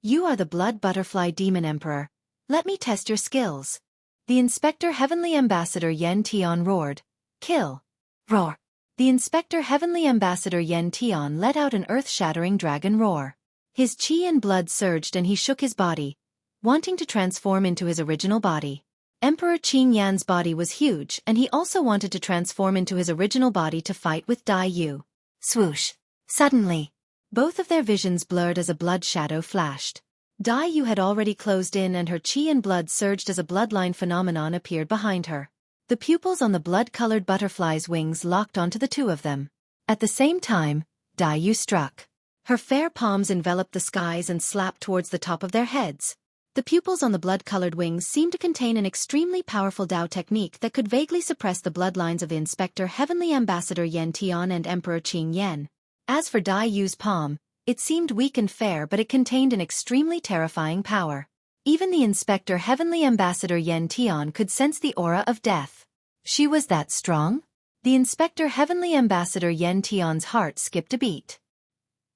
You are the Blood Butterfly Demon Emperor. Let me test your skills. The Inspector Heavenly Ambassador Yen Tian roared. Kill. Roar. The Inspector Heavenly Ambassador Yen Tian let out an earth-shattering dragon roar. His chi and blood surged and he shook his body, wanting to transform into his original body. Emperor Qin Yan's body was huge and he also wanted to transform into his original body to fight with Dai Yu. Swoosh. Suddenly, both of their visions blurred as a blood shadow flashed. Dai Yu had already closed in and her chi and blood surged as a bloodline phenomenon appeared behind her. The pupils on the blood-colored butterfly's wings locked onto the 2 of them. At the same time, Dai Yu struck. Her fair palms enveloped the skies and slapped towards the top of their heads. The pupils on the blood-colored wings seemed to contain an extremely powerful Dao technique that could vaguely suppress the bloodlines of the Inspector Heavenly Ambassador Yen Tian and Emperor Qin Yan. As for Dai Yu's palm, it seemed weak and fair but it contained an extremely terrifying power. Even the Inspector Heavenly Ambassador Yen Tian could sense the aura of death. She was that strong? The Inspector Heavenly Ambassador Yen Tian's heart skipped a beat.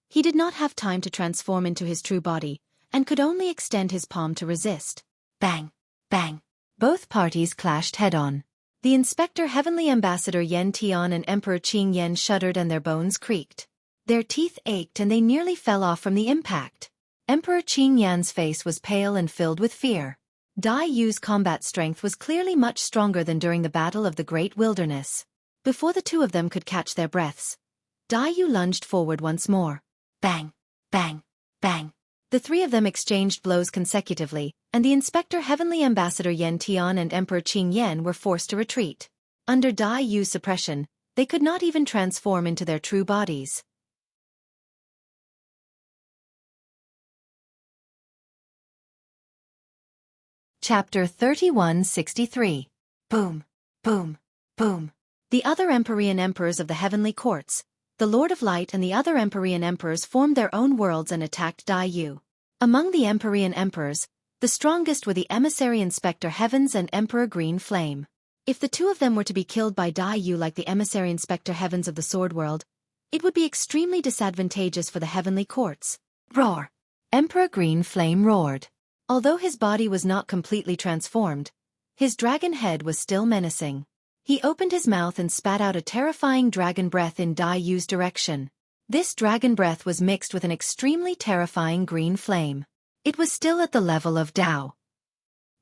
He did not have time to transform into his true body, and could only extend his palm to resist. Bang! Bang! Both parties clashed head-on. The Inspector Heavenly Ambassador Yen Tian and Emperor Qin Yan shuddered and their bones creaked. Their teeth ached and they nearly fell off from the impact. Emperor Qin Yan's face was pale and filled with fear. Dai Yu's combat strength was clearly much stronger than during the Battle of the Great Wilderness. Before the 2 of them could catch their breaths, Dai Yu lunged forward once more. Bang! Bang! Bang! The 3 of them exchanged blows consecutively, and the Inspector Heavenly Ambassador Yen Tian and Emperor Qin Yan were forced to retreat. Under Dai Yu's suppression, they could not even transform into their true bodies. Chapter 3163. Boom! Boom! Boom! The other Empyrean Emperors of the Heavenly Courts, the Lord of Light and the other Empyrean Emperors formed their own worlds and attacked Dai Yu. Among the Empyrean emperors, the strongest were the Emissary Inspector Heavens and Emperor Green Flame. If the two of them were to be killed by Dai Yu like the Emissary Inspector Heavens of the Sword World, it would be extremely disadvantageous for the heavenly courts. Roar! Emperor Green Flame roared. Although his body was not completely transformed, his dragon head was still menacing. He opened his mouth and spat out a terrifying dragon breath in Dai Yu's direction. This dragon breath was mixed with an extremely terrifying green flame. It was still at the level of Dao.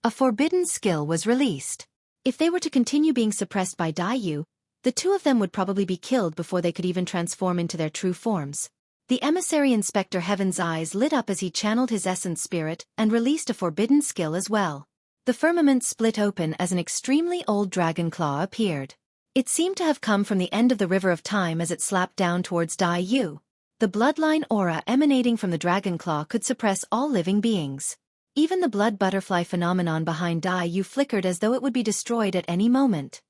A forbidden skill was released. If they were to continue being suppressed by Dai Yu, the two of them would probably be killed before they could even transform into their true forms. The Emissary Inspector Heaven's eyes lit up as he channeled his essence spirit and released a forbidden skill as well. The firmament split open as an extremely old dragon claw appeared. It seemed to have come from the end of the river of time as it slapped down towards Dai Yu. The bloodline aura emanating from the dragon claw could suppress all living beings. Even the blood butterfly phenomenon behind Dai Yu flickered as though it would be destroyed at any moment.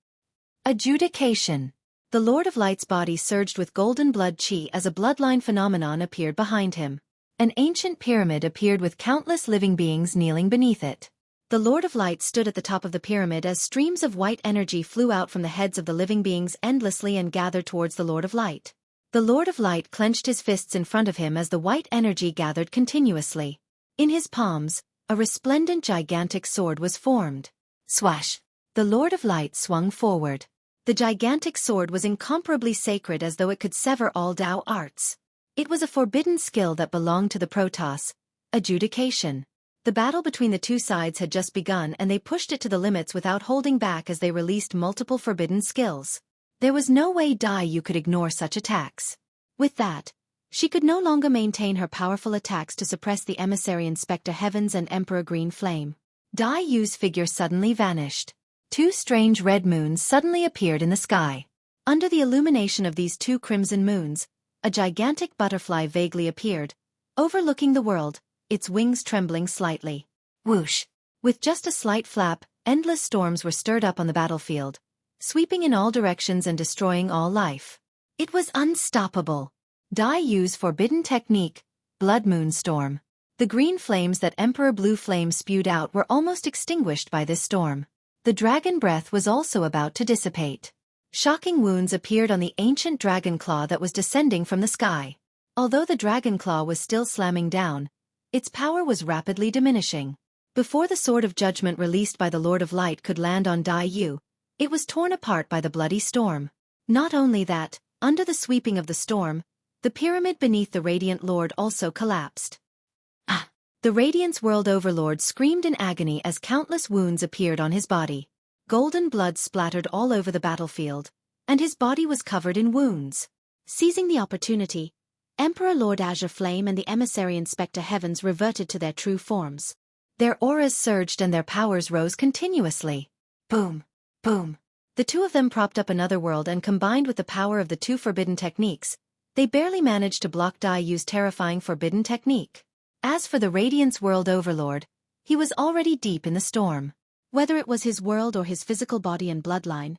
Adjudication. The Lord of Light's body surged with golden blood chi as a bloodline phenomenon appeared behind him. An ancient pyramid appeared with countless living beings kneeling beneath it. The Lord of Light stood at the top of the pyramid as streams of white energy flew out from the heads of the living beings endlessly and gathered towards the Lord of Light. The Lord of Light clenched his fists in front of him as the white energy gathered continuously. In his palms, a resplendent gigantic sword was formed. Swash! The Lord of Light swung forward. The gigantic sword was incomparably sacred as though it could sever all Dao arts. It was a forbidden skill that belonged to the Protoss, adjudication. The battle between the two sides had just begun and they pushed it to the limits without holding back as they released multiple forbidden skills. There was no way Dai Yu could ignore such attacks. With that, she could no longer maintain her powerful attacks to suppress the Emissary Inspector Heavens and Emperor Green Flame. Dai Yu's figure suddenly vanished. Two strange red moons suddenly appeared in the sky. Under the illumination of these two crimson moons, a gigantic butterfly vaguely appeared, overlooking the world, its wings trembling slightly. Whoosh! With just a slight flap, endless storms were stirred up on the battlefield, sweeping in all directions and destroying all life. It was unstoppable. Dai Yu's forbidden technique, Blood Moon Storm. The green flames that Emperor Blue Flame spewed out were almost extinguished by this storm. The dragon breath was also about to dissipate. Shocking wounds appeared on the ancient dragon claw that was descending from the sky. Although the dragon claw was still slamming down, its power was rapidly diminishing. Before the Sword of Judgment released by the Lord of Light could land on Dai Yu, it was torn apart by the bloody storm. Not only that, under the sweeping of the storm, the pyramid beneath the Radiant Lord also collapsed. Ah! The Radiance World Overlord screamed in agony as countless wounds appeared on his body. Golden blood splattered all over the battlefield, and his body was covered in wounds. Seizing the opportunity, Emperor Lord Azure Flame and the Emissary Inspector Heavens reverted to their true forms. Their auras surged and their powers rose continuously. Boom! Boom! The two of them propped up another world and combined with the power of the two forbidden techniques, they barely managed to block Dai Yu's terrifying forbidden technique. As for the Radiance World Overlord, he was already deep in the storm. Whether it was his world or his physical body and bloodline,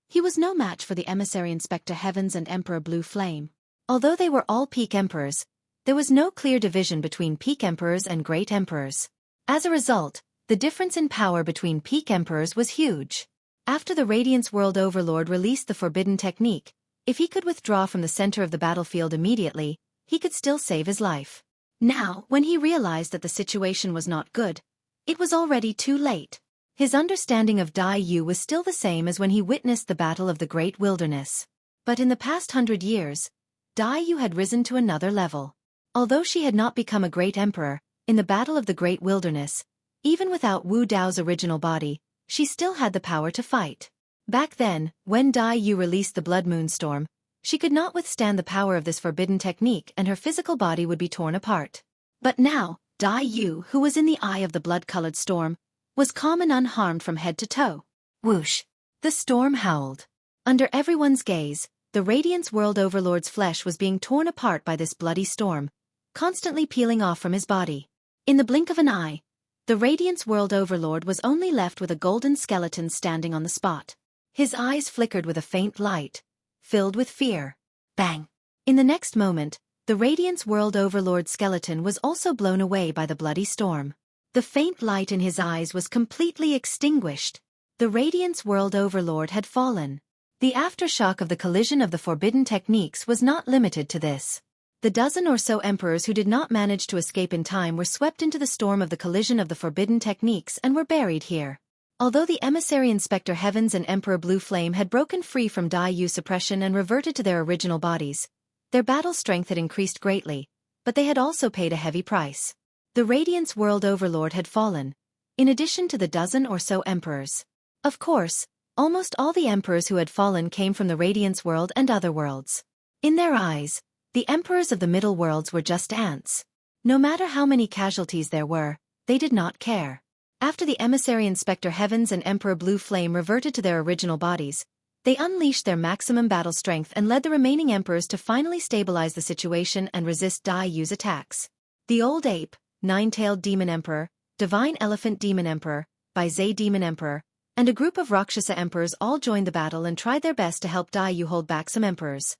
he was no match for the Emissary Inspector Heavens and Emperor Blue Flame. Although they were all peak emperors, there was no clear division between peak emperors and great emperors. As a result, the difference in power between peak emperors was huge. After the Radiance World Overlord released the forbidden technique, if he could withdraw from the center of the battlefield immediately, he could still save his life. Now, when he realized that the situation was not good, it was already too late. His understanding of Dai Yu was still the same as when he witnessed the Battle of the Great Wilderness. But in the past 100 years, Dai Yu had risen to another level. Although she had not become a great emperor, in the Battle of the Great Wilderness, even without Wu Dao's original body, she still had the power to fight. Back then, when Dai Yu released the Blood Moon Storm, she could not withstand the power of this forbidden technique and her physical body would be torn apart. But now, Dai Yu, who was in the eye of the blood-colored storm, was calm and unharmed from head to toe. Whoosh! The storm howled. Under everyone's gaze, the Radiance World Overlord's flesh was being torn apart by this bloody storm, constantly peeling off from his body. In the blink of an eye, the Radiance World Overlord was only left with a golden skeleton standing on the spot. His eyes flickered with a faint light, filled with fear. Bang! In the next moment, The Radiance World Overlord skeleton was also blown away by the bloody storm. The faint light in his eyes was completely extinguished. The Radiance World Overlord had fallen. The aftershock of the collision of the forbidden techniques was not limited to this. The dozen or so emperors who did not manage to escape in time were swept into the storm of the collision of the forbidden techniques and were buried here. Although the emissary Inspector Heavens and Emperor Blue Flame had broken free from Dai suppression and reverted to their original bodies, their battle strength had increased greatly, but they had also paid a heavy price. The Radiance World Overlord had fallen, in addition to the dozen or so emperors. Of course, almost all the emperors who had fallen came from the Radiance World and other worlds. In their eyes, the emperors of the middle worlds were just ants. No matter how many casualties there were, they did not care. After the emissary Inspector Heavens and Emperor Blue Flame reverted to their original bodies, they unleashed their maximum battle strength and led the remaining emperors to finally stabilize the situation and resist Dai Yu's attacks. The Old Ape, Nine-Tailed Demon Emperor, Divine Elephant Demon Emperor, Baizai Demon Emperor, and a group of Rakshasa emperors all joined the battle and tried their best to help Dai Yu hold back some emperors.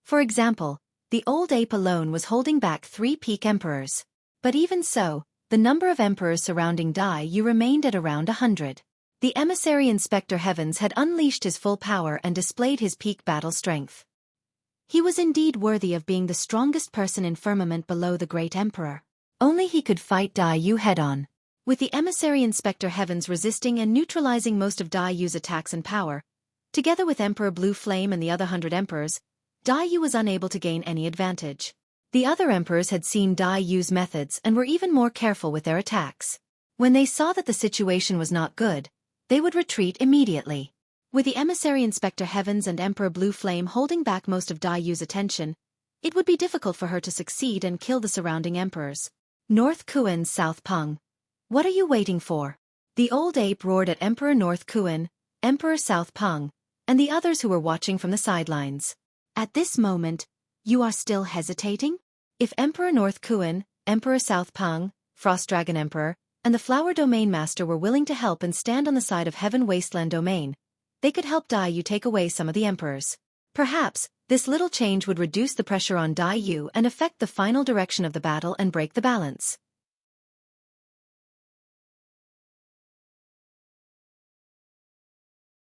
For example, the Old Ape alone was holding back 3 peak emperors. But even so, the number of emperors surrounding Dai Yu remained at around 100. The emissary Inspector Heavens had unleashed his full power and displayed his peak battle strength. He was indeed worthy of being the strongest person in firmament below the great emperor. Only he could fight Dai Yu head-on. With the emissary Inspector Heavens resisting and neutralizing most of Dai Yu's attacks and power, together with Emperor Blue Flame and the other 100 emperors, Dai Yu was unable to gain any advantage. The other emperors had seen Dai Yu's methods and were even more careful with their attacks. When they saw that the situation was not good, they would retreat immediately. With the emissary Inspector Heavens and Emperor Blue Flame holding back most of Dai Yu's attention, it would be difficult for her to succeed and kill the surrounding emperors. North Kuan South Peng. What are you waiting for? The Old Ape roared at Emperor North Kuan, Emperor South Peng, and the others who were watching from the sidelines. At this moment, you are still hesitating? If Emperor North Kuan, Emperor South Peng, Frost Dragon Emperor, and the Flower Domain Master were willing to help and stand on the side of Heaven Wasteland Domain, they could help Dai Yu take away some of the emperors. Perhaps, this little change would reduce the pressure on Dai Yu and affect the final direction of the battle and break the balance.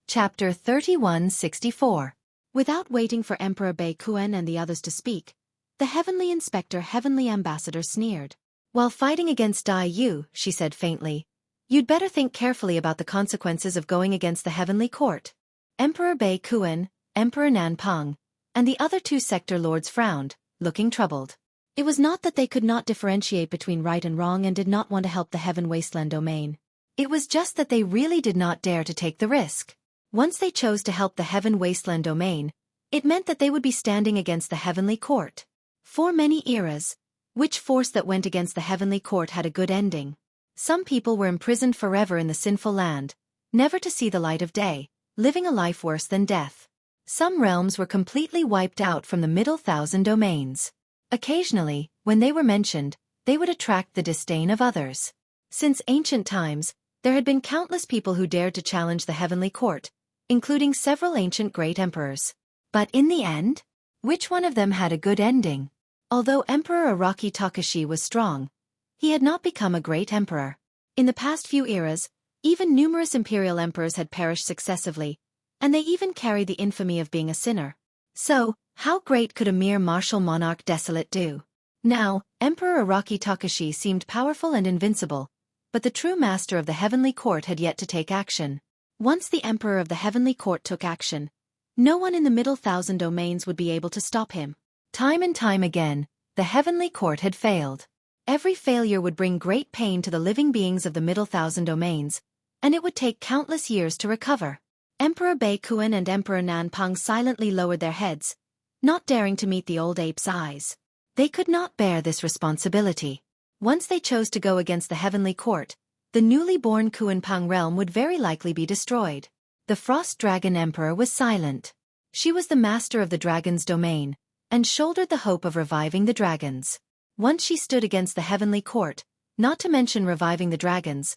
Chapter 3164. Without waiting for Emperor Bei Kuan and the others to speak, the Heavenly Inspector Heavenly Ambassador sneered. While fighting against Dai Yu, she said faintly, you'd better think carefully about the consequences of going against the Heavenly Court. Emperor Bei Kuan, Emperor Nan Peng, and the other 2 sector lords frowned, looking troubled. It was not that they could not differentiate between right and wrong and did not want to help the Heaven Wasteland Domain. It was just that they really did not dare to take the risk. Once they chose to help the Heaven Wasteland Domain, it meant that they would be standing against the Heavenly Court. For many eras, which force that went against the Heavenly Court had a good ending. Some people were imprisoned forever in the sinful land, never to see the light of day, living a life worse than death. Some realms were completely wiped out from the middle 1,000 domains. Occasionally, when they were mentioned, they would attract the disdain of others. Since ancient times, there had been countless people who dared to challenge the Heavenly Court, including several ancient great emperors. But in the end, which one of them had a good ending? Although Emperor Araki Takashi was strong, he had not become a great emperor. In the past few eras, even numerous imperial emperors had perished successively, and they even carried the infamy of being a sinner. So, how great could a mere martial monarch desolate do? Now, Emperor Araki Takashi seemed powerful and invincible, but the true master of the Heavenly Court had yet to take action. Once the Emperor of the Heavenly Court took action, no one in the middle 1,000 domains would be able to stop him. Time and time again, the Heavenly Court had failed. Every failure would bring great pain to the living beings of the middle 1,000 domains, and it would take countless years to recover. Emperor Bei Kuan and Emperor Nan Peng silently lowered their heads, not daring to meet the Old Ape's eyes. They could not bear this responsibility. Once they chose to go against the Heavenly Court, the newly born Kuan Peng realm would very likely be destroyed. The Frost Dragon Emperor was silent. She was the master of the dragon's domain, and shouldered the hope of reviving the dragons. Once she stood against the Heavenly Court, not to mention reviving the dragons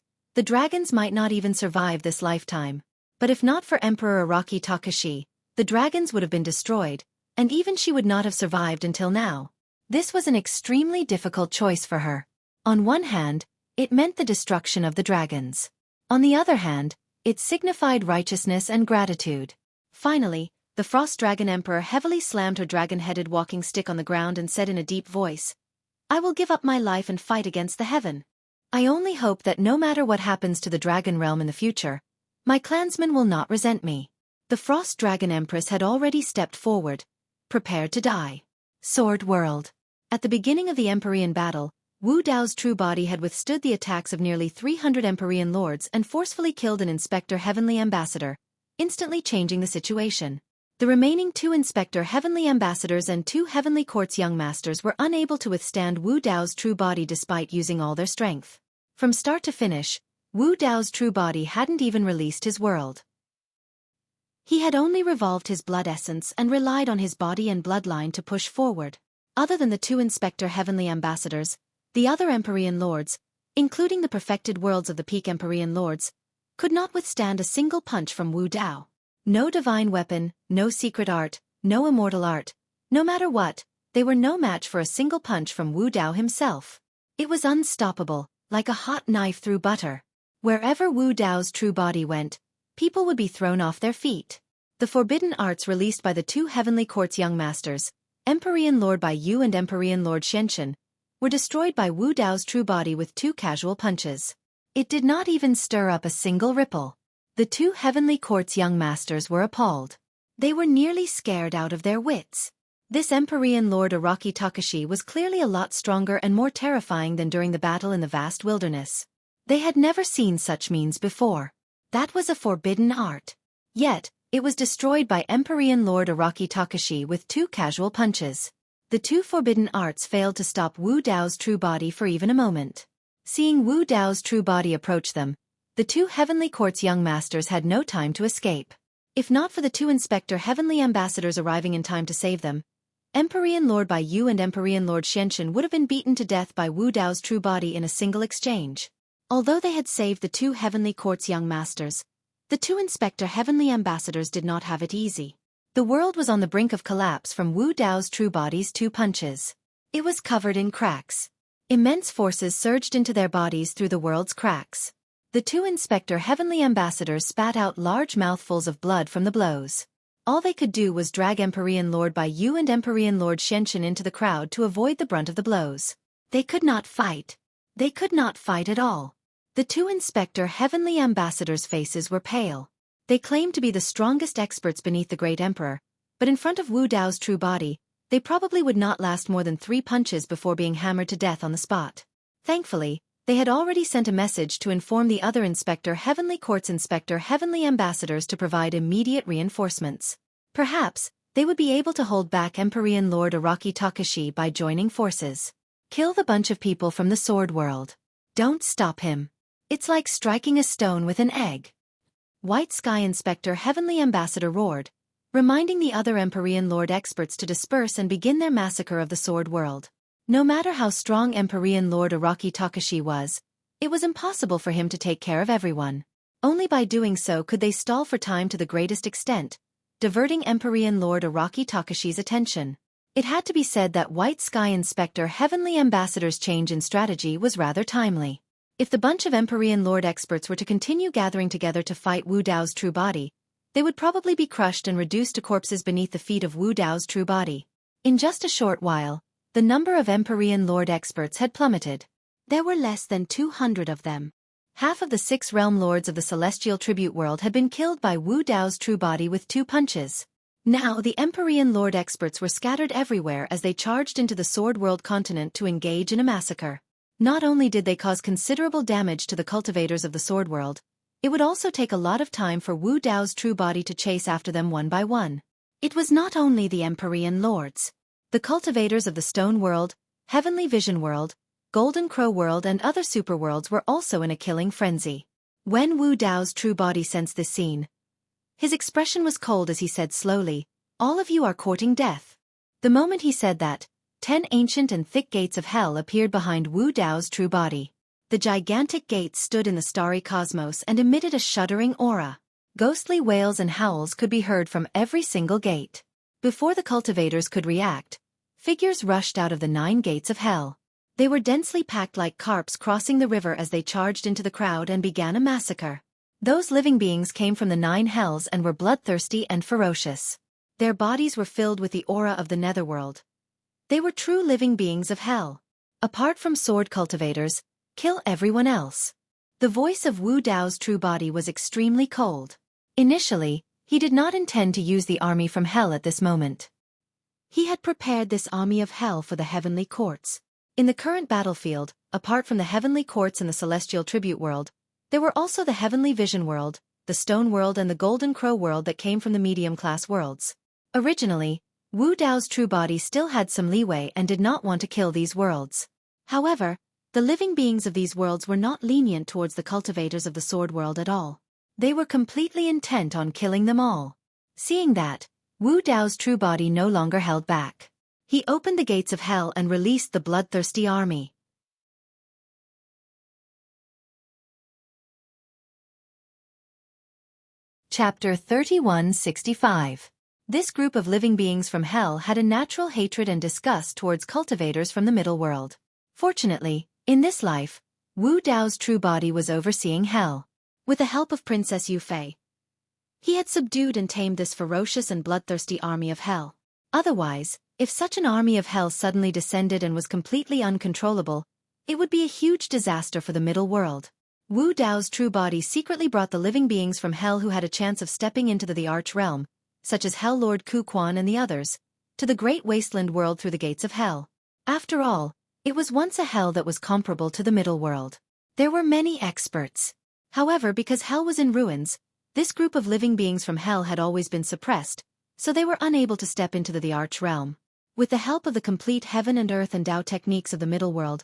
might not even survive this lifetime. But if not for Emperor Araki Takashi, the dragons would have been destroyed, and even she would not have survived until now. This was an extremely difficult choice for her. On one hand, it meant the destruction of the dragons. On the other hand, it signified righteousness and gratitude. Finally, the Frost Dragon Emperor heavily slammed her dragon-headed walking stick on the ground and said in a deep voice, "I will give up my life and fight against the heaven. I only hope that no matter what happens to the dragon realm in the future, my clansmen will not resent me." The Frost Dragon Empress had already stepped forward, prepared to die. Sword World. At the beginning of the Empyrean battle, Wu Dao's true body had withstood the attacks of nearly 300 Empyrean lords and forcefully killed an Inspector Heavenly Ambassador, instantly changing the situation. The remaining 2 Inspector Heavenly Ambassadors and 2 Heavenly Court's young masters were unable to withstand Wu Dao's true body despite using all their strength. From start to finish, Wu Dao's true body hadn't even released his world. He had only revolved his blood essence and relied on his body and bloodline to push forward. Other than the 2 Inspector Heavenly Ambassadors, the other Empyrean lords, including the perfected worlds of the peak Empyrean lords, could not withstand a single punch from Wu Dao. No divine weapon, no secret art, no immortal art, no matter what, they were no match for a single punch from Wu Dao himself. It was unstoppable, like a hot knife through butter. Wherever Wu Dao's true body went, people would be thrown off their feet. The forbidden arts released by the 2 Heavenly Court's young masters, Empyrean Lord Bai Yu and Empyrean Lord Xianxin, were destroyed by Wu Dao's true body with 2 casual punches. It did not even stir up a single ripple. The 2 Heavenly Court's young masters were appalled. They were nearly scared out of their wits. This Empyrean Lord Araki Takashi was clearly a lot stronger and more terrifying than during the battle in the vast wilderness. They had never seen such means before. That was a forbidden art. Yet, it was destroyed by Empyrean Lord Araki Takashi with 2 casual punches. The 2 forbidden arts failed to stop Wu Dao's true body for even a moment. Seeing Wu Dao's true body approach them, the 2 Heavenly Court's young masters had no time to escape. If not for the 2 Inspector Heavenly Ambassadors arriving in time to save them, Empyrean Lord Bai Yu and Empyrean Lord Xianxin would have been beaten to death by Wu Dao's true body in a single exchange. Although they had saved the 2 Heavenly Court's young masters, the 2 Inspector Heavenly Ambassadors did not have it easy. The world was on the brink of collapse from Wu Dao's true body's 2 punches. It was covered in cracks. Immense forces surged into their bodies through the world's cracks. The 2 Inspector Heavenly Ambassadors spat out large mouthfuls of blood from the blows. All they could do was drag Empyrean Lord Bai Yu and Empyrean Lord Xianxin into the crowd to avoid the brunt of the blows. They could not fight. They could not fight at all. The 2 Inspector Heavenly Ambassadors' faces were pale. They claimed to be the strongest experts beneath the Great Emperor, but in front of Wu Dao's true body, they probably would not last more than 3 punches before being hammered to death on the spot. Thankfully, they had already sent a message to inform the other Inspector Heavenly Court's Inspector Heavenly Ambassadors to provide immediate reinforcements. Perhaps, they would be able to hold back Empyrean Lord Araki Takashi by joining forces. Kill the bunch of people from the Sword World. Don't stop him. It's like striking a stone with an egg. White Sky Inspector Heavenly Ambassador roared, reminding the other Empyrean Lord experts to disperse and begin their massacre of the Sword World. No matter how strong Empyrean Lord Araki Takashi was, it was impossible for him to take care of everyone. Only by doing so could they stall for time to the greatest extent, diverting Empyrean Lord Araki Takashi's attention. It had to be said that White Sky Inspector Heavenly Ambassador's change in strategy was rather timely. If the bunch of Empyrean Lord experts were to continue gathering together to fight Wu Dao's true body, they would probably be crushed and reduced to corpses beneath the feet of Wu Dao's true body. In just a short while, the number of Empyrean Lord experts had plummeted. There were less than 200 of them. Half of the 6 realm lords of the celestial tribute world had been killed by Wu Dao's true body with 2 punches. Now the Empyrean Lord experts were scattered everywhere as they charged into the Sword World continent to engage in a massacre. Not only did they cause considerable damage to the cultivators of the Sword World, it would also take a lot of time for Wu Dao's true body to chase after them one by one. It was not only the Empyrean Lords. The cultivators of the Stone World, Heavenly Vision World, Golden Crow World and other superworlds were also in a killing frenzy. When Wu Dao's true body sensed this scene, his expression was cold as he said slowly, "All of you are courting death." The moment he said that, 10 ancient and thick gates of hell appeared behind Wu Dao's true body. The gigantic gates stood in the starry cosmos and emitted a shuddering aura. Ghostly wails and howls could be heard from every single gate. Before the cultivators could react, Figures rushed out of the 9 gates of hell. They were densely packed like carps crossing the river as they charged into the crowd and began a massacre. Those living beings came from the 9 hells and were bloodthirsty and ferocious. Their bodies were filled with the aura of the netherworld. They were true living beings of hell. Apart from sword cultivators, kill everyone else. The voice of Wu Dao's true body was extremely cold. Initially, he did not intend to use the army from hell at this moment. He had prepared this army of hell for the heavenly courts. In the current battlefield, apart from the heavenly courts and the celestial tribute world, there were also the heavenly vision world, the stone world and the golden crow world that came from the medium-class worlds. Originally, Wu Dao's true body still had some leeway and did not want to kill these worlds. However, the living beings of these worlds were not lenient towards the cultivators of the sword world at all. They were completely intent on killing them all. Seeing that, Wu Dao's true body no longer held back. He opened the gates of hell and released the bloodthirsty army. Chapter 3165. This group of living beings from hell had a natural hatred and disgust towards cultivators from the middle world. Fortunately, in this life, Wu Dao's true body was overseeing hell. With the help of Princess Xueqi, he had subdued and tamed this ferocious and bloodthirsty army of hell. Otherwise, if such an army of hell suddenly descended and was completely uncontrollable, it would be a huge disaster for the middle world. Wu Dao's true body secretly brought the living beings from hell who had a chance of stepping into the Arch Realm, such as Hell Lord Ku Quan and the others, to the great wasteland world through the gates of hell. After all, it was once a hell that was comparable to the middle world. There were many experts. However, because hell was in ruins, this group of living beings from hell had always been suppressed, so they were unable to step into the Arch Realm. With the help of the complete heaven and earth and Tao techniques of the middle world,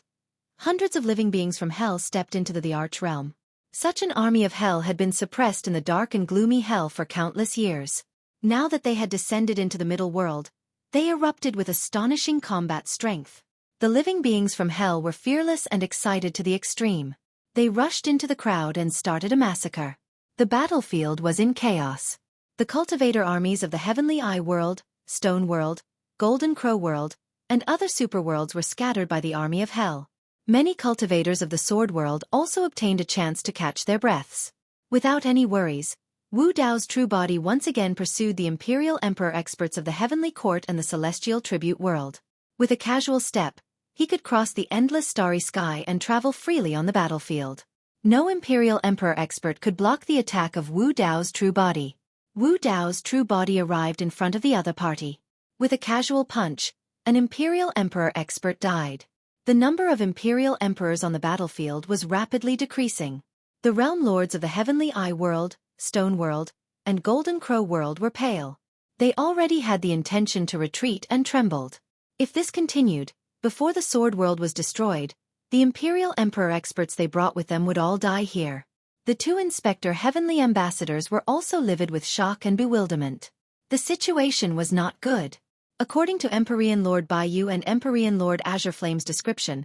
hundreds of living beings from hell stepped into the Arch Realm. Such an army of hell had been suppressed in the dark and gloomy hell for countless years. Now that they had descended into the middle world, they erupted with astonishing combat strength. The living beings from hell were fearless and excited to the extreme. They rushed into the crowd and started a massacre. The battlefield was in chaos. The cultivator armies of the Heavenly Eye World, Stone World, Golden Crow World, and other superworlds were scattered by the army of hell. Many cultivators of the Sword World also obtained a chance to catch their breaths. Without any worries, Wu Dao's true body once again pursued the Imperial Emperor experts of the Heavenly Court and the Celestial Tribute World. With a casual step, he could cross the endless starry sky and travel freely on the battlefield. No Imperial Emperor expert could block the attack of Wu Dao's true body. Wu Dao's true body arrived in front of the other party. With a casual punch, an Imperial Emperor expert died. The number of Imperial Emperors on the battlefield was rapidly decreasing. The Realm Lords of the Heavenly Eye World, Stone World, and Golden Crow World were pale. They already had the intention to retreat and trembled. If this continued, before the Sword World was destroyed, the Imperial Emperor experts they brought with them would all die here. The 2 Inspector Heavenly Ambassadors were also livid with shock and bewilderment. The situation was not good. According to Empyrean Lord Baiyu and Empyrean Lord Azure Flame's description,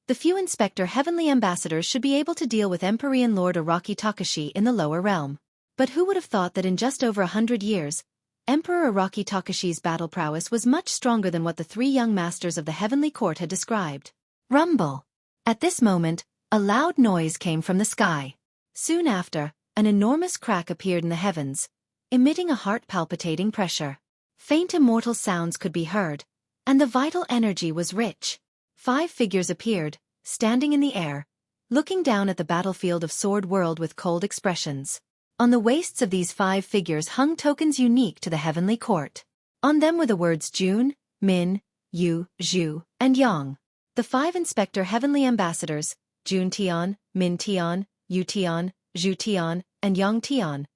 the few Inspector Heavenly Ambassadors should be able to deal with Empyrean Lord Araki Takashi in the lower realm. But who would have thought that in just over 100 years, Emperor Araki Takashi's battle prowess was much stronger than what the 3 young masters of the Heavenly Court had described. Rumble. At this moment, a loud noise came from the sky. Soon after, an enormous crack appeared in the heavens, emitting a heart-palpitating pressure. Faint immortal sounds could be heard, and the vital energy was rich. 5 figures appeared, standing in the air, looking down at the battlefield of Sword World with cold expressions. On the waists of these 5 figures hung tokens unique to the Heavenly Court. On them were the words Jun, Min, Yu, Zhu, and Yang. The 5 Inspector Heavenly Ambassadors, Jun Tian, Min Tian, Yu Tian, Zhu Tian, and Yang Tian,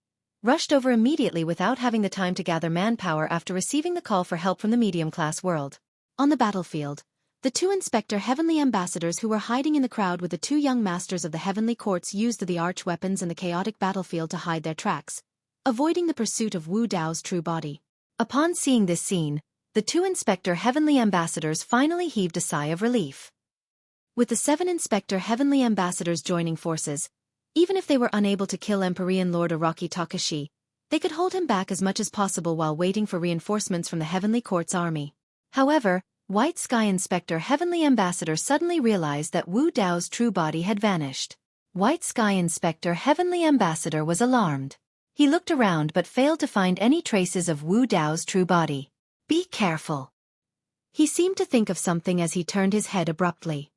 rushed over immediately without having the time to gather manpower after receiving the call for help from the medium-class world. On the battlefield, the 2 Inspector Heavenly Ambassadors who were hiding in the crowd with the 2 young masters of the Heavenly Courts used the arch weapons and the chaotic battlefield to hide their tracks, avoiding the pursuit of Wu Dao's true body. Upon seeing this scene, the 2 Inspector Heavenly Ambassadors finally heaved a sigh of relief. With the 7 Inspector Heavenly Ambassadors joining forces, even if they were unable to kill Empyrean Lord Araki Takashi, they could hold him back as much as possible while waiting for reinforcements from the Heavenly Court's army. However, White Sky Inspector Heavenly Ambassador suddenly realized that Wu Dao's true body had vanished. White Sky Inspector Heavenly Ambassador was alarmed. He looked around but failed to find any traces of Wu Dao's true body. Be careful. He seemed to think of something as he turned his head abruptly.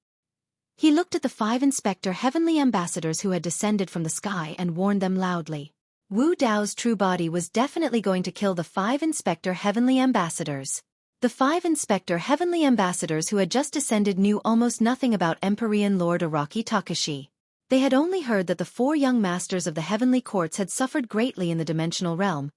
He looked at the 5 Inspector Heavenly Ambassadors who had descended from the sky and warned them loudly. Wu Dao's true body was definitely going to kill the 5 Inspector Heavenly Ambassadors. The 5 Inspector Heavenly Ambassadors who had just descended knew almost nothing about Empyrean Lord Araki Takashi. They had only heard that the 4 young masters of the heavenly courts had suffered greatly in the dimensional realm,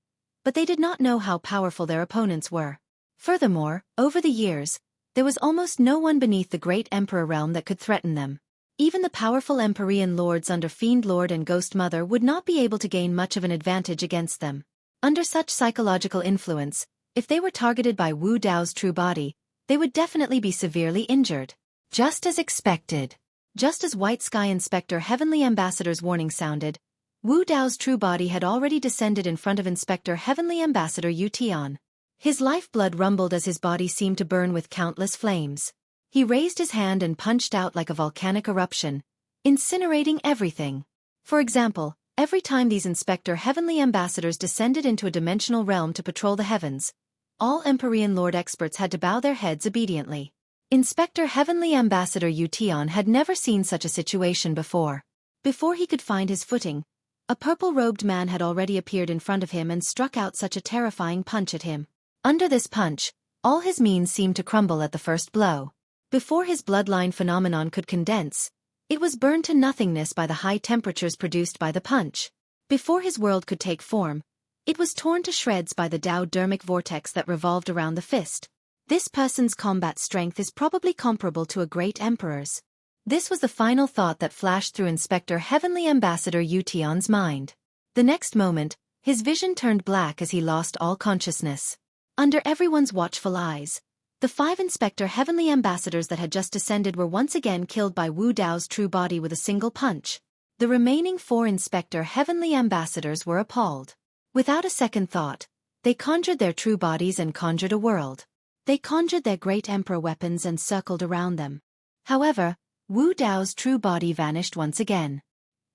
but they did not know how powerful their opponents were. Furthermore, over the years, there was almost no one beneath the great Emperor realm that could threaten them. Even the powerful Empyrean lords under Fiend Lord and Ghost Mother would not be able to gain much of an advantage against them. Under such psychological influence, if they were targeted by Wu Dao's true body, they would definitely be severely injured. Just as expected. Just as White Sky Inspector Heavenly Ambassador's warning sounded, Wu Dao's true body had already descended in front of Inspector Heavenly Ambassador Yu Tian. His lifeblood rumbled as his body seemed to burn with countless flames. He raised his hand and punched out like a volcanic eruption, incinerating everything. For example, every time these Inspector Heavenly Ambassadors descended into a dimensional realm to patrol the heavens, all Empyrean Lord experts had to bow their heads obediently. Inspector Heavenly Ambassador Yu Tian had never seen such a situation before. Before he could find his footing, a purple-robed man had already appeared in front of him and struck out such a terrifying punch at him. Under this punch, all his means seemed to crumble at the first blow. Before his bloodline phenomenon could condense, it was burned to nothingness by the high temperatures produced by the punch. Before his world could take form, it was torn to shreds by the Tao-dermic vortex that revolved around the fist. This person's combat strength is probably comparable to a great emperor's. This was the final thought that flashed through Inspector Heavenly Ambassador Yu Tian's mind. The next moment, his vision turned black as he lost all consciousness. Under everyone's watchful eyes, the 5 Inspector Heavenly Ambassadors that had just descended were once again killed by Wu Dao's true body with a single punch. The remaining 4 Inspector Heavenly Ambassadors were appalled. Without a second thought, they conjured their true bodies and conjured a world. They conjured their great emperor weapons and circled around them. However, Wu Dao's true body vanished once again.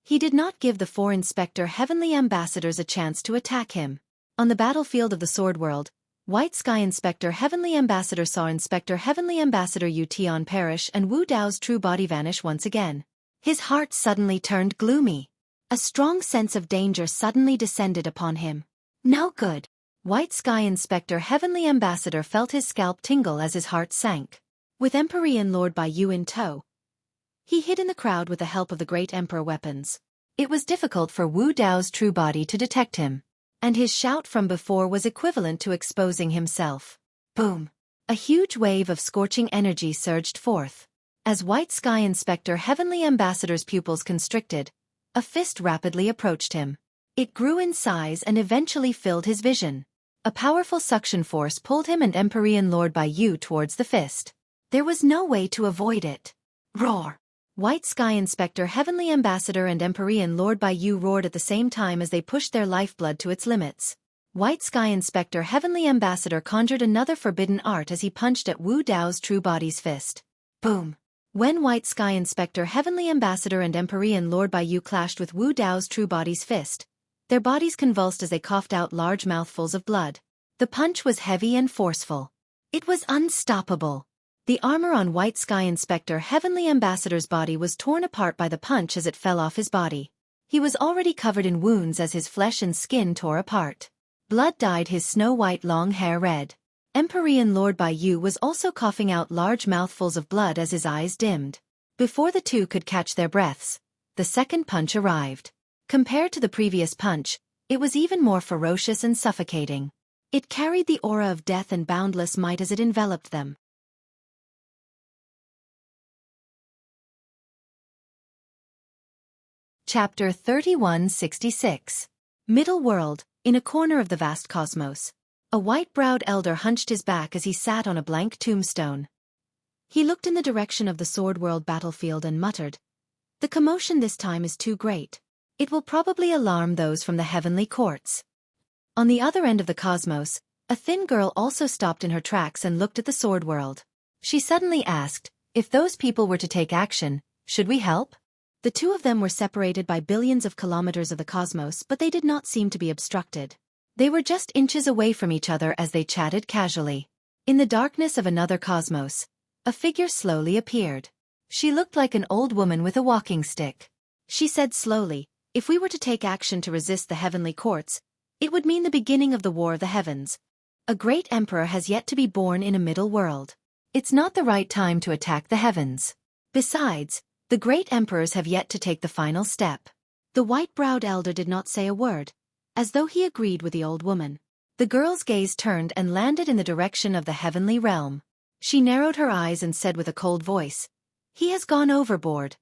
He did not give the 4 Inspector Heavenly Ambassadors a chance to attack him. On the battlefield of the Sword World, White Sky Inspector Heavenly Ambassador saw Inspector Heavenly Ambassador Yu Tian perish and Wu Dao's true body vanish once again. His heart suddenly turned gloomy. A strong sense of danger suddenly descended upon him. No good. White Sky Inspector Heavenly Ambassador felt his scalp tingle as his heart sank. With Empyrean Lord Bai Yu in tow, he hid in the crowd with the help of the great Emperor weapons. It was difficult for Wu Dao's true body to detect him, and his shout from before was equivalent to exposing himself. Boom! A huge wave of scorching energy surged forth. As White Sky Inspector Heavenly Ambassador's pupils constricted, a fist rapidly approached him. It grew in size and eventually filled his vision. A powerful suction force pulled him and Empyrean Lord Bai Yu towards the fist. There was no way to avoid it. Roar! White Sky Inspector Heavenly Ambassador and Empyrean Lord Bai Yu roared at the same time as they pushed their lifeblood to its limits. White Sky Inspector Heavenly Ambassador conjured another forbidden art as he punched at Wu Dao's true body's fist. Boom! When White Sky Inspector Heavenly Ambassador and Empyrean Lord Bai Yu clashed with Wu Dao's true body's fist, their bodies convulsed as they coughed out large mouthfuls of blood. The punch was heavy and forceful. It was unstoppable. The armor on White Sky Inspector Heavenly Ambassador's body was torn apart by the punch as it fell off his body. He was already covered in wounds as his flesh and skin tore apart. Blood dyed his snow-white long hair red. Empyrean Lord Bai Yu was also coughing out large mouthfuls of blood as his eyes dimmed. Before the two could catch their breaths, the second punch arrived. Compared to the previous punch, it was even more ferocious and suffocating. It carried the aura of death and boundless might as it enveloped them. Chapter 3166. Middle World, in a corner of the vast cosmos. A white-browed elder hunched his back as he sat on a blank tombstone. He looked in the direction of the Sword World battlefield and muttered, "The commotion this time is too great. It will probably alarm those from the heavenly courts." On the other end of the cosmos, a thin girl also stopped in her tracks and looked at the Sword World. She suddenly asked, if those people were to take action, should we help? The two of them were separated by billions of kilometers of the cosmos, but they did not seem to be obstructed. They were just inches away from each other as they chatted casually. In the darkness of another cosmos, a figure slowly appeared. She looked like an old woman with a walking stick. She said slowly, if we were to take action to resist the heavenly courts, it would mean the beginning of the War of the Heavens. A great emperor has yet to be born in a middle world. It's not the right time to attack the heavens. Besides, the great emperors have yet to take the final step. The white-browed elder did not say a word, as though he agreed with the old woman. The girl's gaze turned and landed in the direction of the heavenly realm. She narrowed her eyes and said with a cold voice, he has gone overboard.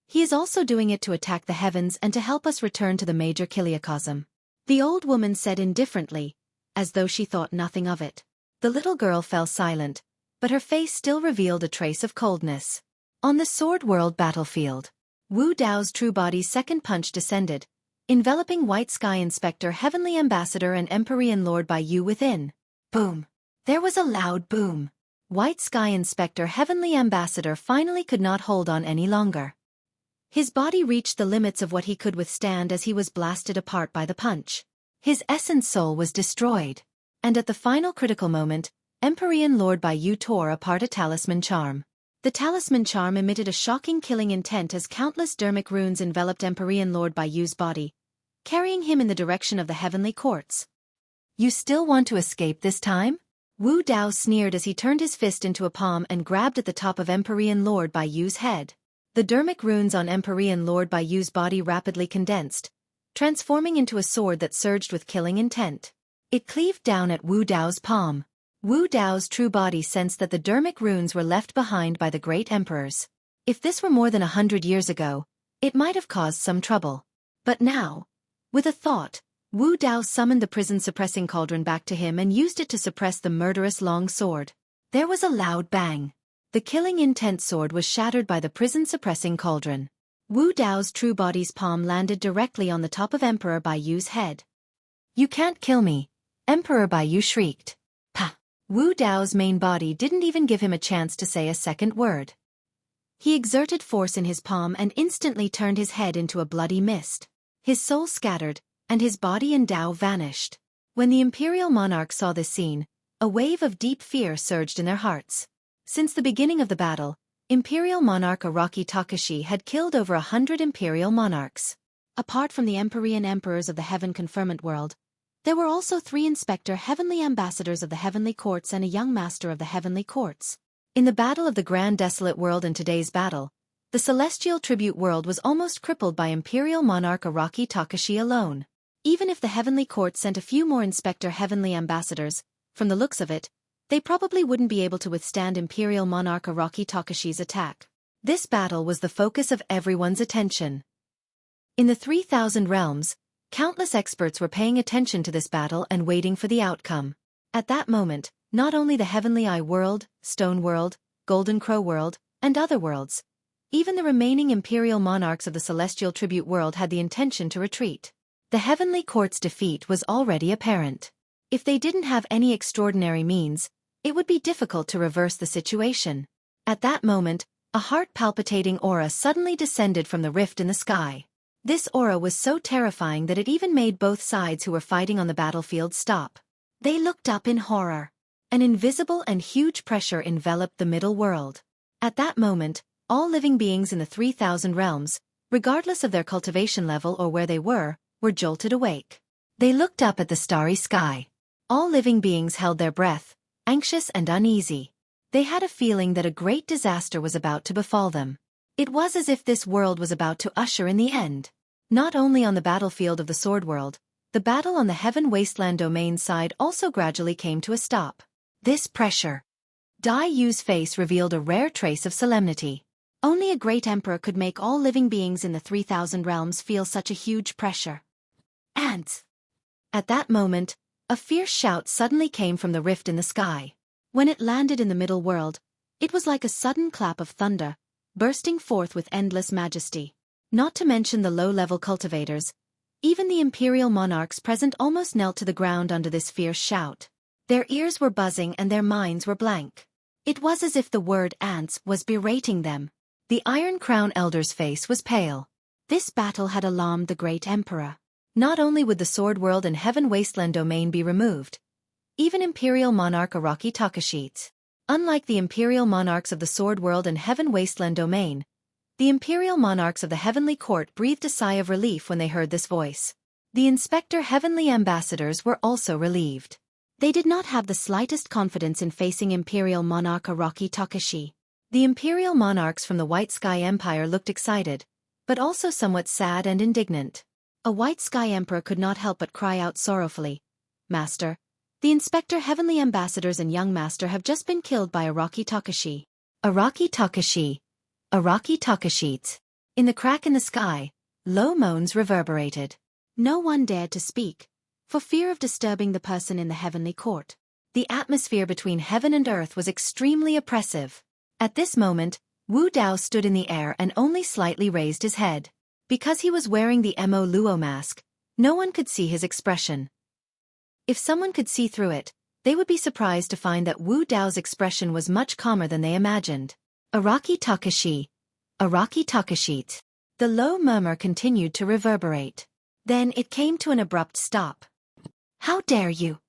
He is also doing it to attack the heavens and to help us return to the major kiliacosm. The old woman said indifferently, as though she thought nothing of it. The little girl fell silent, but her face still revealed a trace of coldness. On the Sword World battlefield, Wu Dao's true body's second punch descended, enveloping White Sky Inspector, Heavenly Ambassador and Empyrean Lord Bai Yu within. Boom! There was a loud boom. White Sky Inspector, Heavenly Ambassador finally could not hold on any longer. His body reached the limits of what he could withstand as he was blasted apart by the punch. His essence soul was destroyed. And at the final critical moment, Empyrean Lord Bai Yu tore apart a talisman charm. The talisman charm emitted a shocking killing intent as countless dermic runes enveloped Empyrean Lord Bai Yu's body, carrying him in the direction of the heavenly courts. You still want to escape this time? Wu Dao sneered as he turned his fist into a palm and grabbed at the top of Empyrean Lord Bai Yu's head. The dermic runes on Empyrean Lord Bai Yu's body rapidly condensed, transforming into a sword that surged with killing intent. It cleaved down at Wu Dao's palm. Wu Dao's true body sensed that the dermic runes were left behind by the great emperors. If this were more than 100 years ago, it might have caused some trouble. But now, with a thought, Wu Dao summoned the prison-suppressing cauldron back to him and used it to suppress the murderous long sword. There was a loud bang. The killing intent sword was shattered by the prison-suppressing cauldron. Wu Dao's true body's palm landed directly on the top of Emperor Bai Yu's head. You can't kill me, Emperor Bai Yu shrieked. Pah! Wu Dao's main body didn't even give him a chance to say a second word. He exerted force in his palm and instantly turned his head into a bloody mist. His soul scattered, and his body and Dao vanished. When the imperial monarchs saw this scene, a wave of deep fear surged in their hearts. Since the beginning of the battle, Imperial Monarch Araki Takashi had killed over 100 imperial monarchs. Apart from the Empyrean Emperors of the Heaven Conferment World, there were also 3 Inspector Heavenly Ambassadors of the Heavenly Courts and a young Master of the Heavenly Courts. In the Battle of the Grand Desolate World and today's battle, the Celestial Tribute World was almost crippled by Imperial Monarch Araki Takashi alone. Even if the Heavenly Court sent a few more Inspector Heavenly Ambassadors, from the looks of it, they probably wouldn't be able to withstand Imperial Monarch Araki Takashi's attack. This battle was the focus of everyone's attention. In the 3,000 realms, countless experts were paying attention to this battle and waiting for the outcome. At that moment, not only the Heavenly Eye World, Stone World, Golden Crow World, and other worlds, even the remaining Imperial Monarchs of the Celestial Tribute World had the intention to retreat. The Heavenly Court's defeat was already apparent. If they didn't have any extraordinary means, it would be difficult to reverse the situation. At that moment, a heart-palpitating aura suddenly descended from the rift in the sky. This aura was so terrifying that it even made both sides who were fighting on the battlefield stop. They looked up in horror. An invisible and huge pressure enveloped the middle world. At that moment, all living beings in the 3,000 realms, regardless of their cultivation level or where they were jolted awake. They looked up at the starry sky. All living beings held their breath, anxious and uneasy. They had a feeling that a great disaster was about to befall them. It was as if this world was about to usher in the end. Not only on the battlefield of the Sword World, the battle on the Heaven Wasteland domain side also gradually came to a stop. This pressure. Dai Yu's face revealed a rare trace of solemnity. Only a great emperor could make all living beings in the 3,000 realms feel such a huge pressure. Ants! At that moment, a fierce shout suddenly came from the rift in the sky. When it landed in the middle world, it was like a sudden clap of thunder, bursting forth with endless majesty. Not to mention the low-level cultivators, even the imperial monarchs present almost knelt to the ground under this fierce shout. Their ears were buzzing and their minds were blank. It was as if the word ants was berating them. The Iron Crown Elder's face was pale. This battle had alarmed the great emperor. Not only would the Sword World and Heaven Wasteland domain be removed, even Imperial Monarch Araki Takashite. Unlike the Imperial Monarchs of the Sword World and Heaven Wasteland domain, the Imperial Monarchs of the Heavenly Court breathed a sigh of relief when they heard this voice. The Inspector Heavenly Ambassadors were also relieved. They did not have the slightest confidence in facing Imperial Monarch Araki Takashi. The Imperial Monarchs from the White Sky Empire looked excited, but also somewhat sad and indignant. A White Sky Emperor could not help but cry out sorrowfully, "Master, the Inspector Heavenly Ambassadors and Young Master have just been killed by Araki Takashi." Araki Takashi. Araki Takashite. In the crack in the sky, low moans reverberated. No one dared to speak, for fear of disturbing the person in the heavenly court. The atmosphere between heaven and earth was extremely oppressive. At this moment, Wu Dao stood in the air and only slightly raised his head. Because he was wearing the Mo Luo mask, no one could see his expression. If someone could see through it, they would be surprised to find that Wu Dao's expression was much calmer than they imagined. Araki Takashi. Araki Takashite. The low murmur continued to reverberate. Then it came to an abrupt stop. "How dare you!"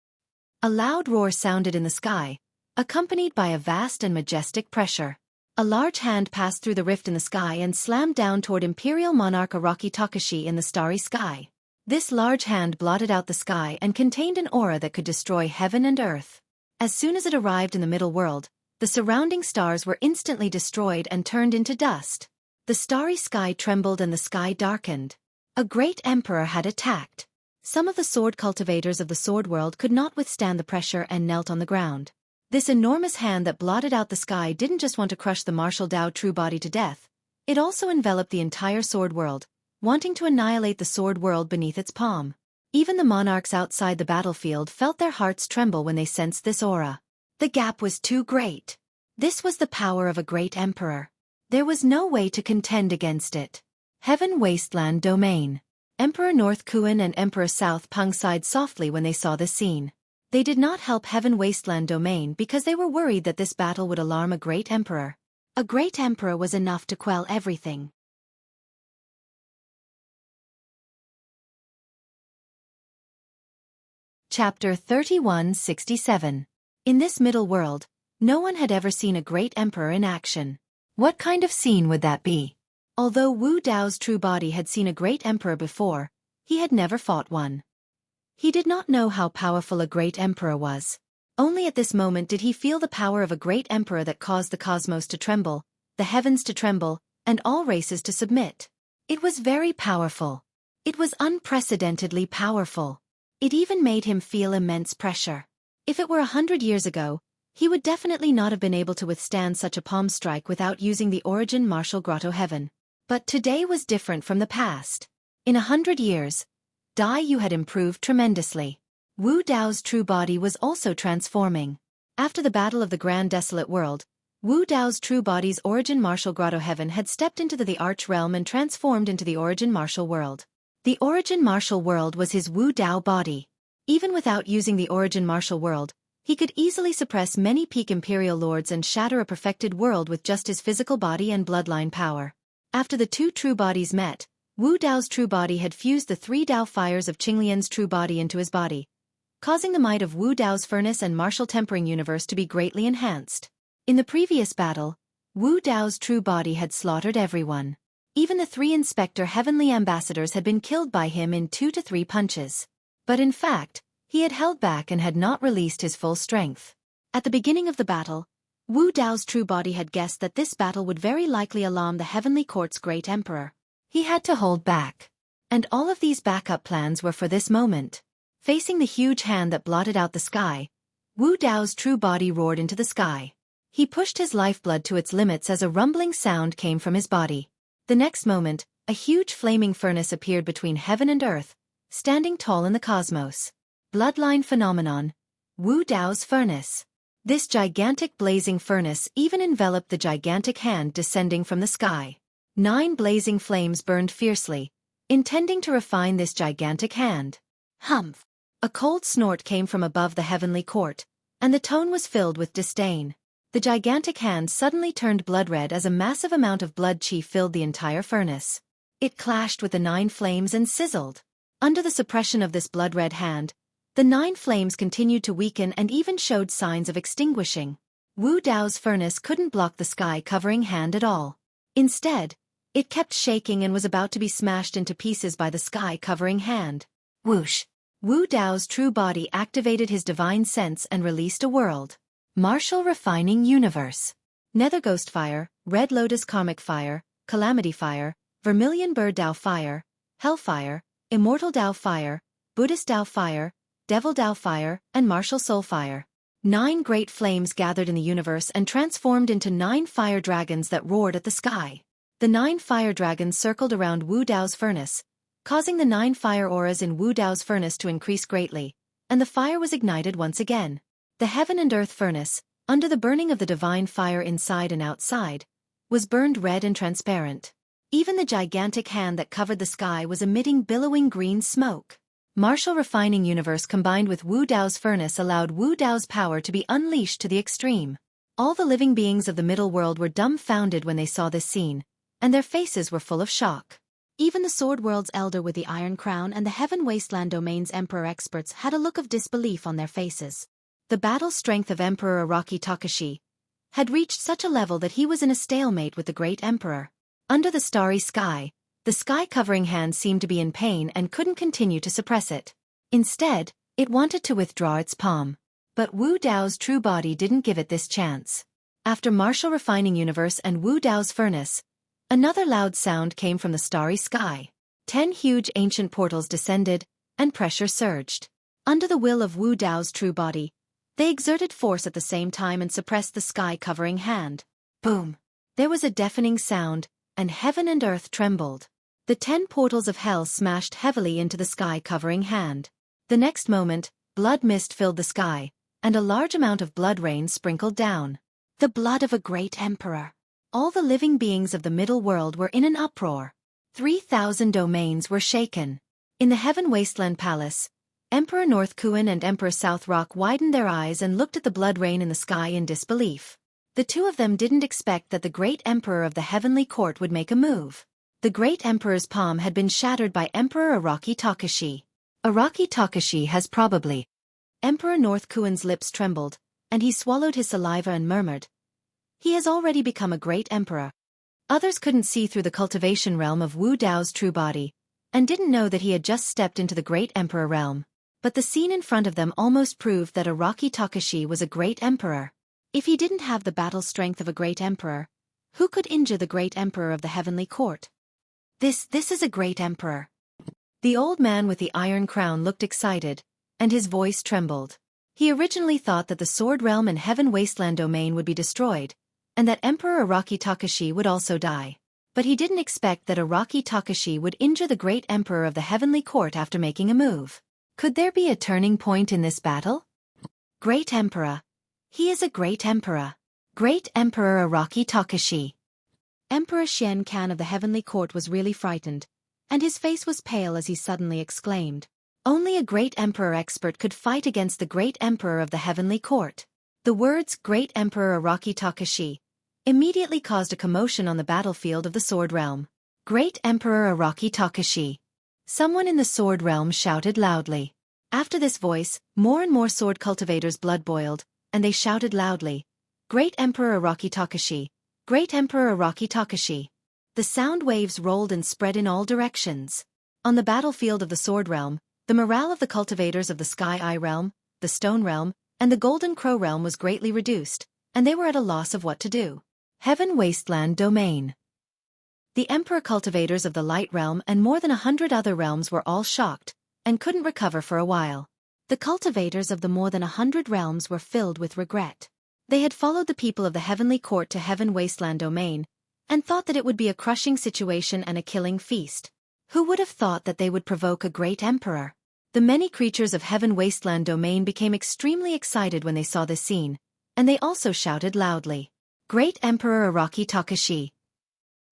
A loud roar sounded in the sky, accompanied by a vast and majestic pressure. A large hand passed through the rift in the sky and slammed down toward Imperial Monarch Araki Takashi in the starry sky. This large hand blotted out the sky and contained an aura that could destroy heaven and earth. As soon as it arrived in the middle world, the surrounding stars were instantly destroyed and turned into dust. The starry sky trembled and the sky darkened. A great emperor had attacked. Some of the sword cultivators of the sword world could not withstand the pressure and knelt on the ground. This enormous hand that blotted out the sky didn't just want to crush the martial Dao true body to death, it also enveloped the entire sword world, wanting to annihilate the sword world beneath its palm. Even the monarchs outside the battlefield felt their hearts tremble when they sensed this aura. The gap was too great. This was the power of a great emperor. There was no way to contend against it. Heaven Wasteland Domain. Emperor North Kuan and Emperor South Peng sighed softly when they saw this scene. They did not help Heaven Wasteland Domain because they were worried that this battle would alarm a great emperor. A great emperor was enough to quell everything. Chapter 3167. In this middle world, no one had ever seen a great emperor in action. What kind of scene would that be? Although Wu Dao's true body had seen a great emperor before, he had never fought one. He did not know how powerful a great emperor was. Only at this moment did he feel the power of a great emperor that caused the cosmos to tremble, the heavens to tremble, and all races to submit. It was very powerful. It was unprecedentedly powerful. It even made him feel immense pressure. If it were 100 years ago, he would definitely not have been able to withstand such a palm strike without using the Origin Martial Grotto Heaven. But today was different from the past. In 100 years, Dai Yu had improved tremendously. Wu Dao's true body was also transforming. After the Battle of the Grand Desolate World, Wu Dao's true body's Origin Martial Grotto Heaven had stepped into the Arch Realm and transformed into the Origin Martial World. The Origin Martial World was his Wu Dao body. Even without using the Origin Martial World, he could easily suppress many peak Imperial Lords and shatter a perfected world with just his physical body and bloodline power. After the two true bodies met, Wu Dao's true body had fused the three Dao fires of Qinglian's true body into his body, causing the might of Wu Dao's furnace and martial tempering universe to be greatly enhanced. In the previous battle, Wu Dao's true body had slaughtered everyone. Even the three Inspector Heavenly Ambassadors had been killed by him in 2 to 3 punches. But in fact, he had held back and had not released his full strength. At the beginning of the battle, Wu Dao's true body had guessed that this battle would very likely alarm the Heavenly Court's great emperor. He had to hold back. And all of these backup plans were for this moment. Facing the huge hand that blotted out the sky, Wu Dao's true body roared into the sky. He pushed his lifeblood to its limits as a rumbling sound came from his body. The next moment, a huge flaming furnace appeared between heaven and earth, standing tall in the cosmos. Bloodline phenomenon. Wu Dao's furnace. This gigantic blazing furnace even enveloped the gigantic hand descending from the sky. 9 blazing flames burned fiercely, intending to refine this gigantic hand. Humph! A cold snort came from above the heavenly court, and the tone was filled with disdain. The gigantic hand suddenly turned blood-red as a massive amount of blood chi filled the entire furnace. It clashed with the 9 flames and sizzled. Under the suppression of this blood-red hand, the 9 flames continued to weaken and even showed signs of extinguishing. Wu Dao's furnace couldn't block the sky-covering hand at all. Instead, it kept shaking and was about to be smashed into pieces by the sky-covering hand. Whoosh! Wu Dao's true body activated his divine sense and released a world. Martial Refining Universe. Nether Ghost Fire, Red Lotus Karmic Fire, Calamity Fire, Vermilion Bird Dao Fire, Hellfire, Immortal Dao Fire, Buddhist Dao Fire, Devil Dao Fire, and Martial Soul Fire. 9 great flames gathered in the universe and transformed into 9 fire dragons that roared at the sky. The 9 fire dragons circled around Wu Dao's furnace, causing the 9 fire auras in Wu Dao's furnace to increase greatly, and the fire was ignited once again. The heaven and earth furnace, under the burning of the divine fire inside and outside, was burned red and transparent. Even the gigantic hand that covered the sky was emitting billowing green smoke. Martial Refining Universe combined with Wu Dao's furnace allowed Wu Dao's power to be unleashed to the extreme. All the living beings of the middle world were dumbfounded when they saw this scene, and their faces were full of shock. Even the Sword World's elder with the Iron Crown and the Heaven Wasteland Domain's Emperor experts had a look of disbelief on their faces. The battle strength of Emperor Araki Takashi had reached such a level that he was in a stalemate with the Great Emperor. Under the starry sky, the sky-covering hand seemed to be in pain and couldn't continue to suppress it. Instead, it wanted to withdraw its palm. But Wu Dao's true body didn't give it this chance. After Martial Refining Universe and Wu Dao's furnace, another loud sound came from the starry sky. 10 huge ancient portals descended, and pressure surged. Under the will of Wu Dao's true body, they exerted force at the same time and suppressed the sky-covering hand. Boom! There was a deafening sound, and heaven and earth trembled. The 10 portals of hell smashed heavily into the sky-covering hand. The next moment, blood mist filled the sky, and a large amount of blood rain sprinkled down. The blood of a great emperor. All the living beings of the middle world were in an uproar. 3,000 domains were shaken. In the Heaven Wasteland Palace, Emperor North Kuan and Emperor South Rock widened their eyes and looked at the blood rain in the sky in disbelief. The two of them didn't expect that the great emperor of the heavenly court would make a move. The great emperor's palm had been shattered by Emperor Araki Takashi. Araki Takashi has probably. Emperor North Kuan's lips trembled, and he swallowed his saliva and murmured, "He has already become a great emperor." Others couldn't see through the cultivation realm of Wu Dao's true body, and didn't know that he had just stepped into the great emperor realm. But the scene in front of them almost proved that Araki Takashi was a great emperor. If he didn't have the battle strength of a great emperor, who could injure the great emperor of the heavenly court? This is a great emperor. The old man with the iron crown looked excited, and his voice trembled. He originally thought that the Sword Realm and Heaven Wasteland domain would be destroyed, and that Emperor Araki Takashi would also die. But he didn't expect that Araki Takashi would injure the great emperor of the heavenly court after making a move. Could there be a turning point in this battle? Great Emperor. He is a great emperor. Great Emperor Araki Takashi. Emperor Xian Kan of the heavenly court was really frightened, and his face was pale as he suddenly exclaimed, "Only a great emperor expert could fight against the great emperor of the heavenly court." The words "Great Emperor Araki Takashi" immediately caused a commotion on the battlefield of the Sword Realm. Great Emperor Araki Takashi. Someone in the Sword Realm shouted loudly. After this voice, more and more sword cultivators' blood boiled, and they shouted loudly, "Great Emperor Araki Takashi! Great Emperor Araki Takashi!" The sound waves rolled and spread in all directions. On the battlefield of the Sword Realm, the morale of the cultivators of the Sky Eye Realm, the Stone Realm, and the Golden Crow Realm was greatly reduced, and they were at a loss of what to do. Heaven Wasteland Domain. The Emperor cultivators of the Light Realm and more than 100 other realms were all shocked, and couldn't recover for a while. The cultivators of the more than 100 realms were filled with regret. They had followed the people of the heavenly court to Heaven Wasteland Domain, and thought that it would be a crushing situation and a killing feast. Who would have thought that they would provoke a great emperor? The many creatures of Heaven Wasteland Domain became extremely excited when they saw this scene, and they also shouted loudly, "Great Emperor Araki Takashi!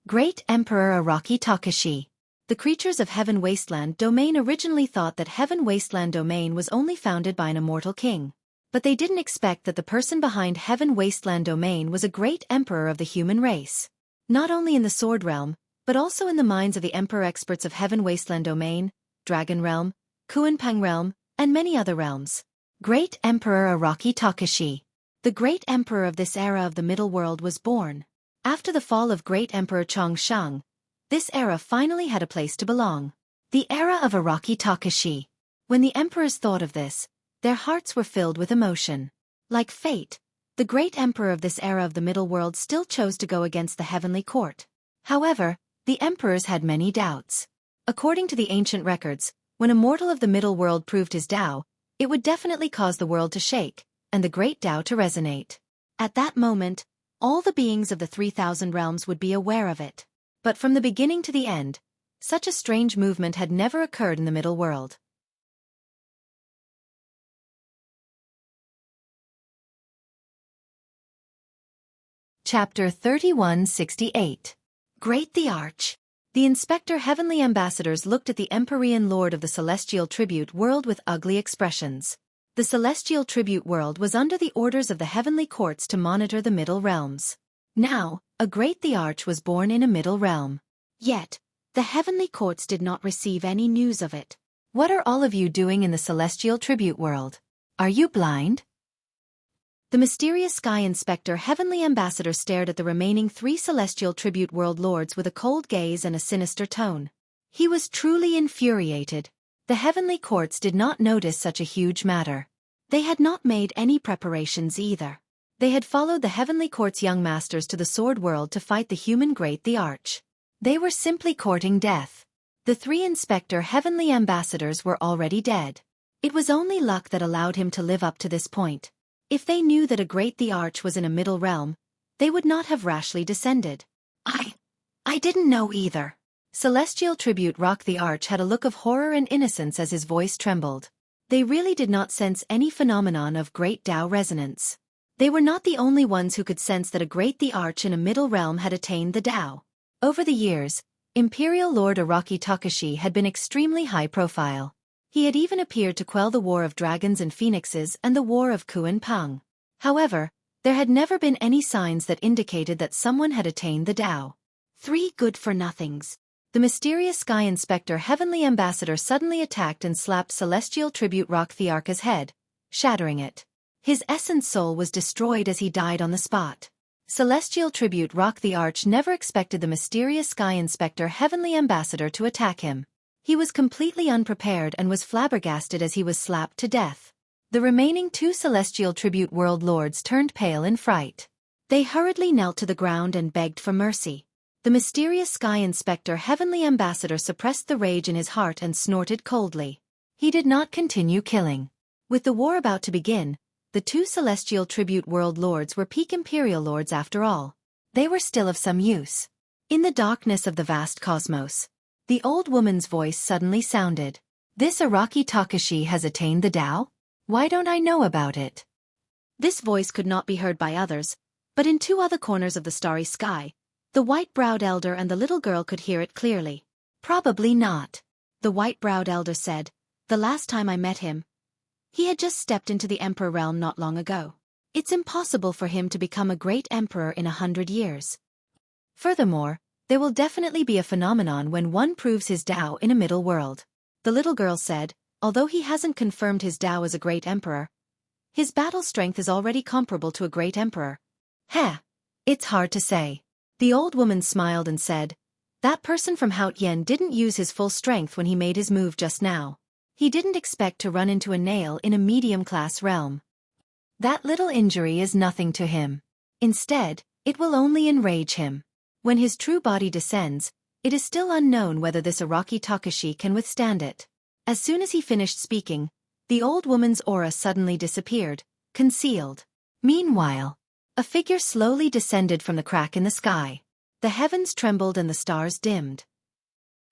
Great Emperor Araki Takashi!" The creatures of Heaven Wasteland Domain originally thought that Heaven Wasteland Domain was only founded by an immortal king. But they didn't expect that the person behind Heaven Wasteland Domain was a great emperor of the human race. Not only in the Sword Realm, but also in the minds of the emperor experts of Heaven Wasteland Domain, Dragon Realm, Kuanpang Realm, and many other realms. Great Emperor Araki Takashi. The great emperor of this era of the Middle World was born. After the fall of Great Emperor Chongshang, this era finally had a place to belong. The era of Araki Takashi. When the emperors thought of this, their hearts were filled with emotion. Like fate, the great emperor of this era of the Middle World still chose to go against the heavenly court. However, the emperors had many doubts. According to the ancient records, when a mortal of the Middle World proved his Tao, it would definitely cause the world to shake, and the great Tao to resonate. At that moment, all the beings of the 3,000 realms would be aware of it. But from the beginning to the end, such a strange movement had never occurred in the Middle World. Chapter 3168. Great the Arch. The Inspector Heavenly Ambassadors looked at the Empyrean Lord of the Celestial Tribute World with ugly expressions. The Celestial Tribute World was under the orders of the Heavenly Courts to monitor the Middle Realms. Now, a Great the Arch was born in a Middle Realm. Yet, the Heavenly Courts did not receive any news of it. What are all of you doing in the Celestial Tribute World? Are you blind? The mysterious Sky Inspector Heavenly Ambassador stared at the remaining 3 Celestial Tribute World Lords with a cold gaze and a sinister tone. He was truly infuriated. The Heavenly Courts did not notice such a huge matter. They had not made any preparations either. They had followed the Heavenly Court's young masters to the Sword World to fight the human Great the Arch. They were simply courting death. The 3 Inspector Heavenly Ambassadors were already dead. It was only luck that allowed him to live up to this point. If they knew that a Great the Arch was in a middle realm, they would not have rashly descended. I didn't know either. Celestial Tribute Rock the Arch had a look of horror and innocence as his voice trembled. They really did not sense any phenomenon of Great Tao resonance. They were not the only ones who could sense that a Great the Arch in a middle realm had attained the Tao. Over the years, Imperial Lord Araki Takashi had been extremely high profile. He had even appeared to quell the War of Dragons and Phoenixes and the War of Kuanpang. However, there had never been any signs that indicated that someone had attained the Tao. 3 good-for-nothings. The mysterious Sky Inspector Heavenly Ambassador suddenly attacked and slapped Celestial Tribute Rock Thearka's head, shattering it. His essence soul was destroyed as he died on the spot. Celestial Tribute Rock the Arch never expected the mysterious Sky Inspector Heavenly Ambassador to attack him. He was completely unprepared and was flabbergasted as he was slapped to death. The remaining 2 Celestial Tribute World Lords turned pale in fright. They hurriedly knelt to the ground and begged for mercy. The mysterious Sky Inspector Heavenly Ambassador suppressed the rage in his heart and snorted coldly. He did not continue killing. With the war about to begin, the 2 Celestial Tribute World Lords were peak Imperial Lords after all. They were still of some use. In the darkness of the vast cosmos, the old woman's voice suddenly sounded. This Araki Takashi has attained the Tao? Why don't I know about it? This voice could not be heard by others, but in 2 other corners of the starry sky, the white-browed elder and the little girl could hear it clearly. Probably not. The white-browed elder said, the last time I met him, he had just stepped into the Emperor realm not long ago. It's impossible for him to become a great emperor in 100 years. Furthermore, there will definitely be a phenomenon when one proves his Tao in a middle world. The little girl said, although he hasn't confirmed his Tao as a great emperor, his battle strength is already comparable to a great emperor. It's hard to say. The old woman smiled and said, that person from Haotyen didn't use his full strength when he made his move just now. He didn't expect to run into a nail in a medium-class realm. That little injury is nothing to him. Instead, it will only enrage him. When his true body descends, it is still unknown whether this Araki Takashi can withstand it. As soon as he finished speaking, the old woman's aura suddenly disappeared, concealed. Meanwhile, a figure slowly descended from the crack in the sky. The heavens trembled and the stars dimmed.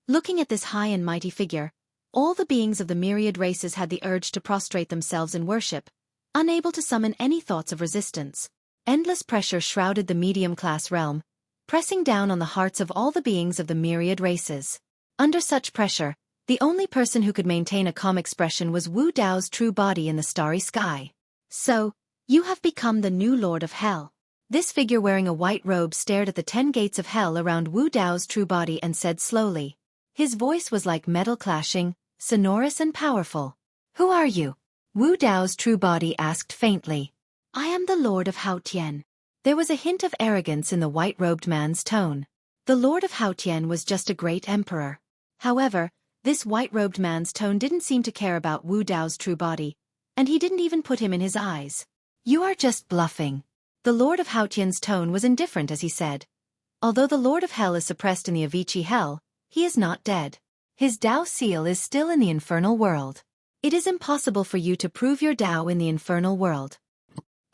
Looking at this high and mighty figure, all the beings of the myriad races had the urge to prostrate themselves in worship, unable to summon any thoughts of resistance. Endless pressure shrouded the medium-class realm, pressing down on the hearts of all the beings of the myriad races. Under such pressure, the only person who could maintain a calm expression was Wu Dao's true body in the starry sky. So, you have become the new Lord of Hell. This figure wearing a white robe stared at the 10 gates of hell around Wu Dao's true body and said slowly. His voice was like metal clashing, sonorous and powerful. Who are you? Wu Dao's true body asked faintly. I am the Lord of Haotian. There was a hint of arrogance in the white-robed man's tone. The Lord of Haotian was just a great emperor. However, this white-robed man's tone didn't seem to care about Wu Dao's true body, and he didn't even put him in his eyes. You are just bluffing. The Lord of Haotian's tone was indifferent as he said. Although the Lord of Hell is suppressed in the Avicii Hell, he is not dead. His Dao seal is still in the infernal world. It is impossible for you to prove your Dao in the infernal world.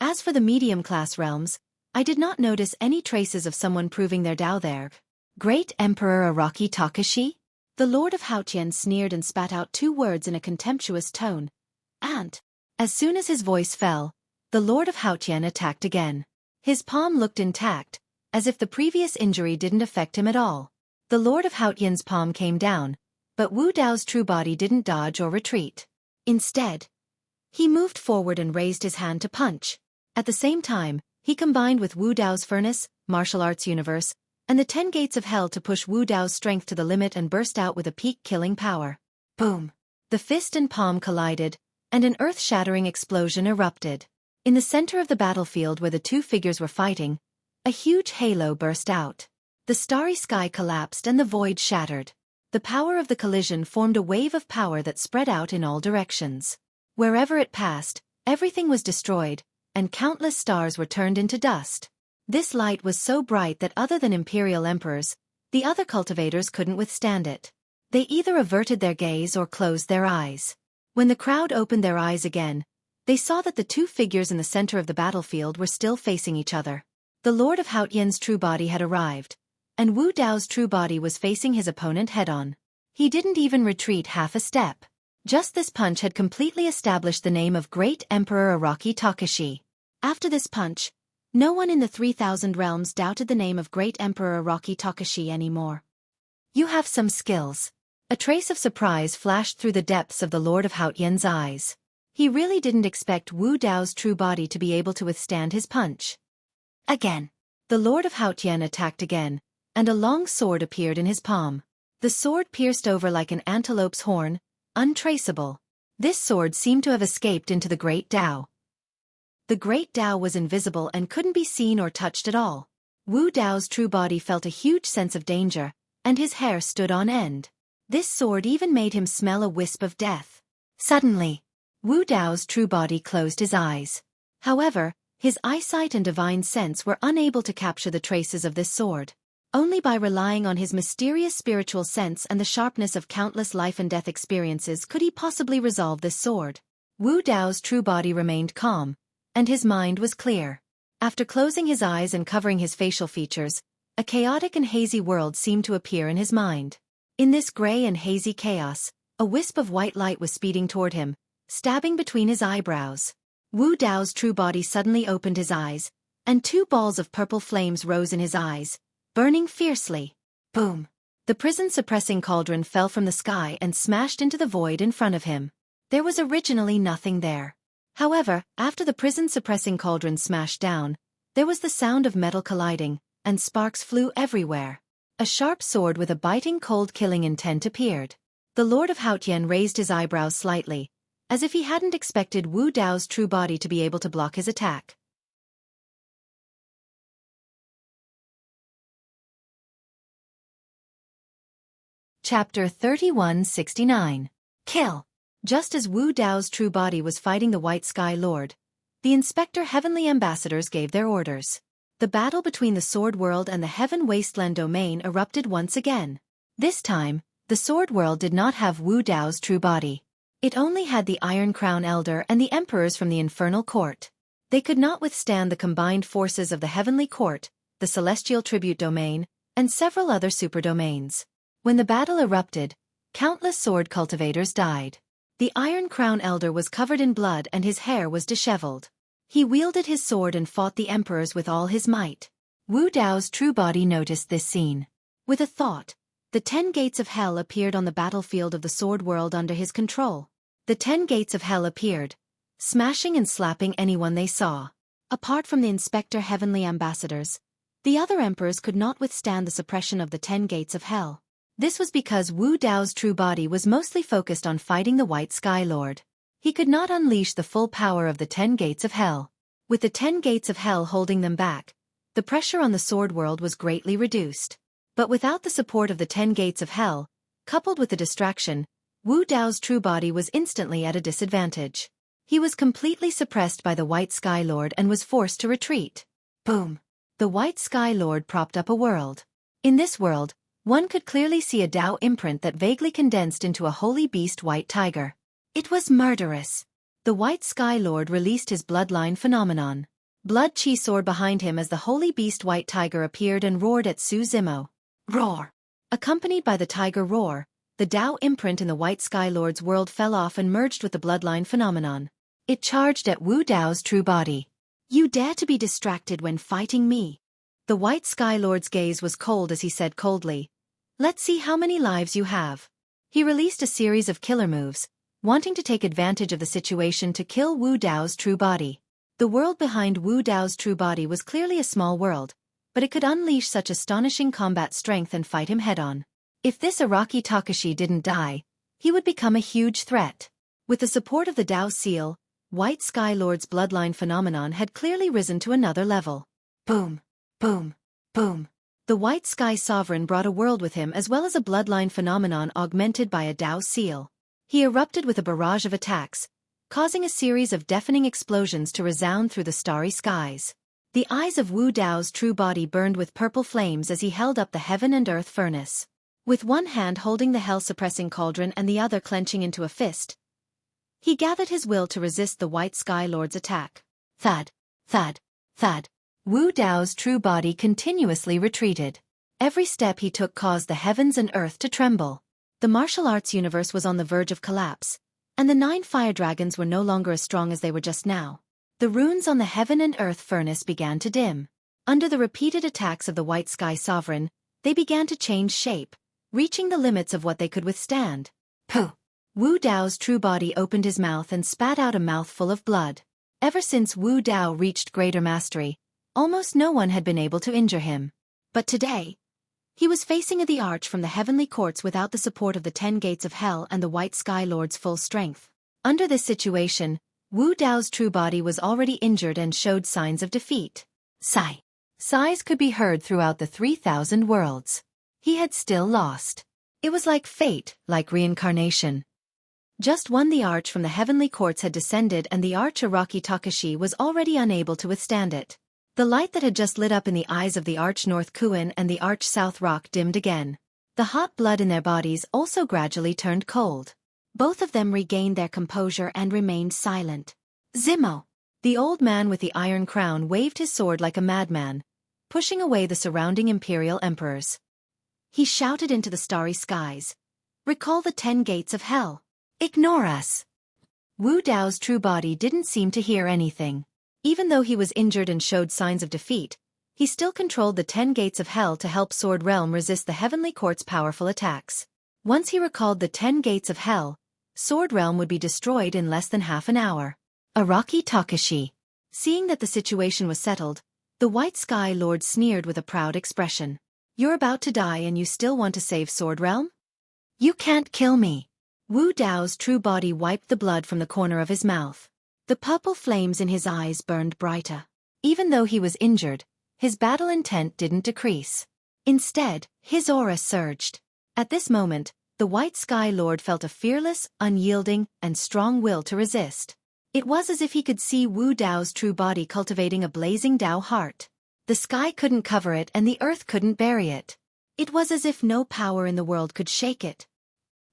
As for the medium-class realms, I did not notice any traces of someone proving their Dao there. Great Emperor Araki Takashi? The Lord of Haotian sneered and spat out 2 words in a contemptuous tone. And, as soon as his voice fell, the Lord of Haotian attacked again. His palm looked intact, as if the previous injury didn't affect him at all. The Lord of Haotian's palm came down, but Wu Dao's true body didn't dodge or retreat. Instead, he moved forward and raised his hand to punch. At the same time, he combined with Wu Dao's furnace, martial arts universe, and the 10 gates of hell to push Wu Dao's strength to the limit and burst out with a peak-killing power. Boom! The fist and palm collided, and an earth-shattering explosion erupted. In the center of the battlefield where the 2 figures were fighting, a huge halo burst out. The starry sky collapsed and the void shattered. The power of the collision formed a wave of power that spread out in all directions. Wherever it passed, everything was destroyed, and countless stars were turned into dust. This light was so bright that other than imperial emperors, the other cultivators couldn't withstand it. They either averted their gaze or closed their eyes. When the crowd opened their eyes again, they saw that the 2 figures in the center of the battlefield were still facing each other. The Lord of Haotian's true body had arrived, and Wu Dao's true body was facing his opponent head-on. He didn't even retreat half a step. Just this punch had completely established the name of Great Emperor Araki Takashi. After this punch, no one in the 3,000 realms doubted the name of Great Emperor Araki Takashi anymore. You have some skills. A trace of surprise flashed through the depths of the Lord of Haotian's eyes. He really didn't expect Wu Dao's true body to be able to withstand his punch. Again. The Lord of Haotian attacked again, and a long sword appeared in his palm. The sword pierced over like an antelope's horn, untraceable. This sword seemed to have escaped into the Great Dao. The Great Dao was invisible and couldn't be seen or touched at all. Wu Dao's true body felt a huge sense of danger, and his hair stood on end. This sword even made him smell a wisp of death. Suddenly, Wu Dao's true body closed his eyes. However, his eyesight and divine sense were unable to capture the traces of this sword. Only by relying on his mysterious spiritual sense and the sharpness of countless life and death experiences could he possibly resolve this sword. Wu Dao's true body remained calm, and his mind was clear. After closing his eyes and covering his facial features, a chaotic and hazy world seemed to appear in his mind. In this gray and hazy chaos, a wisp of white light was speeding toward him, stabbing between his eyebrows. Wu Dao's true body suddenly opened his eyes, and 2 balls of purple flames rose in his eyes, burning fiercely. Boom! The prison-suppressing cauldron fell from the sky and smashed into the void in front of him. There was originally nothing there. However, after the prison-suppressing cauldron smashed down, there was the sound of metal colliding, and sparks flew everywhere. A sharp sword with a biting cold killing intent appeared. The Lord of Haotian raised his eyebrows slightly, as if he hadn't expected Wu Dao's true body to be able to block his attack. Chapter 3169. Kill. Just as Wu Dao's true body was fighting the White Sky Lord, the Inspector Heavenly Ambassadors gave their orders. The battle between the Sword World and the Heaven Wasteland domain erupted once again. This time, the Sword World did not have Wu Dao's true body. It only had the Iron Crown Elder and the Emperors from the Infernal Court. They could not withstand the combined forces of the Heavenly Court, the Celestial Tribute Domain, and several other super-domains. When the battle erupted, countless sword cultivators died. The Iron Crown Elder was covered in blood and his hair was disheveled. He wielded his sword and fought the emperors with all his might. Wu Dao's true body noticed this scene. With a thought, the 10 gates of hell appeared on the battlefield of the Sword World under his control. The 10 gates of hell appeared, smashing and slapping anyone they saw. Apart from the Inspector Heavenly Ambassadors, the other emperors could not withstand the suppression of the 10 gates of hell. This was because Wu Dao's true body was mostly focused on fighting the White Sky Lord. He could not unleash the full power of the 10 gates of hell. With the 10 gates of hell holding them back, the pressure on the sword world was greatly reduced. But without the support of the 10 gates of hell, coupled with the distraction, Wu Dao's true body was instantly at a disadvantage. He was completely suppressed by the White Sky Lord and was forced to retreat. Boom! The White Sky Lord propped up a world. In this world, one could clearly see a Dao imprint that vaguely condensed into a holy beast white tiger. It was murderous. The White Sky Lord released his bloodline phenomenon. Blood Chi soared behind him as the holy beast white tiger appeared and roared at Su Zimo. Roar! Accompanied by the tiger roar, the Dao imprint in the White Sky Lord's world fell off and merged with the bloodline phenomenon. It charged at Wu Dao's true body. You dare to be distracted when fighting me? The White Sky Lord's gaze was cold as he said coldly, let's see how many lives you have. He released a series of killer moves, wanting to take advantage of the situation to kill Wu Dao's true body. The world behind Wu Dao's true body was clearly a small world, but it could unleash such astonishing combat strength and fight him head-on. If this Araki Takashi didn't die, he would become a huge threat. With the support of the Dao Seal, White Sky Lord's bloodline phenomenon had clearly risen to another level. Boom! Boom! Boom! The White Sky Sovereign brought a world with him as well as a bloodline phenomenon augmented by a Dao Seal. He erupted with a barrage of attacks, causing a series of deafening explosions to resound through the starry skies. The eyes of Wu Dao's true body burned with purple flames as he held up the heaven and earth furnace. With one hand holding the hell-suppressing cauldron and the other clenching into a fist, he gathered his will to resist the White Sky Lord's attack. Thud, thud, thud. Wu Dao's true body continuously retreated. Every step he took caused the heavens and earth to tremble. The martial arts universe was on the verge of collapse, and the 9 fire dragons were no longer as strong as they were just now. The runes on the heaven and earth furnace began to dim. Under the repeated attacks of the White Sky Sovereign, they began to change shape, reaching the limits of what they could withstand. Puh! Wu Dao's true body opened his mouth and spat out a mouthful of blood. Ever since Wu Dao reached greater mastery, almost no one had been able to injure him. But today, he was facing the arch from the heavenly courts without the support of the 10 gates of hell and the White Sky Lord's full strength. Under this situation, Wu Dao's true body was already injured and showed signs of defeat. Sigh. Sighs could be heard throughout the 3,000 worlds. He had still lost. It was like fate, like reincarnation. Just when the arch from the heavenly courts had descended and the arch Araki Takashi was already unable to withstand it. The light that had just lit up in the eyes of the Arch North Kuin and the Arch South Rock dimmed again. The hot blood in their bodies also gradually turned cold. Both of them regained their composure and remained silent. Zimo! The old man with the iron crown waved his sword like a madman, pushing away the surrounding imperial emperors. He shouted into the starry skies. Recall the 10 gates of hell. Ignore us! Wu Dao's true body didn't seem to hear anything. Even though he was injured and showed signs of defeat, he still controlled the 10 gates of hell to help Sword Realm resist the heavenly court's powerful attacks. Once he recalled the 10 gates of hell, Sword Realm would be destroyed in less than half an hour. Araki Takashi. Seeing that the situation was settled, the White Sky Lord sneered with a proud expression. You're about to die and you still want to save Sword Realm? You can't kill me. Wu Dao's true body wiped the blood from the corner of his mouth. The purple flames in his eyes burned brighter. Even though he was injured, his battle intent didn't decrease. Instead, his aura surged. At this moment, the White Sky Lord felt a fearless, unyielding, and strong will to resist. It was as if he could see Wu Dao's true body cultivating a blazing Dao heart. The sky couldn't cover it and the earth couldn't bury it. It was as if no power in the world could shake it.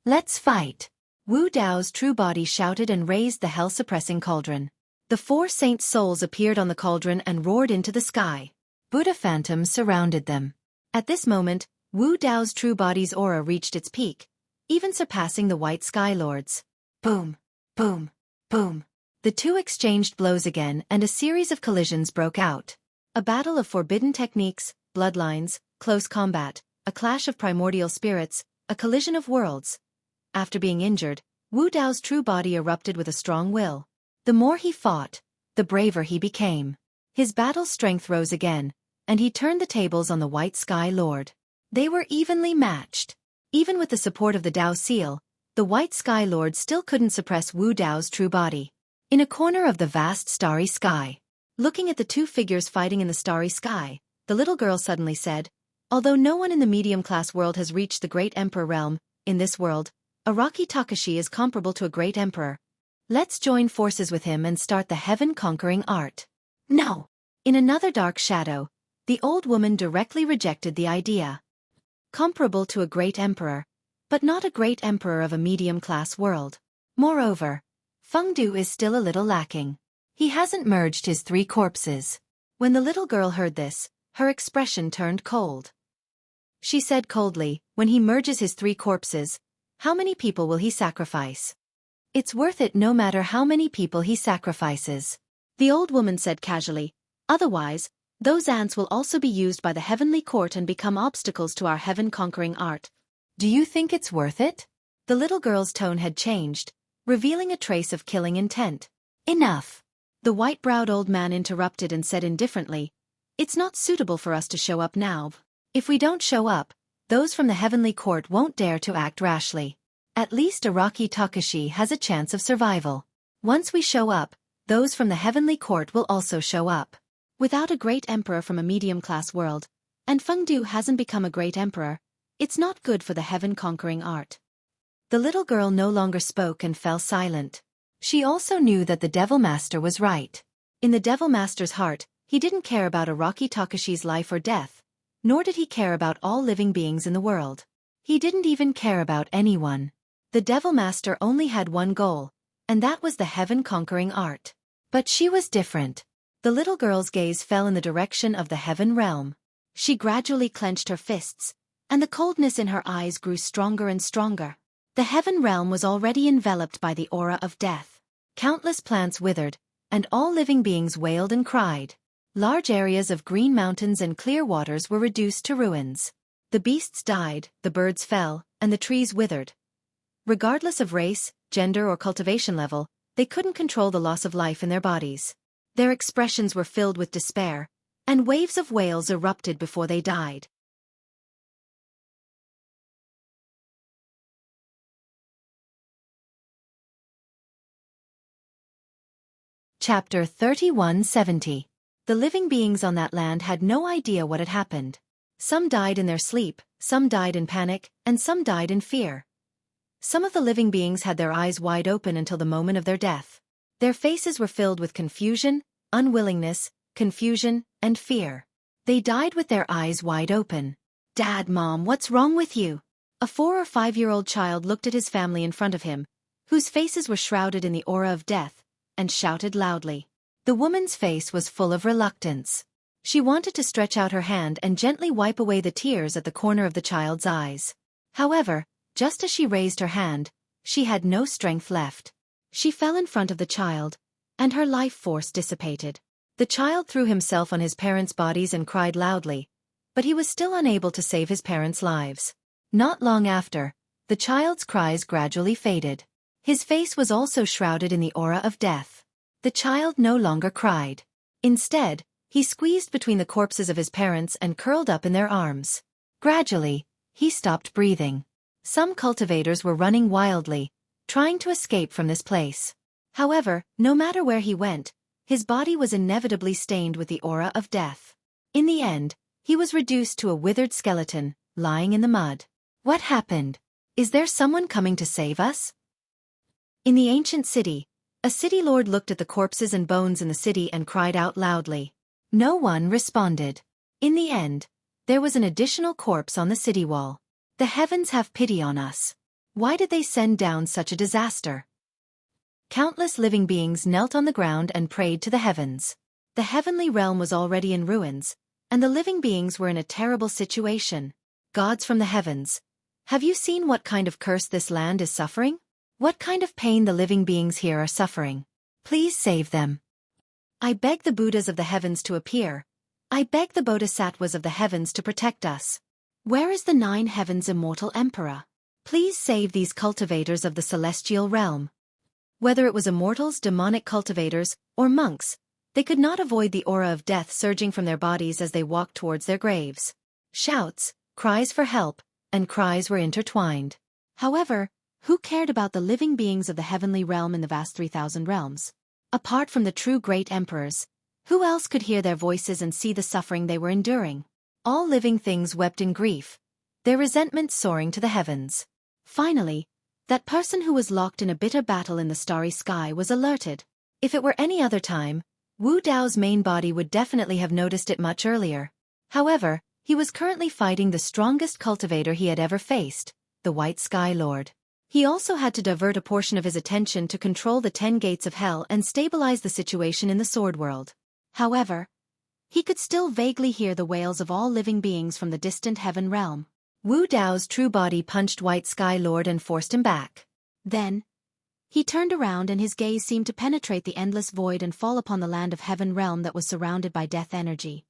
Let's fight! Wu Dao's true body shouted and raised the hell-suppressing cauldron. The 4 saints' souls appeared on the cauldron and roared into the sky. Buddha phantoms surrounded them. At this moment, Wu Dao's true body's aura reached its peak, even surpassing the White Sky Lord's. Boom! Boom! Boom! The two exchanged blows again and a series of collisions broke out. A battle of forbidden techniques, bloodlines, close combat, a clash of primordial spirits, a collision of worlds. After being injured, Wu Dao's true body erupted with a strong will. The more he fought, the braver he became. His battle strength rose again, and he turned the tables on the White Sky Lord. They were evenly matched. Even with the support of the Dao Seal, the White Sky Lord still couldn't suppress Wu Dao's true body. In a corner of the vast starry sky, looking at the two figures fighting in the starry sky, the little girl suddenly said, "Although no one in the medium-class world has reached the great emperor realm, in this world, Araki Takashi is comparable to a great emperor. Let's join forces with him and start the heaven-conquering art." No! In another dark shadow, the old woman directly rejected the idea. Comparable to a great emperor, but not a great emperor of a medium-class world. Moreover, Fengdu is still a little lacking. He hasn't merged his 3 corpses. When the little girl heard this, her expression turned cold. She said coldly, "When he merges his 3 corpses, how many people will he sacrifice?" "It's worth it no matter how many people he sacrifices," the old woman said casually. "Otherwise, those ants will also be used by the heavenly court and become obstacles to our heaven-conquering art. Do you think it's worth it?" The little girl's tone had changed, revealing a trace of killing intent. "Enough!" The white-browed old man interrupted and said indifferently, "It's not suitable for us to show up now. If we don't show up, those from the heavenly court won't dare to act rashly. At least Araki Takashi has a chance of survival. Once we show up, those from the heavenly court will also show up. Without a great emperor from a medium-class world, and Fengdu hasn't become a great emperor, it's not good for the heaven-conquering art." The little girl no longer spoke and fell silent. She also knew that the Devil Master was right. In the Devil Master's heart, he didn't care about Araki Takashi's life or death, nor did he care about all living beings in the world. He didn't even care about anyone. The Devil Master only had one goal, and that was the heaven-conquering art. But she was different. The little girl's gaze fell in the direction of the heaven realm. She gradually clenched her fists, and the coldness in her eyes grew stronger and stronger. The heaven realm was already enveloped by the aura of death. Countless plants withered, and all living beings wailed and cried. Large areas of green mountains and clear waters were reduced to ruins. The beasts died, the birds fell, and the trees withered. Regardless of race, gender or cultivation level, they couldn't control the loss of life in their bodies. Their expressions were filled with despair, and waves of wails erupted before they died. Chapter 3170. The living beings on that land had no idea what had happened. Some died in their sleep, some died in panic, and some died in fear. Some of the living beings had their eyes wide open until the moment of their death. Their faces were filled with confusion, unwillingness, confusion, and fear. They died with their eyes wide open. "Dad, Mom, what's wrong with you?" A 4 or 5-year-old child looked at his family in front of him, whose faces were shrouded in the aura of death, and shouted loudly. The woman's face was full of reluctance. She wanted to stretch out her hand and gently wipe away the tears at the corner of the child's eyes. However, just as she raised her hand, she had no strength left. She fell in front of the child, and her life force dissipated. The child threw himself on his parents' bodies and cried loudly, but he was still unable to save his parents' lives. Not long after, the child's cries gradually faded. His face was also shrouded in the aura of death. The child no longer cried. Instead, he squeezed between the corpses of his parents and curled up in their arms. Gradually, he stopped breathing. Some cultivators were running wildly, trying to escape from this place. However, no matter where he went, his body was inevitably stained with the aura of death. In the end, he was reduced to a withered skeleton, lying in the mud. What happened? Is there someone coming to save us? In the ancient city, a city lord looked at the corpses and bones in the city and cried out loudly. No one responded. In the end, there was an additional corpse on the city wall. The heavens have pity on us. Why did they send down such a disaster? Countless living beings knelt on the ground and prayed to the heavens. The heavenly realm was already in ruins, and the living beings were in a terrible situation. Gods from the heavens, have you seen what kind of curse this land is suffering? What kind of pain the living beings here are suffering? Please save them. I beg the Buddhas of the heavens to appear. I beg the Bodhisattvas of the heavens to protect us. Where is the 9 heavens immortal emperor? Please save these cultivators of the celestial realm. Whether it was immortals, demonic cultivators, or monks, they could not avoid the aura of death surging from their bodies as they walked towards their graves. Shouts, cries for help, and cries were intertwined. However, who cared about the living beings of the heavenly realm in the vast 3,000 realms? Apart from the true great emperors, who else could hear their voices and see the suffering they were enduring? All living things wept in grief, their resentment soaring to the heavens. Finally, that person who was locked in a bitter battle in the starry sky was alerted. If it were any other time, Wu Dao's main body would definitely have noticed it much earlier. However, he was currently fighting the strongest cultivator he had ever faced, the White Sky Lord. He also had to divert a portion of his attention to control the 10 gates of hell and stabilize the situation in the sword world. However, he could still vaguely hear the wails of all living beings from the distant heaven realm. Wu Dao's true body punched White Sky Lord and forced him back. Then, he turned around and his gaze seemed to penetrate the endless void and fall upon the land of heaven realm that was surrounded by death energy.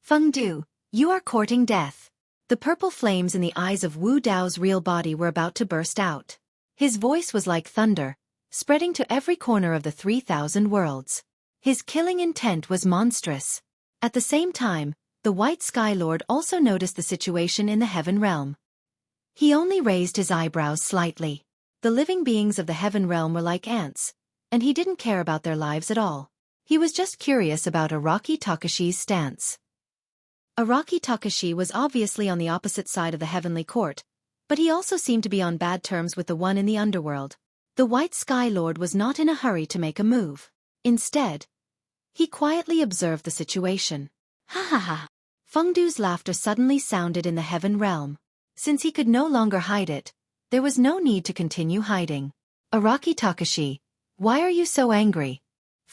Fengdu, you are courting death. The purple flames in the eyes of Wu Dao's real body were about to burst out. His voice was like thunder, spreading to every corner of the 3,000 worlds. His killing intent was monstrous. At the same time, the White Sky Lord also noticed the situation in the heaven realm. He only raised his eyebrows slightly. The living beings of the heaven realm were like ants, and he didn't care about their lives at all. He was just curious about Araki Takashi's stance. Araki Takashi was obviously on the opposite side of the heavenly court, but he also seemed to be on bad terms with the one in the underworld. The White Sky Lord was not in a hurry to make a move. Instead, he quietly observed the situation. Ha ha ha. Fengdu's laughter suddenly sounded in the heaven realm. Since he could no longer hide it, there was no need to continue hiding. Araki Takashi, why are you so angry?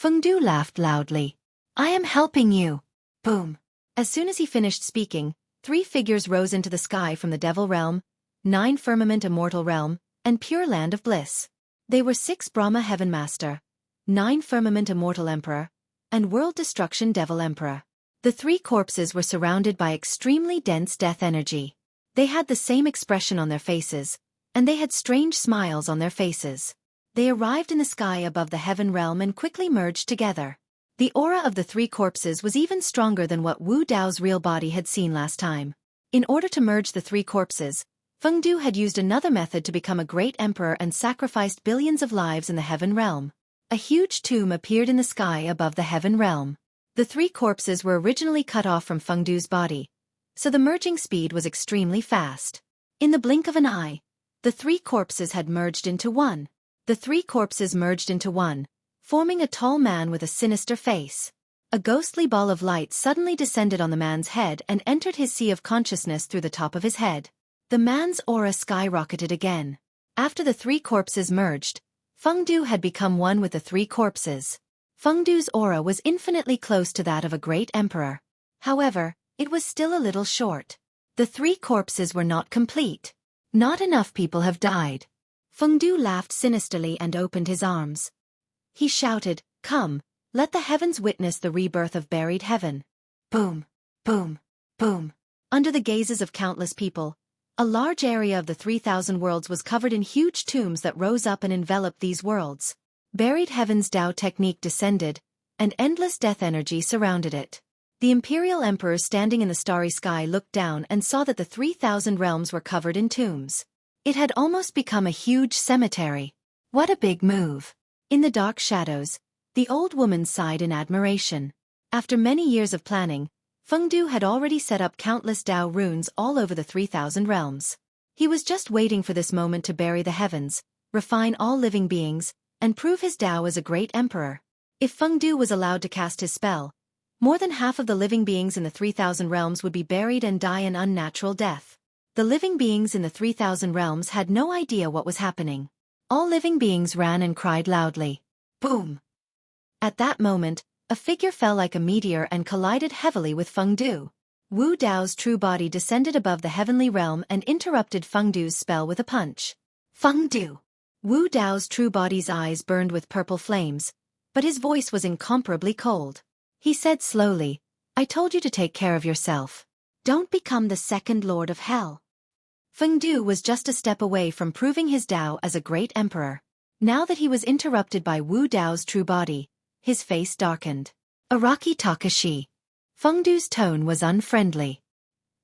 Fengdu laughed loudly. I am helping you. Boom. As soon as he finished speaking, 3 figures rose into the sky from the Devil Realm, 9 Firmament Immortal Realm, and Pure Land of Bliss. They were 6 Brahma Heaven Master, 9 Firmament Immortal Emperor, and World Destruction Devil Emperor. The 3 corpses were surrounded by extremely dense death energy. They had the same expression on their faces, and they had strange smiles on their faces. They arrived in the sky above the heaven realm and quickly merged together. The aura of the 3 corpses was even stronger than what Wu Dao's real body had seen last time. In order to merge the 3 corpses, Fengdu had used another method to become a great emperor and sacrificed billions of lives in the heaven realm. A huge tomb appeared in the sky above the heaven realm. The 3 corpses were originally cut off from Fengdu's body, so the merging speed was extremely fast. In the blink of an eye, the 3 corpses had merged into one. The 3 corpses merged into one, forming a tall man with a sinister face. A ghostly ball of light suddenly descended on the man's head and entered his sea of consciousness through the top of his head. The man's aura skyrocketed again. After the 3 corpses merged, Fengdu had become one with the 3 corpses. Fengdu's aura was infinitely close to that of a great emperor. However, it was still a little short. The 3 corpses were not complete. Not enough people have died. Fengdu laughed sinisterly and opened his arms. He shouted, "Come, let the heavens witness the rebirth of buried heaven." Boom, boom, boom. Under the gazes of countless people, a large area of the 3,000 worlds was covered in huge tombs that rose up and enveloped these worlds. Buried heaven's Tao technique descended, and endless death energy surrounded it. The imperial emperor standing in the starry sky looked down and saw that the 3,000 realms were covered in tombs. It had almost become a huge cemetery. What a big move! In the dark shadows, the old woman sighed in admiration. After many years of planning, Fengdu had already set up countless Tao runes all over the 3,000 realms. He was just waiting for this moment to bury the heavens, refine all living beings, and prove his Tao as a great emperor. If Fengdu was allowed to cast his spell, more than half of the living beings in the 3,000 realms would be buried and die an unnatural death. The living beings in the 3,000 realms had no idea what was happening. All living beings ran and cried loudly. Boom! At that moment, a figure fell like a meteor and collided heavily with Fengdu. Wu Dao's true body descended above the heavenly realm and interrupted Fengdu's spell with a punch. Fengdu! Wu Dao's true body's eyes burned with purple flames, but his voice was incomparably cold. He said slowly, "I told you to take care of yourself. Don't become the second Lord of Hell." Fengdu was just a step away from proving his Tao as a great emperor. Now that he was interrupted by Wu Dao's true body, his face darkened. Araki Takashi. Fengdu's tone was unfriendly.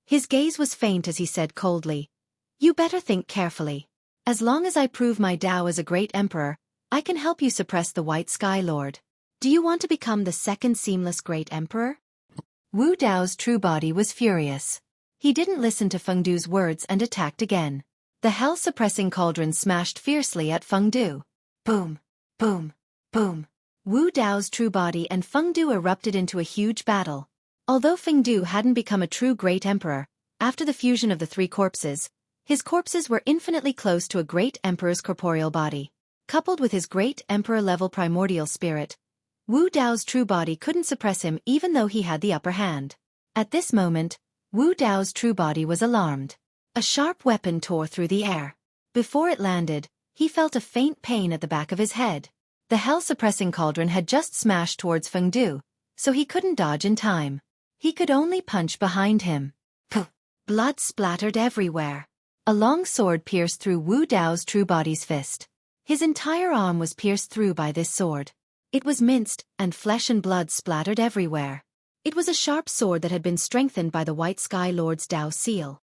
His gaze was faint as he said coldly, "You better think carefully. As long as I prove my Dao as a great emperor, I can help you suppress the White Sky Lord. Do you want to become the second seamless great emperor?" Wu Dao's true body was furious. He didn't listen to Fengdu's words and attacked again. The hell-suppressing cauldron smashed fiercely at Fengdu. Boom, boom, boom. Wu Dao's true body and Fengdu erupted into a huge battle. Although Fengdu hadn't become a true great emperor, after the fusion of the three corpses, his corpses were infinitely close to a great emperor's corporeal body. Coupled with his great emperor-level primordial spirit, Wu Dao's true body couldn't suppress him even though he had the upper hand. At this moment, Wu Dao's true body was alarmed. A sharp weapon tore through the air. Before it landed, he felt a faint pain at the back of his head. The hell-suppressing cauldron had just smashed towards Fengdu, so he couldn't dodge in time. He could only punch behind him. Blood splattered everywhere. A long sword pierced through Wu Dao's true body's fist. His entire arm was pierced through by this sword. It was minced, and flesh and blood splattered everywhere. It was a sharp sword that had been strengthened by the White Sky Lord's Dao seal.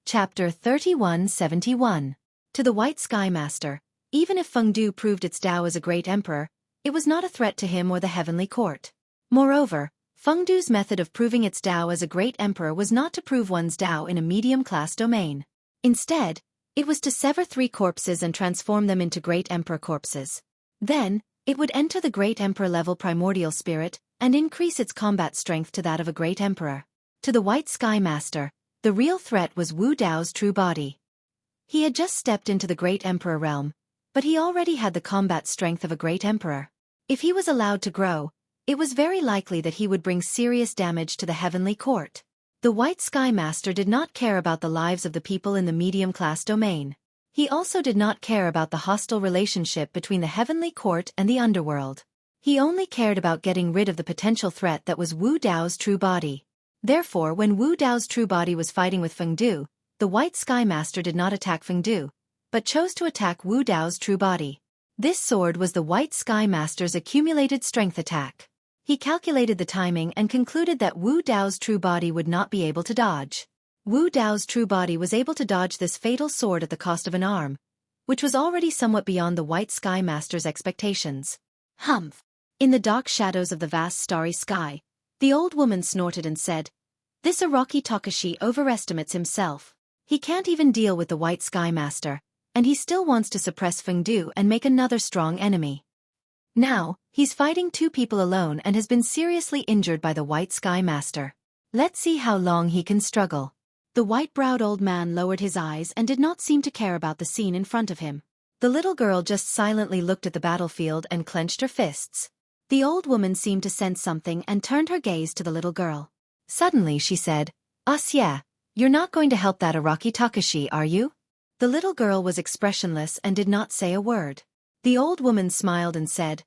Chapter 3171. To the White Sky Master, even if Fengdu proved its Dao as a great emperor, it was not a threat to him or the heavenly court. Moreover, Fengdu's method of proving its Dao as a great emperor was not to prove one's Dao in a medium-class domain. Instead, it was to sever three corpses and transform them into great emperor corpses. Then, it would enter the great emperor-level primordial spirit and increase its combat strength to that of a great emperor. To the White Sky Master, the real threat was Wu Dao's true body. He had just stepped into the great emperor realm, but he already had the combat strength of a great emperor. If he was allowed to grow, it was very likely that he would bring serious damage to the heavenly court. The White Sky Master did not care about the lives of the people in the medium-class domain. He also did not care about the hostile relationship between the heavenly court and the underworld. He only cared about getting rid of the potential threat that was Wu Dao's true body. Therefore, when Wu Dao's true body was fighting with Fengdu, the White Sky Master did not attack Fengdu, but chose to attack Wu Dao's true body. This sword was the White Sky Master's accumulated strength attack. He calculated the timing and concluded that Wu Dao's true body would not be able to dodge. Wu Dao's true body was able to dodge this fatal sword at the cost of an arm, which was already somewhat beyond the White Sky Master's expectations. Humph! In the dark shadows of the vast starry sky, the old woman snorted and said, "This Araki Takashi overestimates himself. He can't even deal with the White Sky Master, and he still wants to suppress Fengdu and make another strong enemy. Now, he's fighting two people alone and has been seriously injured by the White Sky Master. Let's see how long he can struggle." The white-browed old man lowered his eyes and did not seem to care about the scene in front of him. The little girl just silently looked at the battlefield and clenched her fists. The old woman seemed to sense something and turned her gaze to the little girl. Suddenly she said, "Yeah, you're not going to help that Araki Takashi, are you?" The little girl was expressionless and did not say a word. The old woman smiled and said,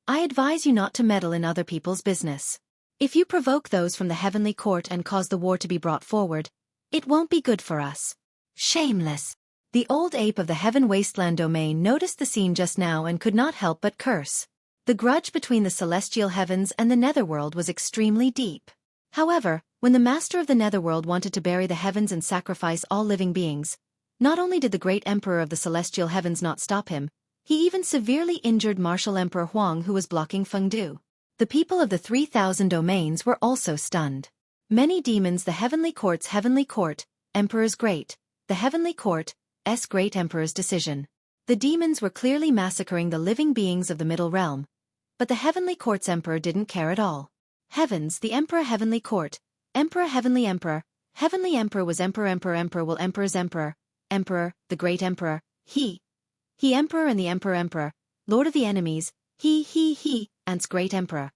"I advise you not to meddle in other people's business. If you provoke those from the heavenly court and cause the war to be brought forward, it won't be good for us." Shameless! The old ape of the Heaven Wasteland domain noticed the scene just now and could not help but curse. The grudge between the celestial heavens and the netherworld was extremely deep. However, when the master of the netherworld wanted to bury the heavens and sacrifice all living beings, not only did the great emperor of the celestial heavens not stop him, he even severely injured Martial Emperor Huang, who was blocking Fengdu. The people of the 3,000 domains were also stunned. Many demons, the heavenly court's heavenly court, emperor's great, the heavenly court's great emperor's decision. The demons were clearly massacring the living beings of the middle realm, but the heavenly court's emperor didn't care at all. Heavens, the emperor, heavenly court, emperor, heavenly emperor was emperor, emperor will emperor's emperor, emperor, the great emperor, he emperor and the emperor, lord of the enemies, he, and's great emperor.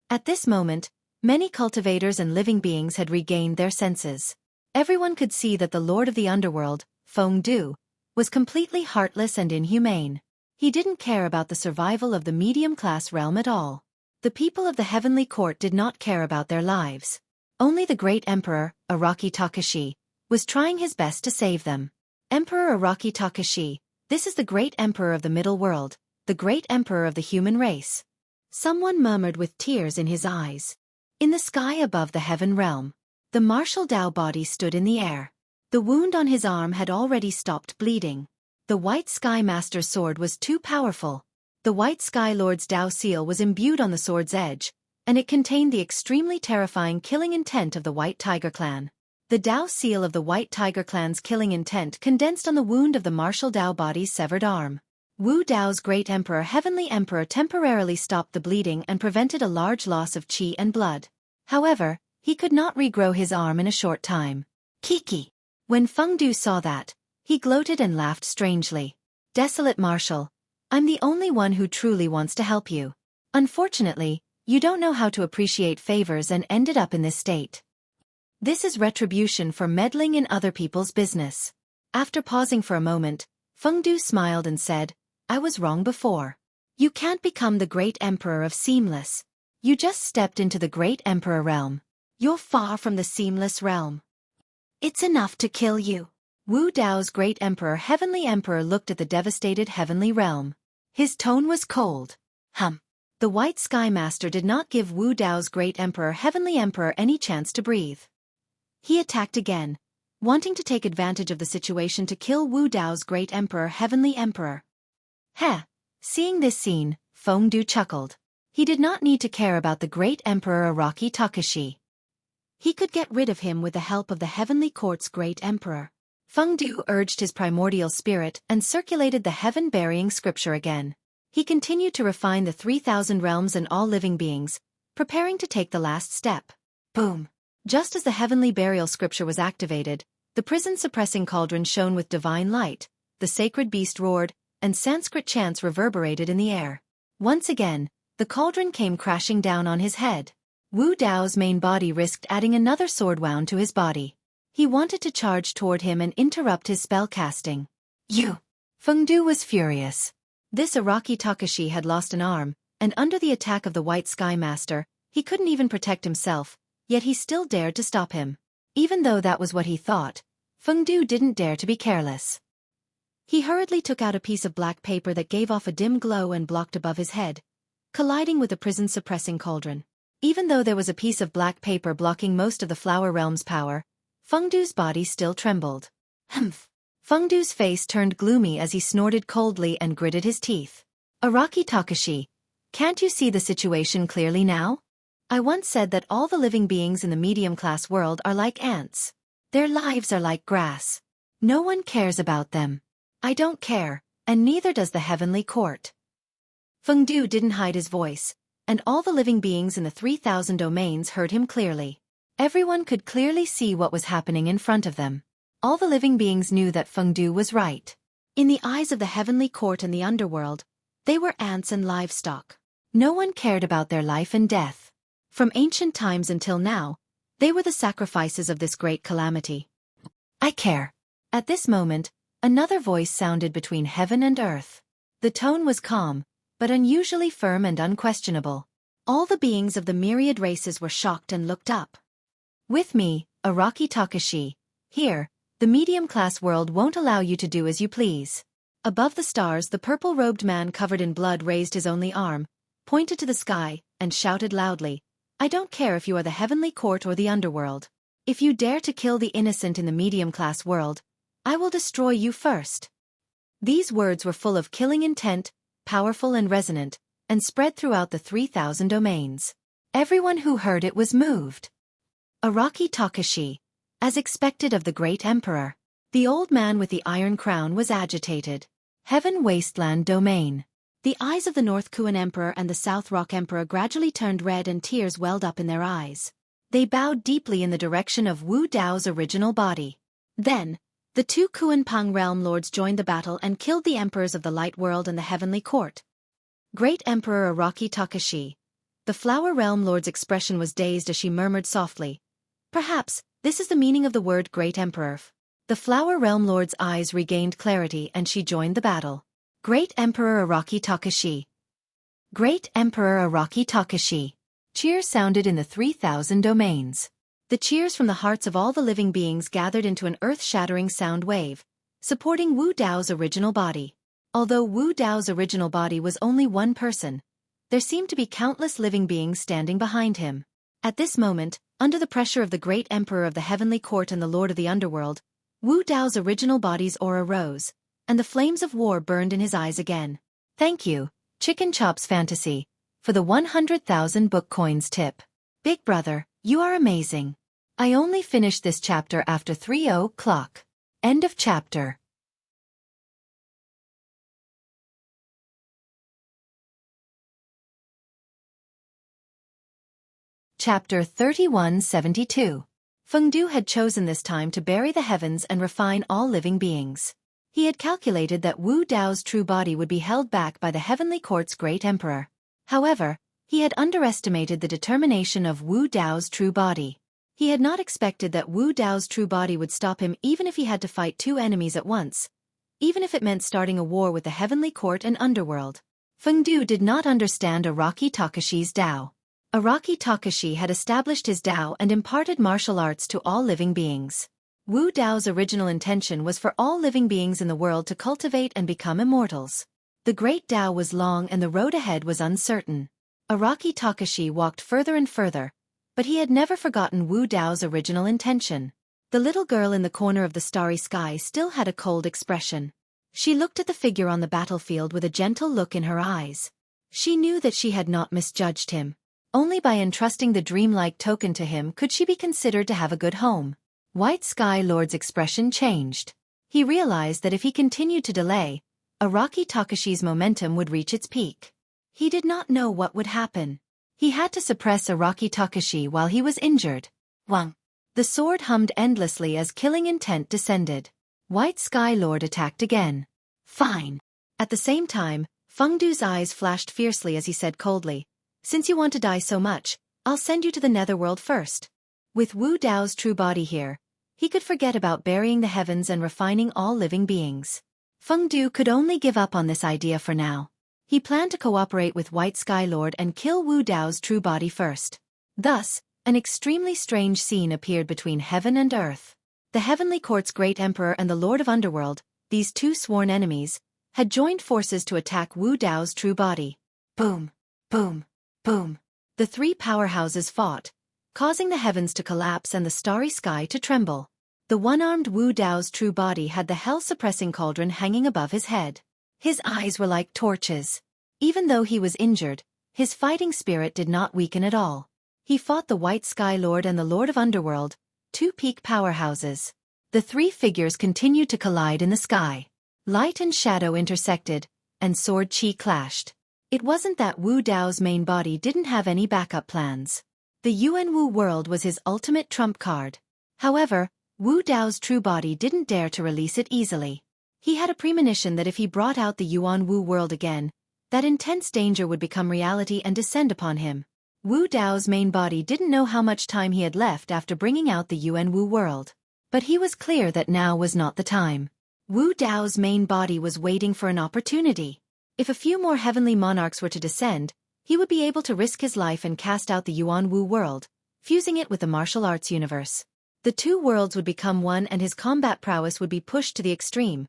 At this moment, many cultivators and living beings had regained their senses. Everyone could see that the lord of the underworld, Fengdu, was completely heartless and inhumane. He didn't care about the survival of the medium-class realm at all. The people of the heavenly court did not care about their lives. Only the great emperor, Araki Takashi, was trying his best to save them. Emperor Araki Takashi, this is the great emperor of the middle world, the great emperor of the human race. Someone murmured with tears in his eyes. In the sky above the heaven realm, the martial Dao body stood in the air. The wound on his arm had already stopped bleeding. The White Sky Master's sword was too powerful. The White Sky Lord's Dao seal was imbued on the sword's edge, and it contained the extremely terrifying killing intent of the White Tiger Clan. The Dao seal of the White Tiger Clan's killing intent condensed on the wound of the martial Dao body's severed arm. Wu Dao's great emperor Heavenly Emperor temporarily stopped the bleeding and prevented a large loss of qi and blood. However, he could not regrow his arm in a short time. Kiki. When Feng Du saw that, he gloated and laughed strangely. Desolate Marshal, I'm the only one who truly wants to help you. Unfortunately, you don't know how to appreciate favors and ended up in this state. This is retribution for meddling in other people's business. After pausing for a moment, Feng Du smiled and said, I was wrong before. You can't become the great emperor of Seamless. You just stepped into the great emperor realm. You're far from the Seamless realm. It's enough to kill you. Wu Dao's great emperor Heavenly Emperor looked at the devastated heavenly realm. His tone was cold. The White Sky Master did not give Wu Dao's great emperor Heavenly Emperor any chance to breathe. He attacked again, wanting to take advantage of the situation to kill Wu Dao's great emperor Heavenly Emperor. Seeing this scene, Feng Du chuckled. He did not need to care about the great emperor Araki Takashi. He could get rid of him with the help of the Heavenly Court's great emperor. Feng Du urged his primordial spirit and circulated the heaven-burying scripture again. He continued to refine the 3,000 realms and all living beings, preparing to take the last step. Boom! Just as the heavenly burial scripture was activated, the prison-suppressing cauldron shone with divine light, the sacred beast roared, and Sanskrit chants reverberated in the air. Once again, the cauldron came crashing down on his head. Wu Dao's main body risked adding another sword wound to his body. He wanted to charge toward him and interrupt his spell casting. Feng Du was furious. This Araki Takashi had lost an arm, and under the attack of the White Sky Master, he couldn't even protect himself, yet he still dared to stop him. Even though that was what he thought, Feng Du didn't dare to be careless. He hurriedly took out a piece of black paper that gave off a dim glow and blocked above his head, colliding with the prison-suppressing cauldron. Even though there was a piece of black paper blocking most of the Flower Realm's power, Feng Du's body still trembled. Feng Du's face turned gloomy as he snorted coldly and gritted his teeth. Araki Takashi, can't you see the situation clearly now? I once said that all the living beings in the medium-class world are like ants. Their lives are like grass. No one cares about them. I don't care, and neither does the Heavenly Court. Feng Du didn't hide his voice, and all the living beings in the 3,000 domains heard him clearly. Everyone could clearly see what was happening in front of them. All the living beings knew that Feng Du was right. In the eyes of the Heavenly Court and the underworld, they were ants and livestock. No one cared about their life and death. From ancient times until now, they were the sacrifices of this great calamity. I care. At this moment, another voice sounded between heaven and earth. The tone was calm, but unusually firm and unquestionable. All the beings of the myriad races were shocked and looked up. With me, Araki Takashi, here, the medium-class world won't allow you to do as you please. Above the stars, the purple-robed man covered in blood raised his only arm, pointed to the sky, and shouted loudly, I don't care if you are the Heavenly Court or the underworld. If you dare to kill the innocent in the medium-class world, I will destroy you first. These words were full of killing intent, powerful and resonant, and spread throughout the 3,000 domains. Everyone who heard it was moved. Araki Takashi, as expected of the great emperor. The old man with the iron crown was agitated. Heaven Wasteland Domain. The eyes of the North Kuan Emperor and the South Rock Emperor gradually turned red and tears welled up in their eyes. They bowed deeply in the direction of Wu Dao's original body. Then, the two Kuan Pang realm lords joined the battle and killed the emperors of the Light World and the Heavenly Court. Great Emperor Araki Takashi. The Flower Realm Lord's expression was dazed as she murmured softly, perhaps, this is the meaning of the word Great Emperor. The Flower Realm Lord's eyes regained clarity and she joined the battle. Great Emperor Araki Takashi. Great Emperor Araki Takashi. Cheers sounded in the 3,000 domains. The cheers from the hearts of all the living beings gathered into an earth-shattering sound wave, supporting Wu Dao's original body. Although Wu Dao's original body was only one person, there seemed to be countless living beings standing behind him. At this moment, under the pressure of the great emperor of the heavenly court and the lord of the underworld, Wu Dao's original body's aura rose, and the flames of war burned in his eyes again. Thank you, Chicken Chops Fantasy, for the 100,000 book coins tip. Big brother, you are amazing. I only finished this chapter after 3 o'clock. End of chapter. Chapter 3172. Fengdu had chosen this time to bury the heavens and refine all living beings. He had calculated that Wu Dao's true body would be held back by the heavenly court's great emperor. However, he had underestimated the determination of Wu Dao's true body. He had not expected that Wu Dao's true body would stop him even if he had to fight two enemies at once, even if it meant starting a war with the heavenly court and underworld. Fengdu did not understand Araki Takashi's Dao. Araki Takashi had established his Dao and imparted martial arts to all living beings. Wu Dao's original intention was for all living beings in the world to cultivate and become immortals. The great Dao was long and the road ahead was uncertain. Araki Takashi walked further and further, but he had never forgotten Wu Dao's original intention. The little girl in the corner of the starry sky still had a cold expression. She looked at the figure on the battlefield with a gentle look in her eyes. She knew that she had not misjudged him. Only by entrusting the dreamlike token to him could she be considered to have a good home. White Sky Lord's expression changed. He realized that if he continued to delay, Araki Takashi's momentum would reach its peak. He did not know what would happen. He had to suppress Araki Takashi while he was injured. Wang. The sword hummed endlessly as killing intent descended. White Sky Lord attacked again. Fine. At the same time, Fengdu's eyes flashed fiercely as he said coldly, "Since you want to die so much, I'll send you to the netherworld first." With Wu Dao's true body here, he could forget about burying the heavens and refining all living beings. Fengdu could only give up on this idea for now. He planned to cooperate with White Sky Lord and kill Wu Dao's true body first. Thus, an extremely strange scene appeared between heaven and earth. The heavenly court's great emperor and the lord of underworld, these two sworn enemies, had joined forces to attack Wu Dao's true body. Boom, boom, boom. The three powerhouses fought, causing the heavens to collapse and the starry sky to tremble. The one-armed Wu Dao's true body had the hell-suppressing cauldron hanging above his head. His eyes were like torches. Even though he was injured, his fighting spirit did not weaken at all. He fought the White Sky Lord and the Lord of Underworld, two peak powerhouses. The three figures continued to collide in the sky. Light and shadow intersected, and sword chi clashed. It wasn't that Wu Dao's main body didn't have any backup plans. The Yuan Wu world was his ultimate trump card. However, Wu Dao's true body didn't dare to release it easily. He had a premonition that if he brought out the Yuan Wu world again, that intense danger would become reality and descend upon him. Wu Dao's main body didn't know how much time he had left after bringing out the Yuan Wu world. But he was clear that now was not the time. Wu Dao's main body was waiting for an opportunity. If a few more heavenly monarchs were to descend, he would be able to risk his life and cast out the Yuan Wu world, fusing it with the martial arts universe. The two worlds would become one and his combat prowess would be pushed to the extreme,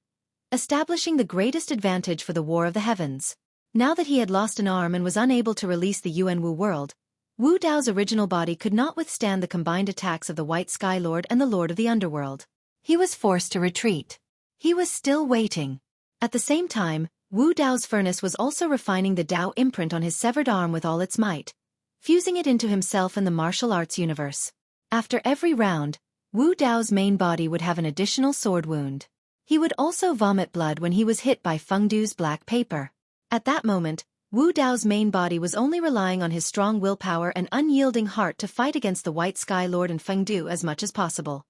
establishing the greatest advantage for the War of the Heavens. Now that he had lost an arm and was unable to release the Yuan Wu world, Wu Dao's original body could not withstand the combined attacks of the White Sky Lord and the Lord of the Underworld. He was forced to retreat. He was still waiting. At the same time, Wu Dao's furnace was also refining the Dao imprint on his severed arm with all its might, fusing it into himself and the martial arts universe. After every round, Wu Dao's main body would have an additional sword wound. He would also vomit blood when he was hit by Fengdu's black paper. At that moment, Wu Dao's main body was only relying on his strong willpower and unyielding heart to fight against the White Sky Lord and Fengdu as much as possible.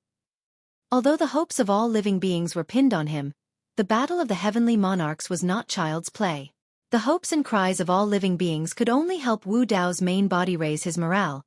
Although the hopes of all living beings were pinned on him, the battle of the heavenly monarchs was not child's play. The hopes and cries of all living beings could only help Wu Dao's main body raise his morale,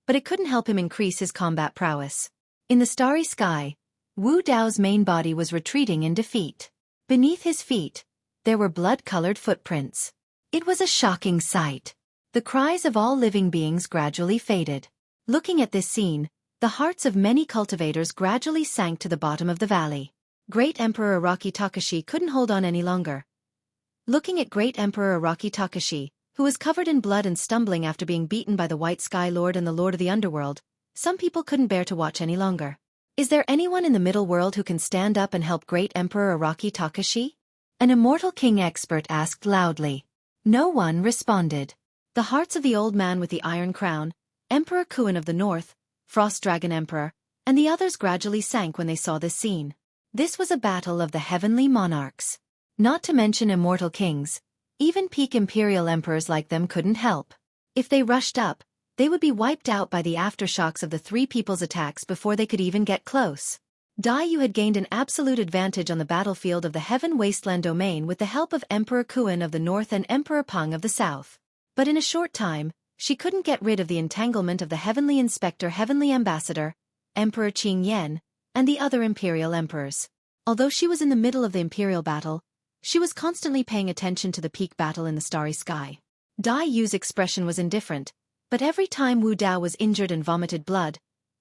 but it couldn't help him increase his combat prowess. In the starry sky, Wu Dao's main body was retreating in defeat. Beneath his feet, there were blood-colored footprints. It was a shocking sight. The cries of all living beings gradually faded. Looking at this scene, The hearts of many cultivators gradually sank to the bottom of the valley. Great Emperor Araki Takashi couldn't hold on any longer. Looking at Great Emperor Araki Takashi, who was covered in blood and stumbling after being beaten by the White Sky Lord and the Lord of the Underworld, some people couldn't bear to watch any longer. Is there anyone in the middle world who can stand up and help Great Emperor Araki Takashi? An immortal king expert asked loudly. No one responded. The hearts of the old man with the iron crown, Emperor Kuan of the North, Frost Dragon Emperor, and the others gradually sank when they saw this scene. This was a battle of the heavenly monarchs. Not to mention immortal kings. Even peak imperial emperors like them couldn't help. If they rushed up, they would be wiped out by the aftershocks of the three people's attacks before they could even get close. Dai Yu had gained an absolute advantage on the battlefield of the Heaven Wasteland domain with the help of Emperor Kuan of the North and Emperor Peng of the South. But in a short time, she couldn't get rid of the entanglement of the Heavenly Inspector, Heavenly Ambassador, Emperor Qing Yan, and the other imperial emperors. Although she was in the middle of the imperial battle, she was constantly paying attention to the peak battle in the starry sky. Dai Yu's expression was indifferent, but every time Wu Dao was injured and vomited blood,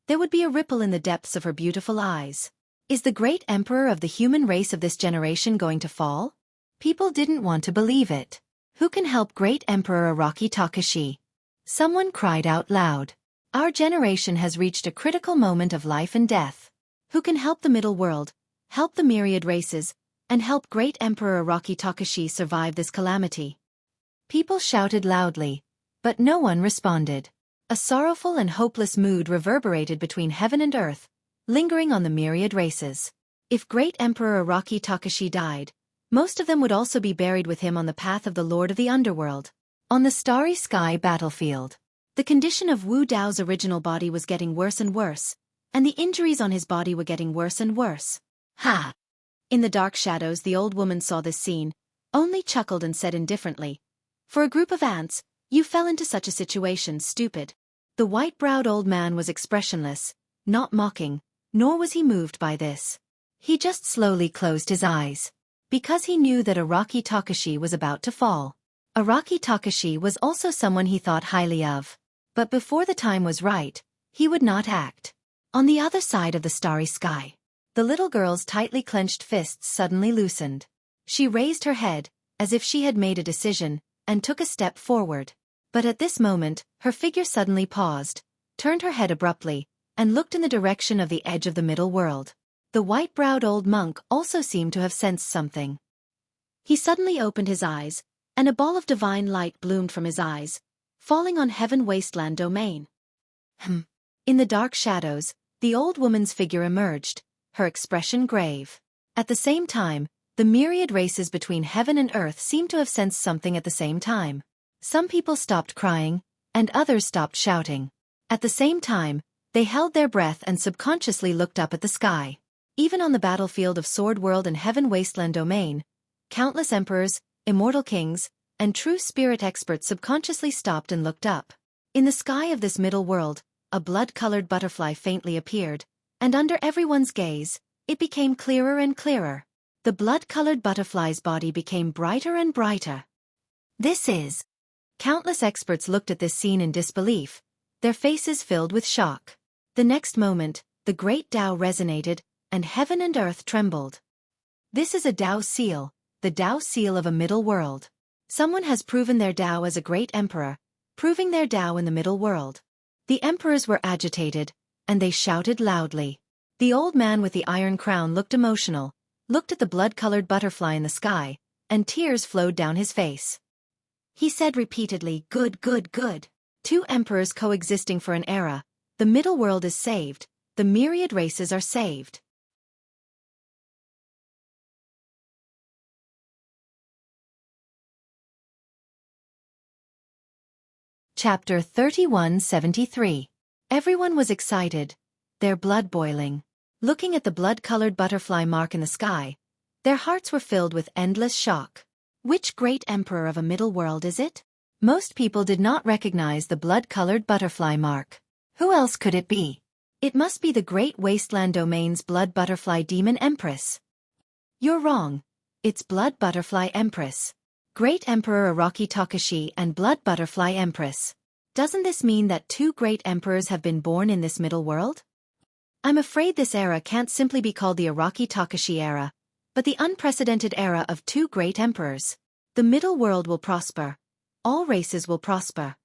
there would be a ripple in the depths of her beautiful eyes. Is the great emperor of the human race of this generation going to fall? People didn't want to believe it. Who can help Great Emperor Araki Takashi? Someone cried out loud. Our generation has reached a critical moment of life and death. Who can help the middle world, help the myriad races, and help Great Emperor Araki Takashi survive this calamity? People shouted loudly, but no one responded. A sorrowful and hopeless mood reverberated between heaven and earth, lingering on the myriad races. If Great Emperor Araki Takashi died, most of them would also be buried with him on the path of the Lord of the Underworld. On the starry sky battlefield, the condition of Wu Dao's original body was getting worse and worse, and the injuries on his body were getting worse and worse. Ha! In the dark shadows, the old woman saw this scene, only chuckled and said indifferently, "For a group of ants, you fell into such a situation, stupid." The white-browed old man was expressionless, not mocking, nor was he moved by this. He just slowly closed his eyes, because he knew that Araki Takashi was about to fall. Araki Takashi was also someone he thought highly of. But before the time was right, he would not act. On the other side of the starry sky, the little girl's tightly clenched fists suddenly loosened. She raised her head, as if she had made a decision, and took a step forward. But at this moment, her figure suddenly paused, turned her head abruptly, and looked in the direction of the edge of the middle world. The white-browed old monk also seemed to have sensed something. He suddenly opened his eyes, and a ball of divine light bloomed from his eyes, falling on Heaven Wasteland domain. In the dark shadows, the old woman's figure emerged, her expression grave. At the same time, the myriad races between heaven and earth seemed to have sensed something at the same time. Some people stopped crying, and others stopped shouting. At the same time, they held their breath and subconsciously looked up at the sky. Even on the battlefield of Sword World and Heaven Wasteland domain, countless emperors, immortal kings, and true spirit experts subconsciously stopped and looked up. In the sky of this middle world, a blood-colored butterfly faintly appeared, and under everyone's gaze, it became clearer and clearer. The blood-colored butterfly's body became brighter and brighter. This is... Countless experts looked at this scene in disbelief, their faces filled with shock. The next moment, the great Tao resonated, and heaven and earth trembled. This is a Tao seal, the Tao seal of a middle world. Someone has proven their Tao as a great emperor, proving their Tao in the middle world. The emperors were agitated, and they shouted loudly. The old man with the iron crown looked emotional, looked at the blood-colored butterfly in the sky, and tears flowed down his face. He said repeatedly, "Good, good, good." Two emperors coexisting for an era, the middle world is saved, the myriad races are saved. Chapter 3173. Everyone was excited, their blood boiling. Looking at the blood-colored butterfly mark in the sky, their hearts were filled with endless shock. Which great emperor of a middle world is it? Most people did not recognize the blood-colored butterfly mark. Who else could it be? It must be the Great Wasteland Domain's Blood Butterfly Demon Empress. You're wrong. It's Blood Butterfly Empress. Great Emperor Araki Takashi and Blood Butterfly Empress. Doesn't this mean that two great emperors have been born in this middle world? I'm afraid this era can't simply be called the Araki Takashi era, but the unprecedented era of two great emperors. The middle world will prosper. All races will prosper.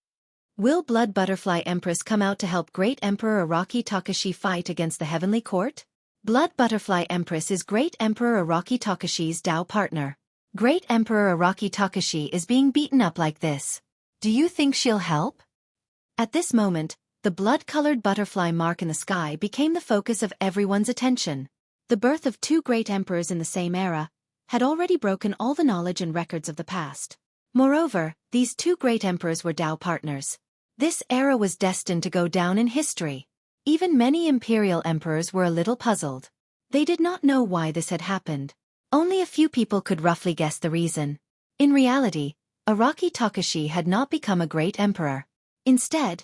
Will Blood Butterfly Empress come out to help Great Emperor Araki Takashi fight against the Heavenly Court? Blood Butterfly Empress is Great Emperor Araki Takashi's Tao partner. Great Emperor Araki Takashi is being beaten up like this. Do you think she'll help? At this moment, the blood-colored butterfly mark in the sky became the focus of everyone's attention. The birth of two great emperors in the same era had already broken all the knowledge and records of the past. Moreover, these two great emperors were Tao partners. This era was destined to go down in history. Even many imperial emperors were a little puzzled. They did not know why this had happened. Only a few people could roughly guess the reason. In reality, Araki Takashi had not become a great emperor. Instead,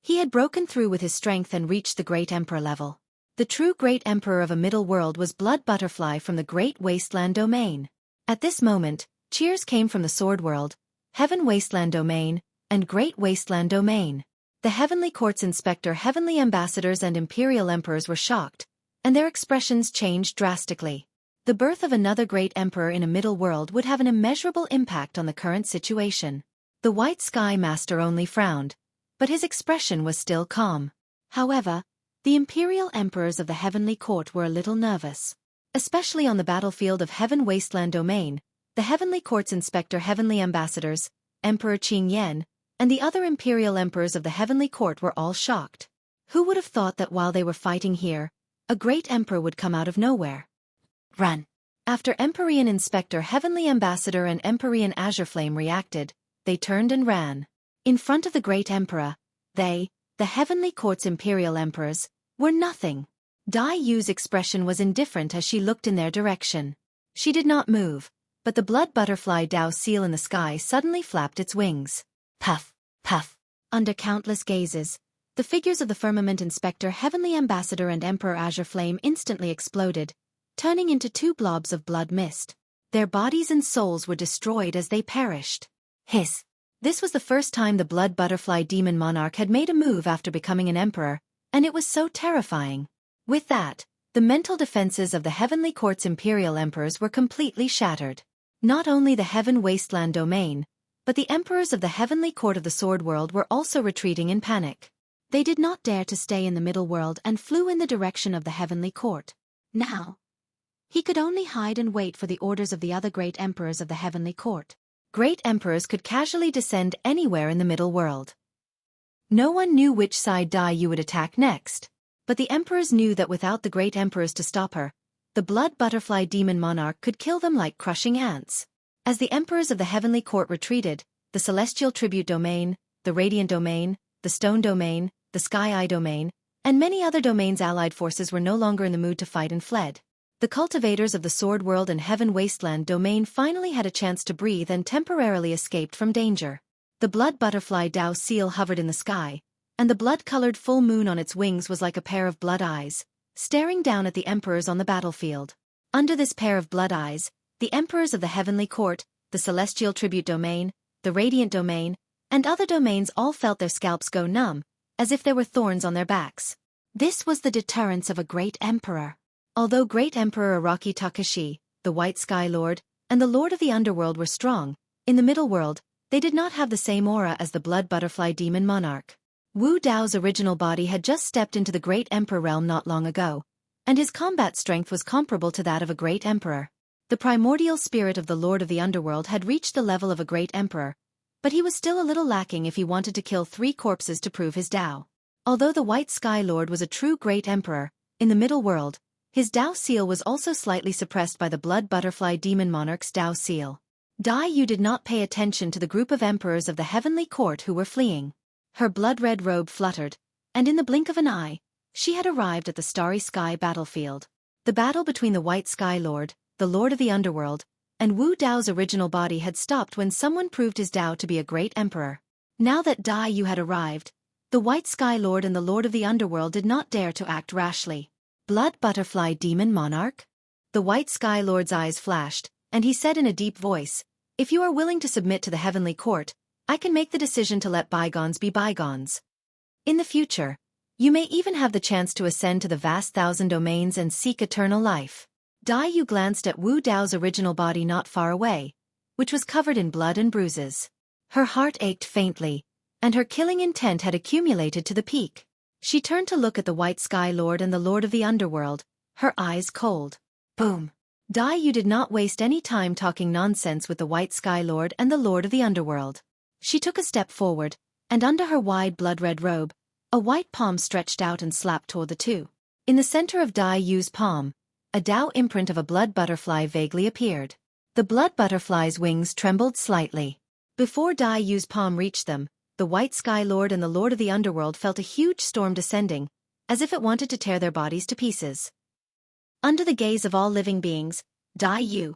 he had broken through with his strength and reached the great emperor level. The true great emperor of a middle world was Blood Butterfly from the Great Wasteland Domain. At this moment, cheers came from the Sword World, Heaven Wasteland Domain, and Great Wasteland Domain. The Heavenly Court's inspector, Heavenly Ambassadors and Imperial Emperors were shocked, and their expressions changed drastically. The birth of another great emperor in a middle world would have an immeasurable impact on the current situation. The White Sky Master only frowned, but his expression was still calm. However, the Imperial Emperors of the Heavenly Court were a little nervous. Especially on the battlefield of Heaven Wasteland Domain, the Heavenly Court's inspector, Heavenly Ambassadors, Emperor Qing Yan, and the other Imperial Emperors of the Heavenly Court were all shocked. Who would have thought that while they were fighting here, a great emperor would come out of nowhere? Run! After Empyrean Inspector, Heavenly Ambassador and Empyrean Azure Flame reacted, they turned and ran. In front of the great emperor, they, the Heavenly Court's Imperial Emperors, were nothing. Dai Yu's expression was indifferent as she looked in their direction. She did not move, but the blood butterfly Dao seal in the sky suddenly flapped its wings. Puff, puff. Under countless gazes, the figures of the Firmament Inspector, Heavenly Ambassador and Emperor Azure Flame instantly exploded, turning into two blobs of blood mist. Their bodies and souls were destroyed as they perished. Hiss. This was the first time the Blood Butterfly Demon Monarch had made a move after becoming an emperor, and it was so terrifying. With that, the mental defenses of the Heavenly Court's Imperial Emperors were completely shattered. Not only the Heaven Wasteland Domain, but the Emperors of the Heavenly Court of the Sword World were also retreating in panic. They did not dare to stay in the Middle World and flew in the direction of the Heavenly Court. Now, he could only hide and wait for the orders of the other great emperors of the Heavenly Court. Great emperors could casually descend anywhere in the Middle World. No one knew which side Dai Yu would attack next, but the emperors knew that without the great emperors to stop her, the Blood Butterfly Demon Monarch could kill them like crushing ants. As the emperors of the Heavenly Court retreated, the Celestial Tribute Domain, the Radiant Domain, the Stone Domain, the Sky Eye Domain, and many other domains' allied forces were no longer in the mood to fight and fled. The cultivators of the Sword World and Heaven Wasteland Domain finally had a chance to breathe and temporarily escaped from danger. The Blood Butterfly Dao seal hovered in the sky, and the blood-colored full moon on its wings was like a pair of blood eyes, staring down at the emperors on the battlefield. Under this pair of blood eyes, the emperors of the Heavenly Court, the Celestial Tribute Domain, the Radiant Domain, and other domains all felt their scalps go numb, as if there were thorns on their backs. This was the deterrence of a great emperor. Although Great Emperor Araki Takashi, the White Sky Lord, and the Lord of the Underworld were strong, in the Middle World, they did not have the same aura as the Blood Butterfly Demon Monarch. Wu Dao's original body had just stepped into the Great Emperor realm not long ago, and his combat strength was comparable to that of a great emperor. The primordial spirit of the Lord of the Underworld had reached the level of a great emperor, but he was still a little lacking if he wanted to kill 3 corpses to prove his Dao. Although the White Sky Lord was a true great emperor, in the Middle World, his Dao seal was also slightly suppressed by the Blood Butterfly Demon Monarch's Dao seal. Dai Yu did not pay attention to the group of emperors of the Heavenly Court who were fleeing. Her blood-red robe fluttered, and in the blink of an eye, she had arrived at the Starry Sky battlefield. The battle between the White Sky Lord, the Lord of the Underworld, and Wu Dao's original body had stopped when someone proved his Dao to be a great emperor. Now that Dai Yu had arrived, the White Sky Lord and the Lord of the Underworld did not dare to act rashly. Blood Butterfly Demon Monarch? The White Sky Lord's eyes flashed, and he said in a deep voice, "If you are willing to submit to the Heavenly Court, I can make the decision to let bygones be bygones. In the future, You may even have the chance to ascend to the vast thousand domains and seek eternal life. Dai Yu glanced at Wu Dao's original body not far away, which was covered in blood and bruises. Her heart ached faintly, and her killing intent had accumulated to the peak. She turned to look at the White Sky Lord and the Lord of the Underworld, her eyes cold. Boom! Dai Yu did not waste any time talking nonsense with the White Sky Lord and the Lord of the Underworld. She took a step forward, and under her wide blood-red robe, a white palm stretched out and slapped toward the two. In the center of Dai Yu's palm, a Dao imprint of a blood butterfly vaguely appeared. The blood butterfly's wings trembled slightly. Before Dai Yu's palm reached them, the White Sky Lord and the Lord of the Underworld felt a huge storm descending, as if it wanted to tear their bodies to pieces. Under the gaze of all living beings, Dai Yu,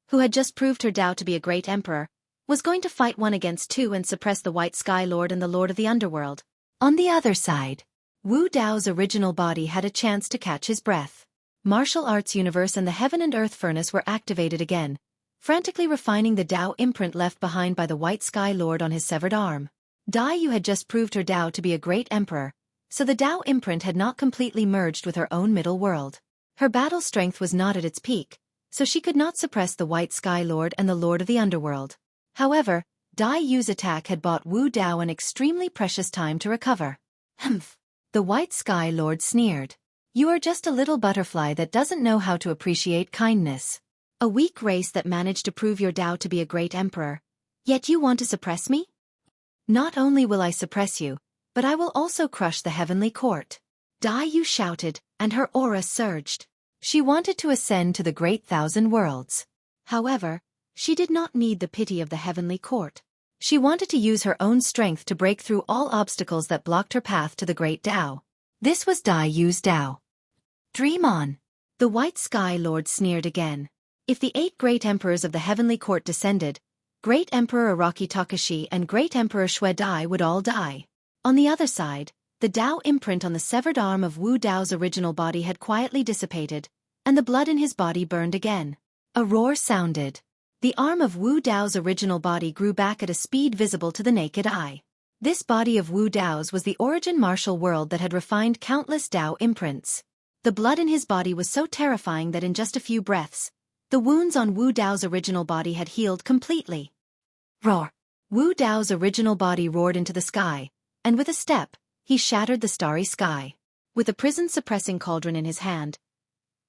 who had just proved her Dao to be a great emperor, was going to fight 1 against 2 and suppress the White Sky Lord and the Lord of the Underworld. On the other side, Wu Dao's original body had a chance to catch his breath. Martial Arts Universe and the Heaven and Earth Furnace were activated again, frantically refining the Dao imprint left behind by the White Sky Lord on his severed arm. Dai Yu had just proved her Dao to be a great emperor, so the Dao imprint had not completely merged with her own middle world. Her battle strength was not at its peak, so she could not suppress the White Sky Lord and the Lord of the Underworld. However, Dai Yu's attack had bought Wu Dao an extremely precious time to recover. Humph! The White Sky Lord sneered. You are just a little butterfly that doesn't know how to appreciate kindness. A weak race that managed to prove your Dao to be a great emperor. Yet you want to suppress me? Not only will I suppress you, but I will also crush the heavenly court. Dai Yu shouted, and her aura surged. She wanted to ascend to the great thousand worlds. However, she did not need the pity of the heavenly court. She wanted to use her own strength to break through all obstacles that blocked her path to the great Dao. This was Dai Yu's Dao. Dream on! The White Sky Lord sneered again. If the 8 great emperors of the heavenly court descended, Great Emperor Araki Takashi and Great Emperor Xueqi would all die. On the other side, the Dao imprint on the severed arm of Wu Dao's original body had quietly dissipated, and the blood in his body burned again. A roar sounded. The arm of Wu Dao's original body grew back at a speed visible to the naked eye. This body of Wu Dao's was the origin martial world that had refined countless Dao imprints. The blood in his body was so terrifying that in just a few breaths, the wounds on Wu Dao's original body had healed completely. Roar! Wu Dao's original body roared into the sky, and with a step, he shattered the starry sky. With a prison-suppressing cauldron in his hand,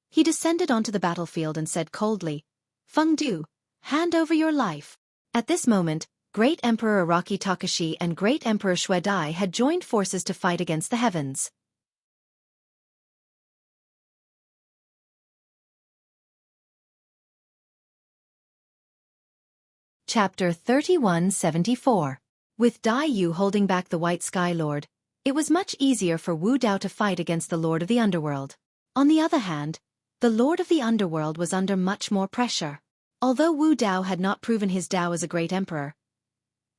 he descended onto the battlefield and said coldly, Feng Du, hand over your life. At this moment, Great Emperor Araki Takashi and Great Emperor Xueqi had joined forces to fight against the heavens. Chapter 3174. With Dai Yu holding back the White Sky Lord, it was much easier for Wu Dao to fight against the Lord of the Underworld. On the other hand, the Lord of the Underworld was under much more pressure. Although Wu Dao had not proven his Dao as a great emperor,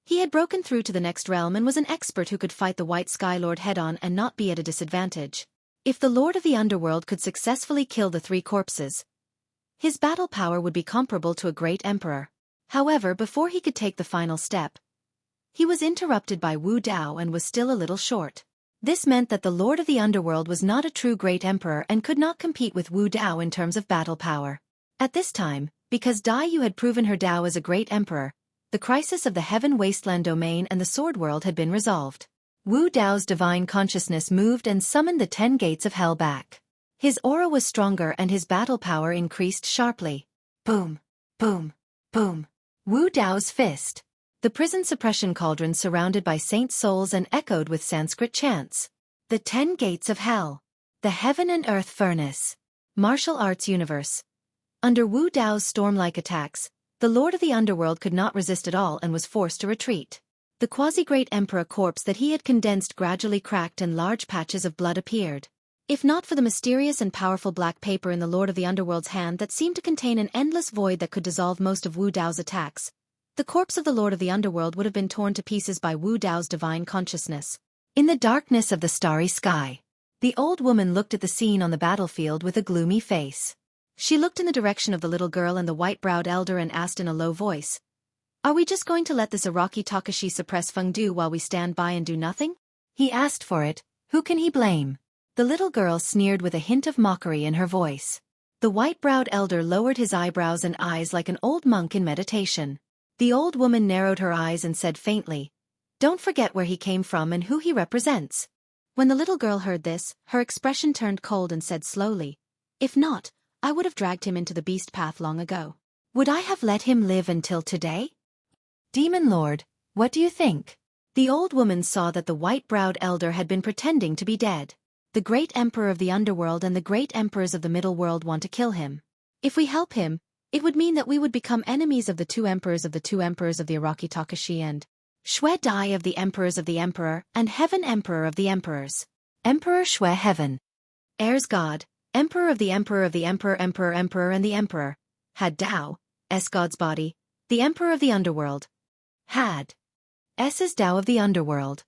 he had broken through to the next realm and was an expert who could fight the White Sky Lord head-on and not be at a disadvantage. If the Lord of the Underworld could successfully kill the 3 corpses, his battle power would be comparable to a great emperor. However, before he could take the final step, he was interrupted by Wu Dao and was still a little short. This meant that the Lord of the Underworld was not a true great emperor and could not compete with Wu Dao in terms of battle power. At this time, because Dai Yu had proven her Dao as a great emperor, the crisis of the Heaven Wasteland domain and the Sword World had been resolved. Wu Dao's divine consciousness moved and summoned the 10 gates of hell back. His aura was stronger and his battle power increased sharply. Boom! Boom! Boom! Wu Dao's fist. The prison suppression cauldron surrounded by saint souls and echoed with Sanskrit chants. The 10 gates of hell. The Heaven and Earth Furnace. Martial Arts Universe. Under Wu Dao's storm-like attacks, the Lord of the Underworld could not resist at all and was forced to retreat. The quasi-great emperor corpse that he had condensed gradually cracked and large patches of blood appeared. If not for the mysterious and powerful black paper in the Lord of the Underworld's hand that seemed to contain an endless void that could dissolve most of Wu Dao's attacks, the corpse of the Lord of the Underworld would have been torn to pieces by Wu Dao's divine consciousness. In the darkness of the starry sky, the old woman looked at the scene on the battlefield with a gloomy face. She looked in the direction of the little girl and the white-browed elder and asked in a low voice, "Are we just going to let this Araki Takashi suppress Feng Du while we stand by and do nothing?" He asked for it, Who can he blame? The little girl sneered with a hint of mockery in her voice. The white-browed elder lowered his eyebrows and eyes like an old monk in meditation. The old woman narrowed her eyes and said faintly, "Don't forget where he came from and who he represents." When the little girl heard this, her expression turned cold and said slowly, "If not, I would have dragged him into the beast path long ago. Would I have let him live until today?" Demon Lord, what do you think? The old woman saw that the white-browed elder had been pretending to be dead. The great emperor of the underworld and the great emperors of the middle world want to kill him. If we help him, it would mean that we would become enemies of the two emperors of the Araki Takashi and Xueqi of the emperors of the emperor and Heaven Emperor of the emperors. Emperor Xue Heaven. Heirs God, Emperor of the emperor, emperor and the emperor. Had Tao, S God's body, the emperor of the underworld. Had S's Tao of the underworld.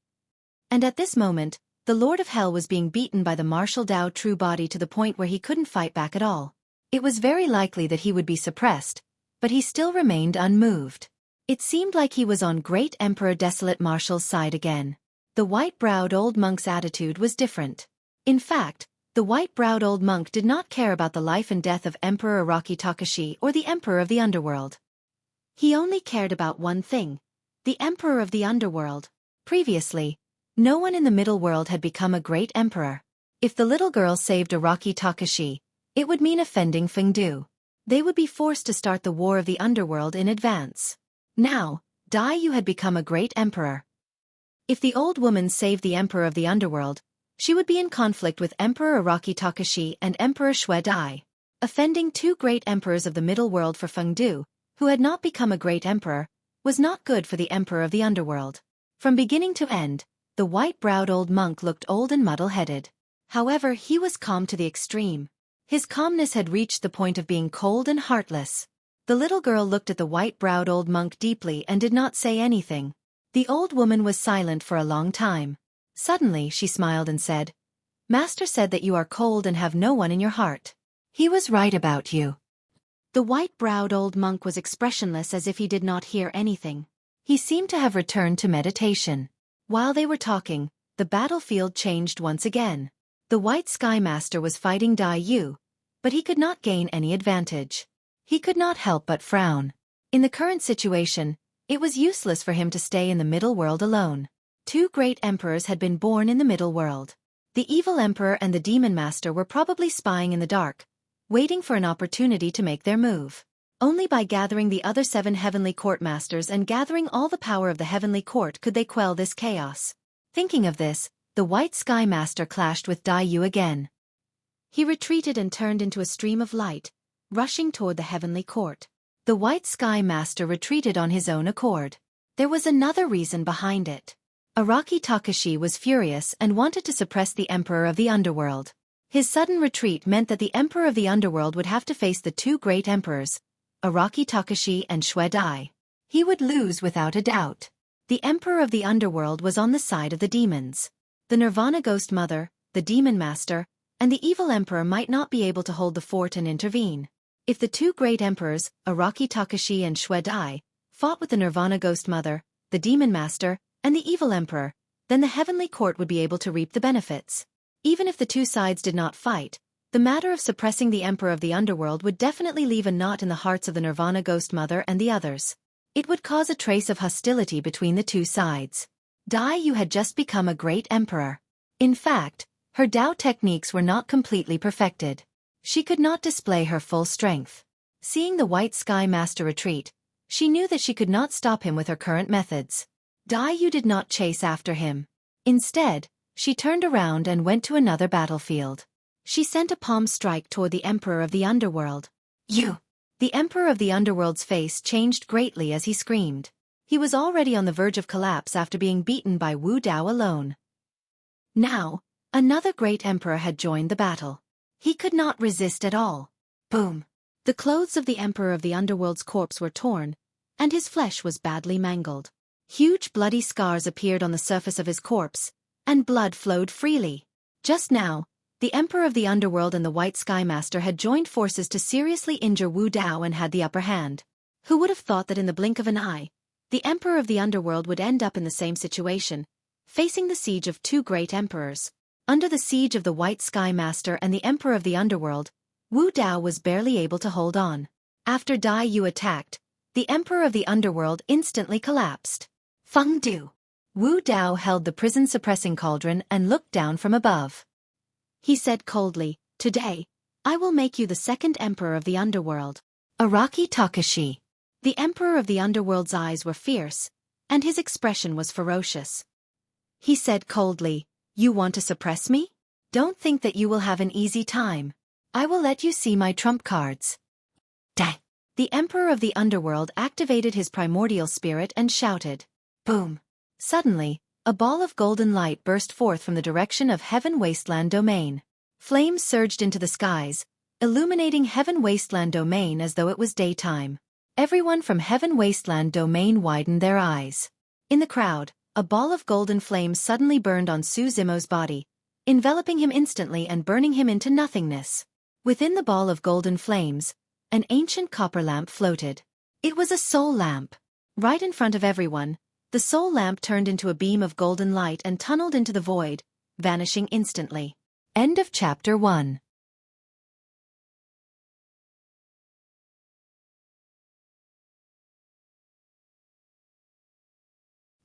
And at this moment, the Lord of Hell was being beaten by the martial Tao true body to the point where he couldn't fight back at all. It was very likely that he would be suppressed, but he still remained unmoved. It seemed like he was on Great Emperor Desolate Martial's side again. The white-browed old monk's attitude was different. In fact, the white-browed old monk did not care about the life and death of Emperor Araki Takashi or the Emperor of the Underworld. He only cared about one thing: the Emperor of the Underworld. Previously, no one in the middle world had become a great emperor. If the little girl saved Araki Takashi, it would mean offending Fengdu. They would be forced to start the war of the underworld in advance. Now, Dai Yu had become a great emperor. If the old woman saved the emperor of the underworld, she would be in conflict with Emperor Araki Takashi and Emperor Xueqi. Offending two great emperors of the middle world for Fengdu, who had not become a great emperor, was not good for the emperor of the underworld. From beginning to end, the white-browed old monk looked old and muddle-headed. However, he was calm to the extreme. His calmness had reached the point of being cold and heartless. The little girl looked at the white-browed old monk deeply and did not say anything. The old woman was silent for a long time. Suddenly she smiled and said, "Master said that you are cold and have no one in your heart. He was right about you." The white-browed old monk was expressionless as if he did not hear anything. He seemed to have returned to meditation. While they were talking, the battlefield changed once again. The White Sky Master was fighting Dai Yu, but he could not gain any advantage. He could not help but frown. In the current situation, it was useless for him to stay in the middle world alone. Two great emperors had been born in the middle world. The evil emperor and the demon master were probably spying in the dark, waiting for an opportunity to make their move. Only by gathering the other 7 heavenly court masters and gathering all the power of the heavenly court could they quell this chaos. Thinking of this, the White Sky Master clashed with Dai Yu again. He retreated and turned into a stream of light, rushing toward the heavenly court. The White Sky Master retreated on his own accord. There was another reason behind it. Araki Takashi was furious and wanted to suppress the Emperor of the Underworld. His sudden retreat meant that the Emperor of the Underworld would have to face the two great emperors, Araki Takashi and Xueqi. He would lose without a doubt. The Emperor of the Underworld was on the side of the demons. The Nirvana Ghost Mother, the Demon Master, and the Evil Emperor might not be able to hold the fort and intervene. If the two great emperors, Araki Takashi and Xueqi, fought with the Nirvana Ghost Mother, the Demon Master, and the Evil Emperor, then the Heavenly Court would be able to reap the benefits. Even if the two sides did not fight, the matter of suppressing the Emperor of the Underworld would definitely leave a knot in the hearts of the Nirvana Ghost Mother and the others. It would cause a trace of hostility between the two sides. Dai Yu had just become a great emperor. In fact, her Tao techniques were not completely perfected. She could not display her full strength. Seeing the White Sky Master retreat, she knew that she could not stop him with her current methods. Dai Yu did not chase after him. Instead, she turned around and went to another battlefield. She sent a palm strike toward the Emperor of the Underworld. "You!" The Emperor of the Underworld's face changed greatly as he screamed. He was already on the verge of collapse after being beaten by Wu Dao alone. Now, another great emperor had joined the battle. He could not resist at all. Boom! The clothes of the Emperor of the Underworld's corpse were torn, and his flesh was badly mangled. Huge bloody scars appeared on the surface of his corpse, and blood flowed freely. Just now, the Emperor of the Underworld and the White Sky Master had joined forces to seriously injure Wu Dao and had the upper hand. Who would have thought that in the blink of an eye, the Emperor of the Underworld would end up in the same situation, facing the siege of two great emperors? Under the siege of the White Sky Master and the Emperor of the Underworld, Wu Dao was barely able to hold on. After Dai Yu attacked, the Emperor of the Underworld instantly collapsed. Feng Du. Wu Dao held the prison-suppressing cauldron and looked down from above. He said coldly, "Today, I will make you the second Emperor of the Underworld." Araki Takashi. The Emperor of the Underworld's eyes were fierce, and his expression was ferocious. He said coldly, "You want to suppress me? Don't think that you will have an easy time. I will let you see my trump cards." Dang! The Emperor of the Underworld activated his primordial spirit and shouted. Boom! Suddenly, a ball of golden light burst forth from the direction of Heaven Wasteland Domain. Flames surged into the skies, illuminating Heaven Wasteland Domain as though it was daytime. Everyone from Heaven Wasteland Domain widened their eyes. In the crowd, a ball of golden flames suddenly burned on Su Zimo's body, enveloping him instantly and burning him into nothingness. Within the ball of golden flames, an ancient copper lamp floated. It was a soul lamp. Right in front of everyone, the soul lamp turned into a beam of golden light and tunneled into the void, vanishing instantly. End of Chapter 1.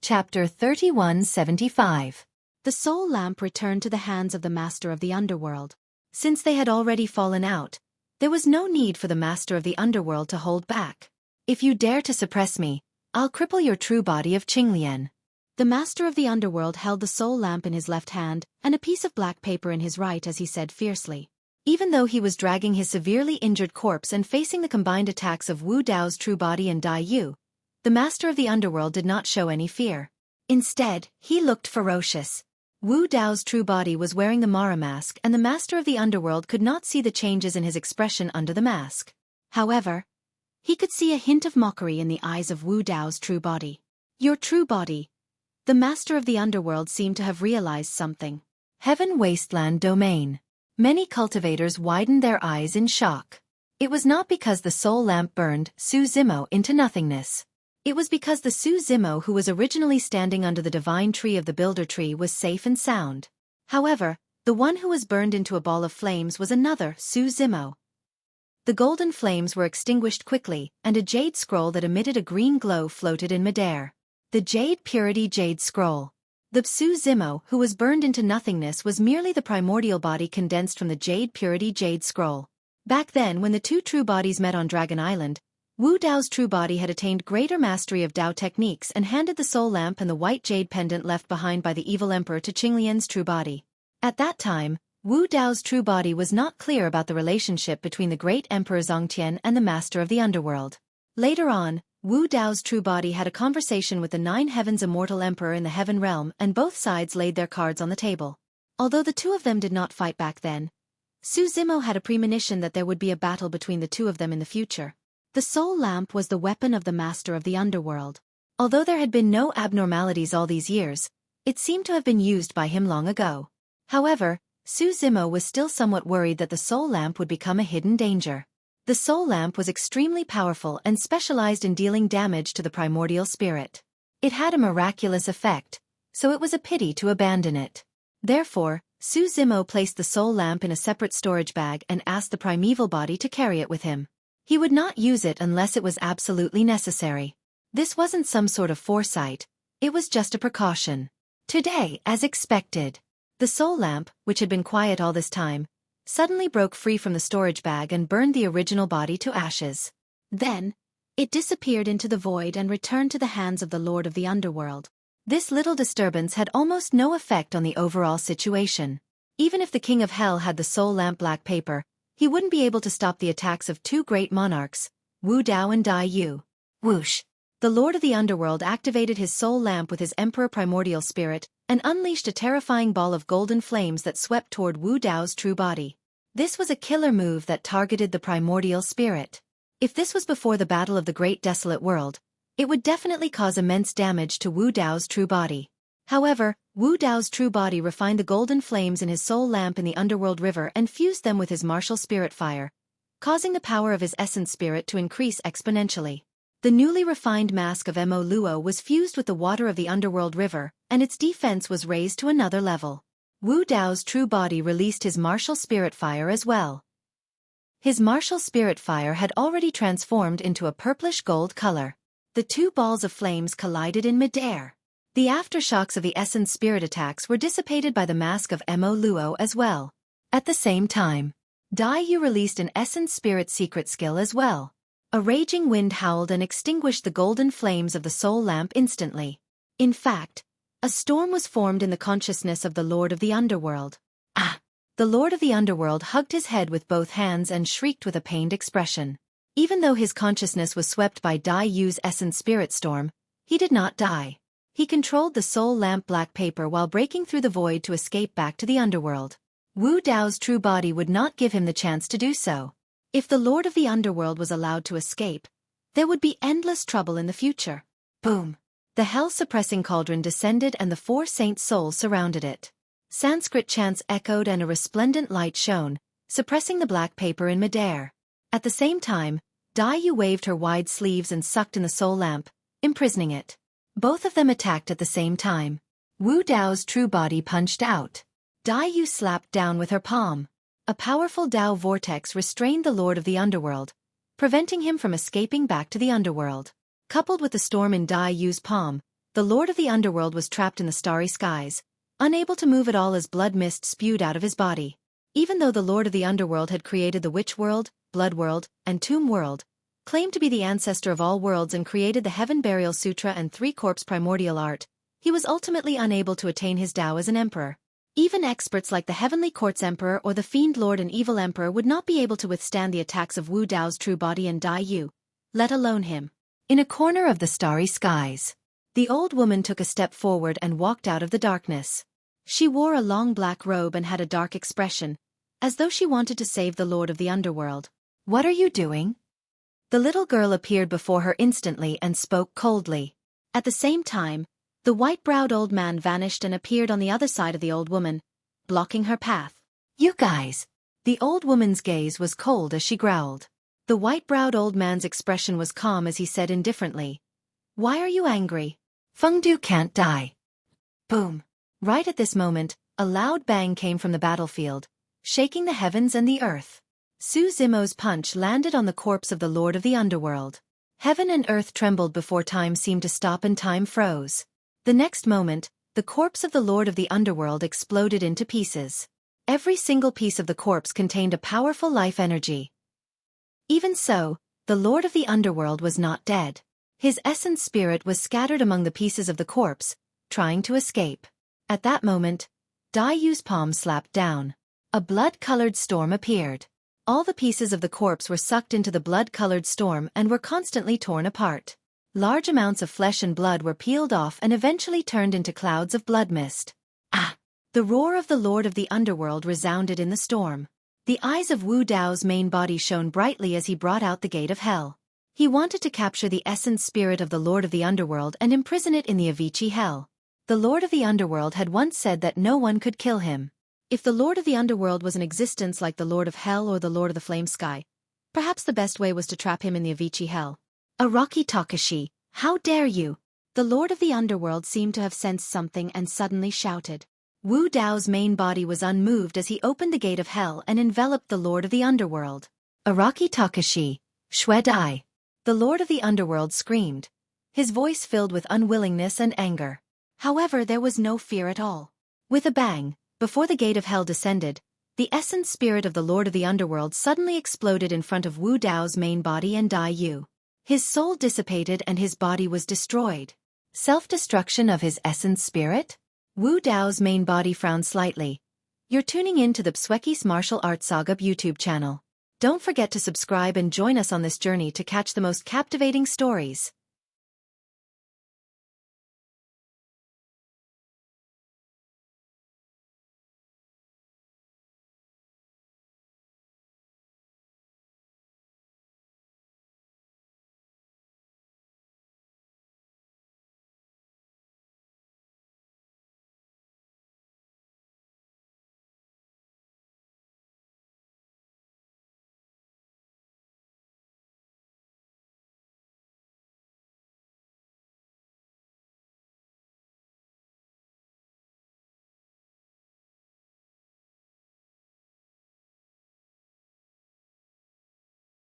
Chapter 3175. The soul lamp returned to the hands of the Master of the Underworld. Since they had already fallen out, there was no need for the Master of the Underworld to hold back. "If you dare to suppress me, I'll cripple your true body of Qinglian." The Master of the Underworld held the soul lamp in his left hand and a piece of black paper in his right as he said fiercely. Even though he was dragging his severely injured corpse and facing the combined attacks of Wu Dao's true body and Dai Yu, the Master of the Underworld did not show any fear. Instead, he looked ferocious. Wu Dao's true body was wearing the Mara mask and the Master of the Underworld could not see the changes in his expression under the mask. However, he could see a hint of mockery in the eyes of Wu Dao's true body. "Your true body." The Master of the Underworld seemed to have realized something. Heaven Wasteland Domain. Many cultivators widened their eyes in shock. It was not because the soul lamp burned Su Zimo into nothingness. It was because the Su Zimo who was originally standing under the divine tree of the Builder Tree was safe and sound. However, the one who was burned into a ball of flames was another Su Zimo. The golden flames were extinguished quickly, and a jade scroll that emitted a green glow floated in midair. The Jade Purity Jade Scroll. The Su Zimo who was burned into nothingness was merely the primordial body condensed from the Jade Purity Jade Scroll. Back then when the two true bodies met on Dragon Island, Wu Dao's true body had attained greater mastery of Dao techniques and handed the soul lamp and the white jade pendant left behind by the evil emperor to Qinglian's true body. At that time, Wu Dao's true body was not clear about the relationship between the great emperor Zongtian and the Master of the Underworld. Later on, Wu Dao's true body had a conversation with the Nine Heavens immortal emperor in the Heaven Realm and both sides laid their cards on the table. Although the two of them did not fight back then, Su Zimo had a premonition that there would be a battle between the two of them in the future. The soul lamp was the weapon of the Master of the Underworld. Although there had been no abnormalities all these years, it seemed to have been used by him long ago. However, Su Zimo was still somewhat worried that the soul lamp would become a hidden danger. The soul lamp was extremely powerful and specialized in dealing damage to the primordial spirit. It had a miraculous effect, so it was a pity to abandon it. Therefore, Su Zimo placed the soul lamp in a separate storage bag and asked the primeval body to carry it with him. He would not use it unless it was absolutely necessary. This wasn't some sort of foresight, it was just a precaution. Today, as expected, the soul lamp, which had been quiet all this time, suddenly broke free from the storage bag and burned the original body to ashes. Then, it disappeared into the void and returned to the hands of the Lord of the Underworld. This little disturbance had almost no effect on the overall situation. Even if the King of Hell had the soul lamp black paper, he wouldn't be able to stop the attacks of two great monarchs, Wu Dao and Dai Yu. Whoosh! The Lord of the Underworld activated his soul lamp with his Emperor Primordial Spirit and unleashed a terrifying ball of golden flames that swept toward Wu Dao's true body. This was a killer move that targeted the Primordial Spirit. If this was before the Battle of the Great Desolate World, it would definitely cause immense damage to Wu Dao's true body. However, Wu Dao's true body refined the golden flames in his soul lamp in the Underworld River and fused them with his martial spirit fire, causing the power of his essence spirit to increase exponentially. The newly refined mask of Mo Luo was fused with the water of the Underworld River, and its defense was raised to another level. Wu Dao's true body released his martial spirit fire as well. His martial spirit fire had already transformed into a purplish gold color. The two balls of flames collided in midair. The aftershocks of the essence spirit attacks were dissipated by the mask of Mo Luo as well. At the same time, Dai Yu released an essence spirit secret skill as well. A raging wind howled and extinguished the golden flames of the soul lamp instantly. In fact, a storm was formed in the consciousness of the Lord of the Underworld. Ah! The Lord of the Underworld hugged his head with both hands and shrieked with a pained expression. Even though his consciousness was swept by Dai Yu's essence spirit storm, he did not die. He controlled the soul lamp black paper while breaking through the void to escape back to the underworld. Wu Dao's true body would not give him the chance to do so. If the Lord of the Underworld was allowed to escape, there would be endless trouble in the future. Boom! The hell-suppressing cauldron descended and the four saints' souls surrounded it. Sanskrit chants echoed and a resplendent light shone, suppressing the black paper in midair. At the same time, Dai Yu waved her wide sleeves and sucked in the soul lamp, imprisoning it. Both of them attacked at the same time. Wu Dao's true body punched out. Dai Yu slapped down with her palm. A powerful Dao vortex restrained the Lord of the Underworld, preventing him from escaping back to the underworld. Coupled with the storm in Dai Yu's palm, the Lord of the Underworld was trapped in the starry skies, unable to move at all as blood mist spewed out of his body. Even though the Lord of the Underworld had created the Witch World, Blood World, and Tomb World, claimed to be the ancestor of all worlds and created the Heaven Burial Sutra and Three-Corpse Primordial Art, he was ultimately unable to attain his Tao as an emperor. Even experts like the Heavenly Court's Emperor or the Fiend Lord and Evil Emperor would not be able to withstand the attacks of Wu Dao's true body and Dai Yu, let alone him. In a corner of the starry skies, the old woman took a step forward and walked out of the darkness. She wore a long black robe and had a dark expression, as though she wanted to save the Lord of the Underworld. "What are you doing?" The little girl appeared before her instantly and spoke coldly. At the same time, the white-browed old man vanished and appeared on the other side of the old woman, blocking her path. "You guys!" The old woman's gaze was cold as she growled. The white-browed old man's expression was calm as he said indifferently, "Why are you angry? Fengdu can't die." Boom! Right at this moment, a loud bang came from the battlefield, shaking the heavens and the earth. Su Zimo's punch landed on the corpse of the Lord of the Underworld. Heaven and earth trembled before time seemed to stop and time froze. The next moment, the corpse of the Lord of the Underworld exploded into pieces. Every single piece of the corpse contained a powerful life energy. Even so, the Lord of the Underworld was not dead. His essence spirit was scattered among the pieces of the corpse, trying to escape. At that moment, Dai Yu's palm slapped down. A blood-colored storm appeared. All the pieces of the corpse were sucked into the blood-colored storm and were constantly torn apart. Large amounts of flesh and blood were peeled off and eventually turned into clouds of blood mist. Ah! The roar of the Lord of the Underworld resounded in the storm. The eyes of Wu Dao's main body shone brightly as he brought out the gate of hell. He wanted to capture the essence spirit of the Lord of the Underworld and imprison it in the Avicii hell. The Lord of the Underworld had once said that no one could kill him. If the Lord of the Underworld was in existence like the Lord of Hell or the Lord of the Flame Sky, perhaps the best way was to trap him in the Avicii hell. "Araki Takashi, how dare you!" The Lord of the Underworld seemed to have sensed something and suddenly shouted. Wu Dao's main body was unmoved as he opened the gate of hell and enveloped the Lord of the Underworld. "Araki Takashi, Xueqi!" The Lord of the Underworld screamed, his voice filled with unwillingness and anger. However, there was no fear at all. With a bang, before the gate of hell descended, the essence spirit of the Lord of the Underworld suddenly exploded in front of Wu Dao's main body and Dai Yu. His soul dissipated and his body was destroyed. Self-destruction of his essence spirit? Wu Dao's main body frowned slightly. You're tuning in to the Xueqi's Martial Arts Saga YouTube channel. Don't forget to subscribe and join us on this journey to catch the most captivating stories.